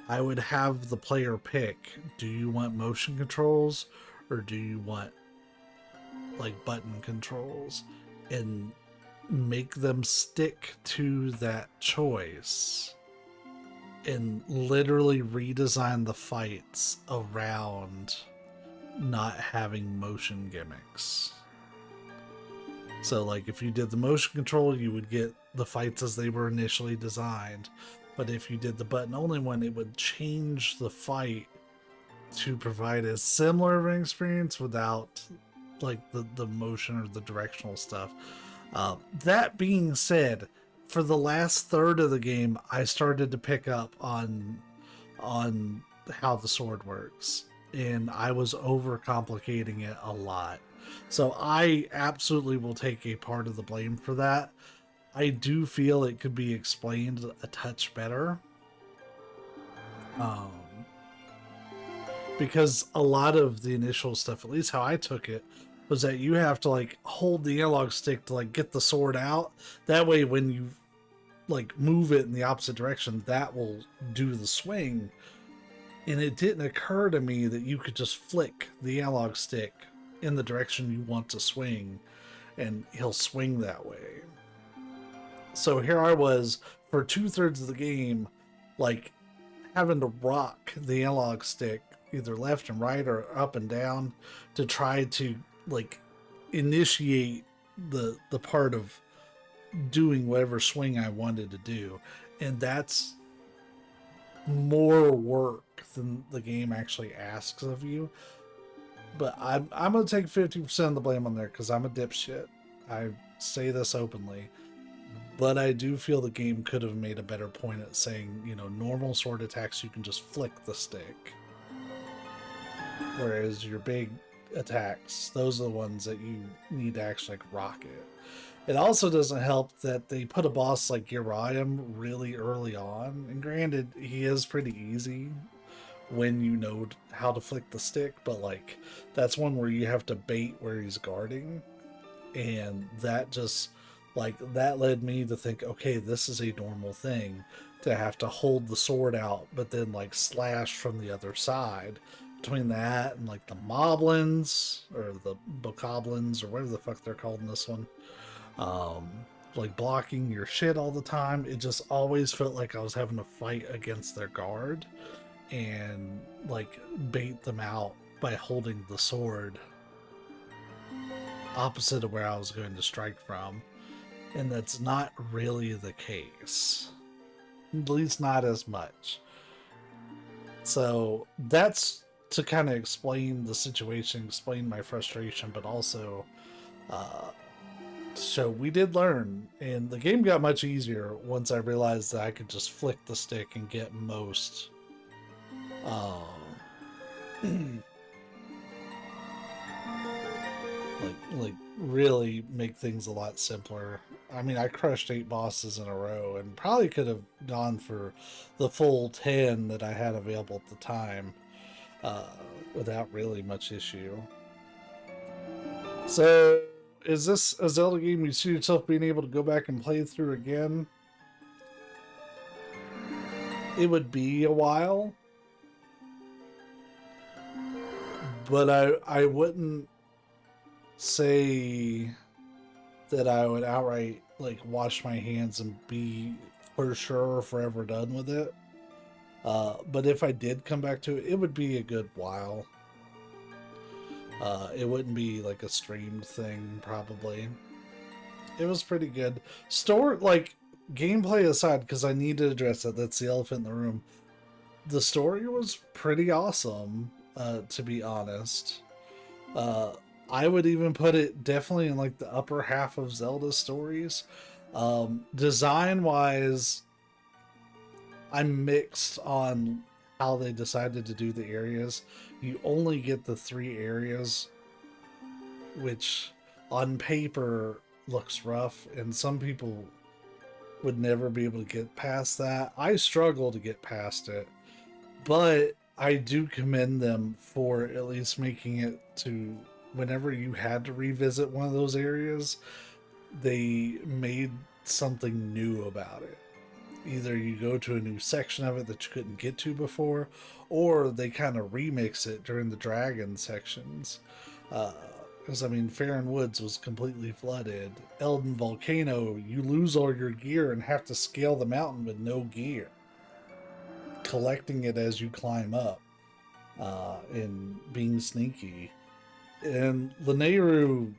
I would have the player pick, do you want motion controls or do you want like button controls, and make them stick to that choice and literally redesign the fights around not having motion gimmicks. So like, if you did the motion control, you would get the fights as they were initially designed. But if you did the button only one, it would change the fight to provide a similar experience without like the motion or the directional stuff. That being said, for the last third of the game, I started to pick up on how the sword works, and I was overcomplicating it a lot. So I absolutely will take a part of the blame for that. I do feel it could be explained a touch better. Um, because a lot of the initial stuff, at least how I took it, was that you have to like hold the analog stick to like get the sword out. That way, when you like move it in the opposite direction, that will do the swing. And it didn't occur to me that you could just flick the analog stick in the direction you want to swing, and he'll swing that way. So here I was for 2/3 of the game, like having to rock the analog stick either left and right or up and down to try to like initiate the part of doing whatever swing I wanted to do. And that's more work than the game actually asks of you. But I'm gonna take 50% of the blame on there because I'm a dipshit. I say this openly. But I do feel the game could have made a better point at saying, you know, normal sword attacks you can just flick the stick. Whereas your big attacks, those are the ones that you need to actually like rock it. It also doesn't help that they put a boss like Uriam really early on. And granted, he is pretty easy when you know how to flick the stick, but like that's one where you have to bait where he's guarding. And that just like that led me to think, okay, this is a normal thing to have to hold the sword out, but then like slash from the other side. Between that and like the moblins or the bokoblins or whatever the fuck they're called in this one, um, like blocking your shit all the time, it just always felt like I was having to fight against their guard and like bait them out by holding the sword opposite of where I was going to strike from. And that's not really the case. At least not as much. So that's to kind of explain the situation, explain my frustration, but also so we did learn, and the game got much easier once I realized that I could just flick the stick and get most like really make things a lot simpler. I mean, I crushed 8 bosses in a row and probably could have gone for the full 10 that I had available at the time without really much issue. So, is this a Zelda game you see yourself being able to go back and play through again? It would be a while, but I wouldn't say that I would outright like wash my hands and be for sure forever done with it. But if I did come back to it, it would be a good while. It wouldn't be like a streamed thing, probably. It was pretty good. Like gameplay aside, because I need to address that. That's the elephant in the room. The story was pretty awesome, to be honest. I would even put it definitely in like the upper half of Zelda stories. Design wise, I'm mixed on how they decided to do the areas. You only get the 3 areas, which on paper looks rough, and some people would never be able to get past that. I struggle to get past it, but I do commend them for at least making it to whenever you had to revisit one of those areas, they made something new about it. Either you go to a new section of it that you couldn't get to before, or they kind of remix it during the dragon sections. Because, I mean, Farron Woods was completely flooded. Elden Volcano, you lose all your gear and have to scale the mountain with no gear, collecting it as you climb up, and being sneaky. And Lanayru,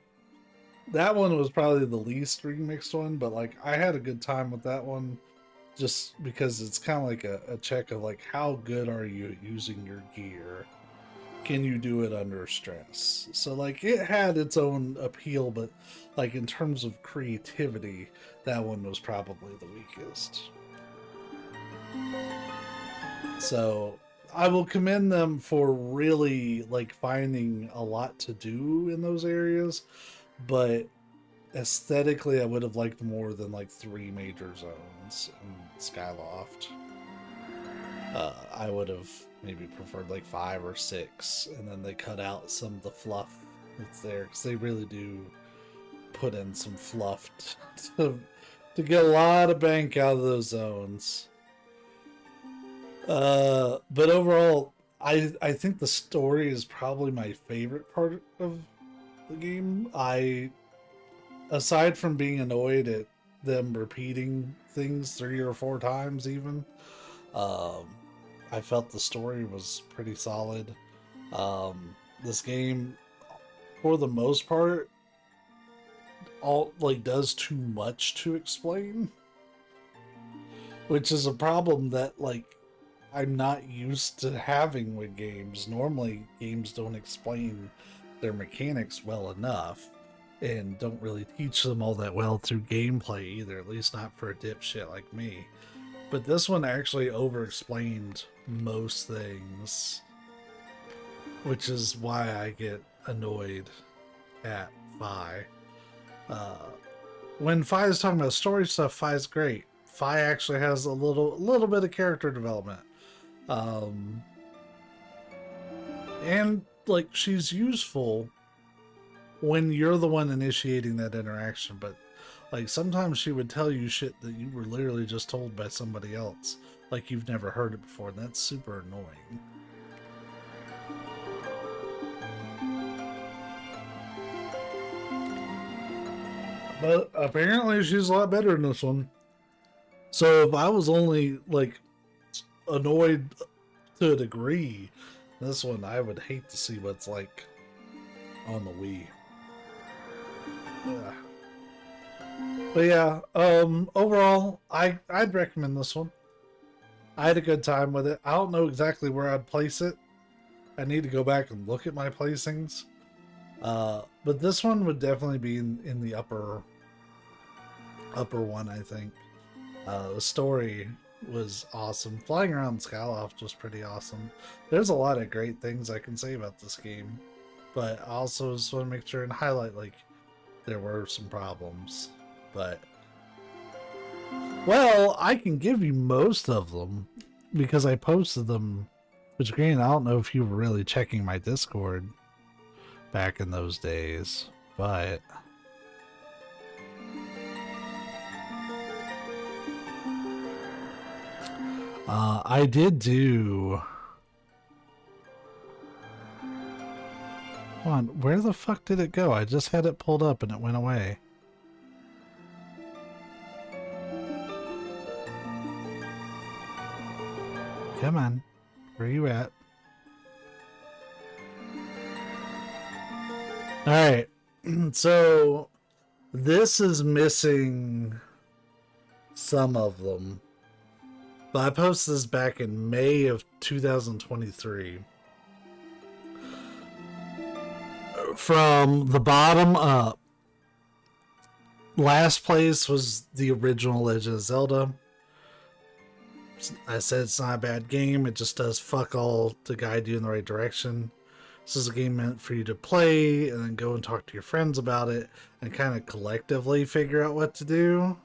that one was probably the least remixed one, but like I had a good time with that one because it's kind of like a check of like how good are you at using your gear. can you do it under stress? So like it had its own appeal, but like in terms of creativity, that one was probably the weakest. So I will commend them for really like finding a lot to do in those areas, but aesthetically I would have liked more than like 3 major zones in Skyloft. I would have maybe preferred like 5 or 6, and then they cut out some of the fluff that's there because they really do put in some fluff to get a lot of bank out of those zones. But overall, I think the story is probably my favorite part of the game. Aside from being annoyed at them repeating things 3 or 4 times even, I felt the story was pretty solid. This game, for the most part, all like does too much to explain, which is a problem that like I'm not used to having with games. Normally, games don't explain their mechanics well enough and don't really teach them all that well through gameplay either, at least not for a dipshit like me. But this one actually over-explained most things, which is why I get annoyed at Fi. When Fi is talking about story stuff, Fi's great. Fi actually has a little bit of character development. And like she's useful when you're the one initiating that interaction, but like sometimes she would tell you shit that you were literally just told by somebody else, like you've never heard it before, and that's super annoying. But apparently she's a lot better in this one. So if I was only like annoyed to a degree, this one I would hate to see what's like on the Wii. Yeah. But yeah, overall, I'd recommend this one. I had a good time with it. I don't know exactly where I'd place it. I need to go back and look at my placings. But this one would definitely be in the upper one, I think. The story was awesome. Flying around Skyloft was pretty awesome. There's a lot of great things I can say about this game, but I also just want to make sure and highlight like there were some problems. But well, I can give you most of them because I posted them. Which, granted, I don't know if you were really checking my Discord back in those days, but I did do. Hold on, where the fuck did it go? I just had it pulled up and it went away. Come on, where are you at? Alright, so this is missing some of them. But I posted this back in May of 2023. From the bottom up, last place was the original Legend of Zelda. I said it's not a bad game, it just does fuck all to guide you in the right direction. This is a game meant for you to play and then go and talk to your friends about it and kind of collectively figure out what to do.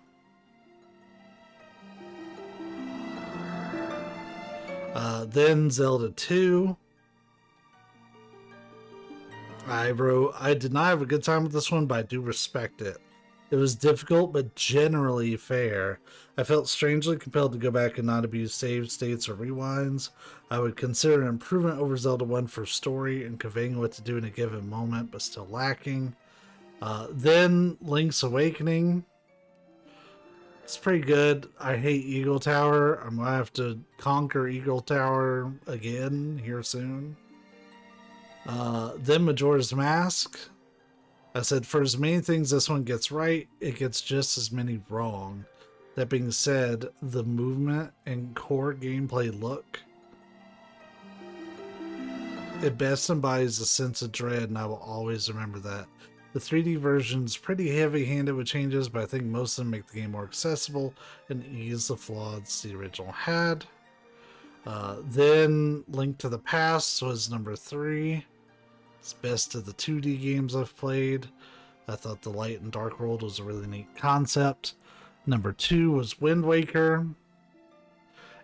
Then Zelda 2. I did not have a good time with this one, but I do respect it. It was difficult, but generally fair. I felt strangely compelled to go back and not abuse save states or rewinds. I would consider an improvement over Zelda 1 for story and conveying what to do in a given moment, but still lacking. Then Link's Awakening. It's pretty good. I hate Eagle Tower. I'm going to have to conquer Eagle Tower again here soon. Then Majora's Mask. I said, for as many things this one gets right, it gets just as many wrong. That being said, the movement and core gameplay look It best embodies a sense of dread, and I will always remember that. The 3D version's pretty heavy-handed with changes, but I think most of them make the game more accessible and ease the flaws the original had. Then Link to the Past was number 3. It's best of the 2D games I've played. I thought the Light and Dark World was a really neat concept. Number 2 was Wind Waker.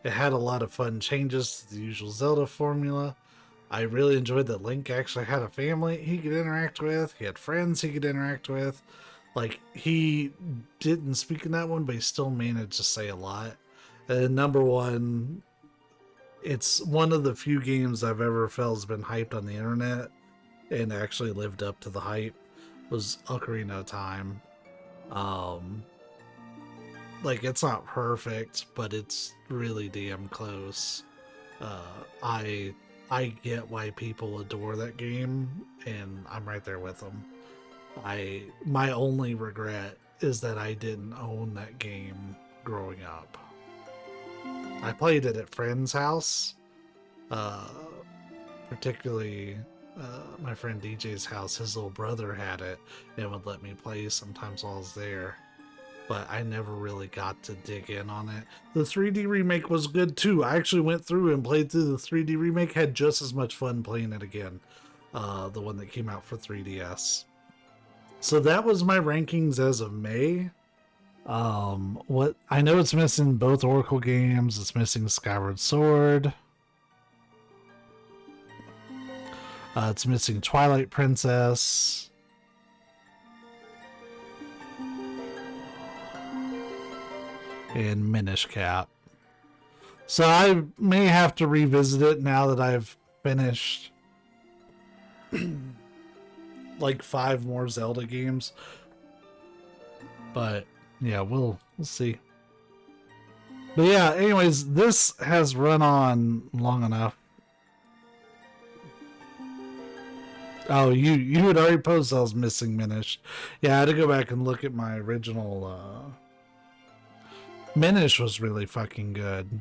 It had a lot of fun changes to the usual Zelda formula. I really enjoyed that Link actually had a family he could interact with. He had friends he could interact with. Like, he didn't speak in that one, but he still managed to say a lot. And number 1, it's one of the few games I've ever felt has been hyped on the internet and actually lived up to the hype, was Ocarina of Time. Like, it's not perfect, but it's really damn close. I get why people adore that game, and I'm right there with them. My only regret is that I didn't own that game growing up. I played it at friend's house, particularly my friend DJ's house. His little brother had it and would let me play sometimes while I was there, but I never really got to dig in on it. The 3D remake was good too. I actually went through and played through the 3D remake, had just as much fun playing it again, the one that came out for 3DS. So that was my rankings as of May. What I know, it's missing both Oracle games. It's missing Skyward Sword. It's missing Twilight Princess. And Minish Cap. So I may have to revisit it now that I've finished like 5 more Zelda games. But yeah, we'll see. But yeah, anyways, this has run on long enough. Oh, you had already posted I was missing Minish. Yeah, I had to go back and look at my original. Minish was really fucking good.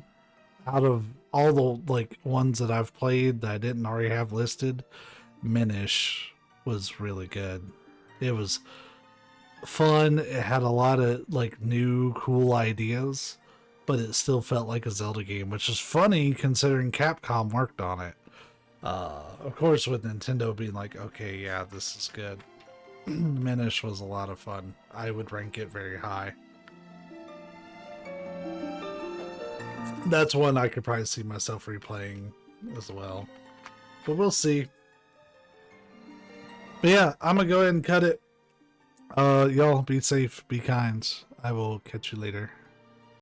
Out of all the like ones that I've played that I didn't already have listed, Minish was really good. It was fun. It had a lot of like new cool ideas, but it still felt like a Zelda game, which is funny considering Capcom worked on it. Of course, with Nintendo being like, okay, yeah, this is good. Minish was a lot of fun. I would rank it very high. That's one I could probably see myself replaying as well. But we'll see. But yeah, I'm gonna go ahead and cut it. Y'all be safe, be kind. I will catch you later.